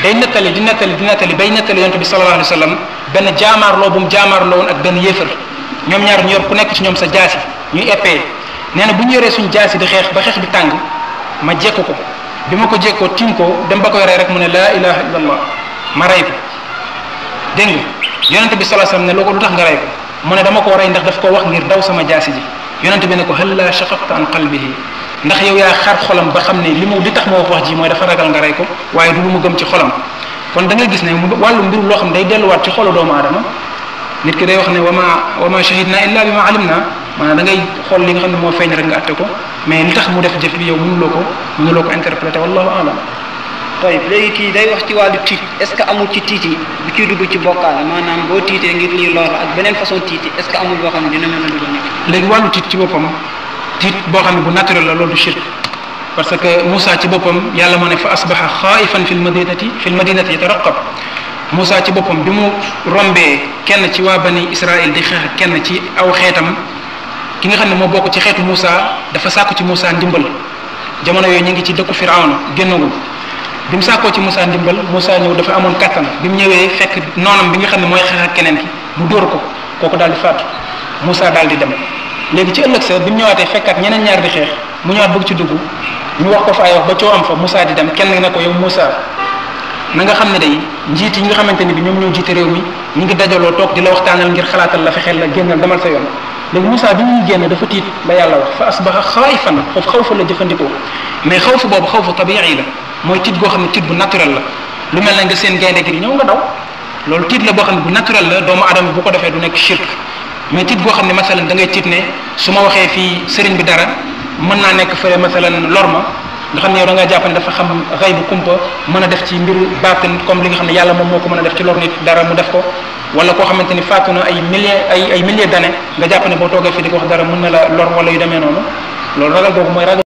day nettali di nettali bay nettali yonente bi sallallahu alayhi wa sallam benn jaamaarloo bu mu jaamaarloo woon ak benn yëfar ñoom ñaar ñu yor ku nekk ci ñoom sa jaasi ñuy épée nee na bu ñu yoree suñ jaasi di xeex ba xeex bi tàng ma jekku ko bi ma ko jekkoo tiim ko dem ba koy rey rek mu ne laa ilaha illallah ma rey ko dégg nga yonente bi sallallahu alayhi wasallam ne lu tax nga rey ko mu ne dama ko rey ndax daf ko wax ngir daw sama jaasi ji yonente bi ne ko hal la shaqaqta an qalbihi ndax yow yaa xar xolam ba xam ne li tax moo wax ji mooy dafa ragal nga rey ko waaye du lu mu gëm ci xolam kon da nga gis ne wàllu mbiru loo xam ne day delluwaat ci xolu doomu aadama nit ki day wax ne wa ma shahidna illa bi ma alimna maanaam da ngay xool li nga xam ne moo feeñ rek nga atte ko mais li tax mu def jëf bi yow mënuloo ko interpréter wallahu alam. tayib léegi kii day wax ci wàllu tiit est-ce que amul ci tiit yi bu ciy dugg ci bokkaale maanaam boo tiitee ngir lii lor ak beneen façon tiit yi est-ce que amul boo xam ne dina mën a dugg nekk. léegi wàllu tiit ci boppam tiit boo xam ne bu naturel la loolu du shirk parce que Moussa ci boppam yàlla moo ne fa asbaha xaa'ifan fil madinati yataraqab Moussa ci boppam bi mu rombee kenn ci waa bani Israël di xeex ak kenn ci aw xeetam ki nga xam ne moo bokk ci xeetu Moussa dafa sàkku ci Moussa ndimbal jamono yooyu ñu ngi ci dëkku Firawna génnagul bi mu sàkkoo ci Moussa ndimbal Moussa ñëw dafa amoon kattan bi mu ñëwee fekk noonam bi nga xam ne mooy xeex ak keneen ki mu dóor ko kooku daal di faatu Moussa daal di dem léegi ci ëllëg sa bi mu ñëwaatee fekkaat ñeneen ñaar di xeex mu ñëwaat bëgg ci dugg ñu wax ko fa ay wax ba coow am fa Moussa di dem kenn ne ko yow Moussa na nga xam ne day njiit yi nga xamante ni bi ñoom ñoo jiite réew mi ñu ngi dajaloo toog di la waxtaanal ngir xalaatal la fexeel la génnal demal sa yoon léegi Moussa bi ñuy génn dafa tiit la yàlla wax fa asbaha xaayifan foofu xawfu la jëfandikoo mais xawfu boobu xawfu tabii la mooy tiit goo xam ne tiit bu naturel la lu mel ne nga seen gaynde gi ñëw nga daw loolu tiit la boo xam ne bu naturel la doomu adama bu ko defee du nekk shirk mais tiit goo xam ne masalan da ngay tiit ne su ma waxee fii sëriñ bi dara mën naa nekk fële masalan lor ma nga xam ne yow da nga jàpp ne dafa xam xëy bu kumpa mën a def ci mbiru baatin comme li nga xam ne yàlla moom moo ko mën a def ci lor nit dara mu def ko wala koo xamante ni faatu na ay milliers d'années nga jàpp ne boo toogee fii di ko wax dara mën na la lor wala yu demee noonu loolu ragal boobu mooy ragal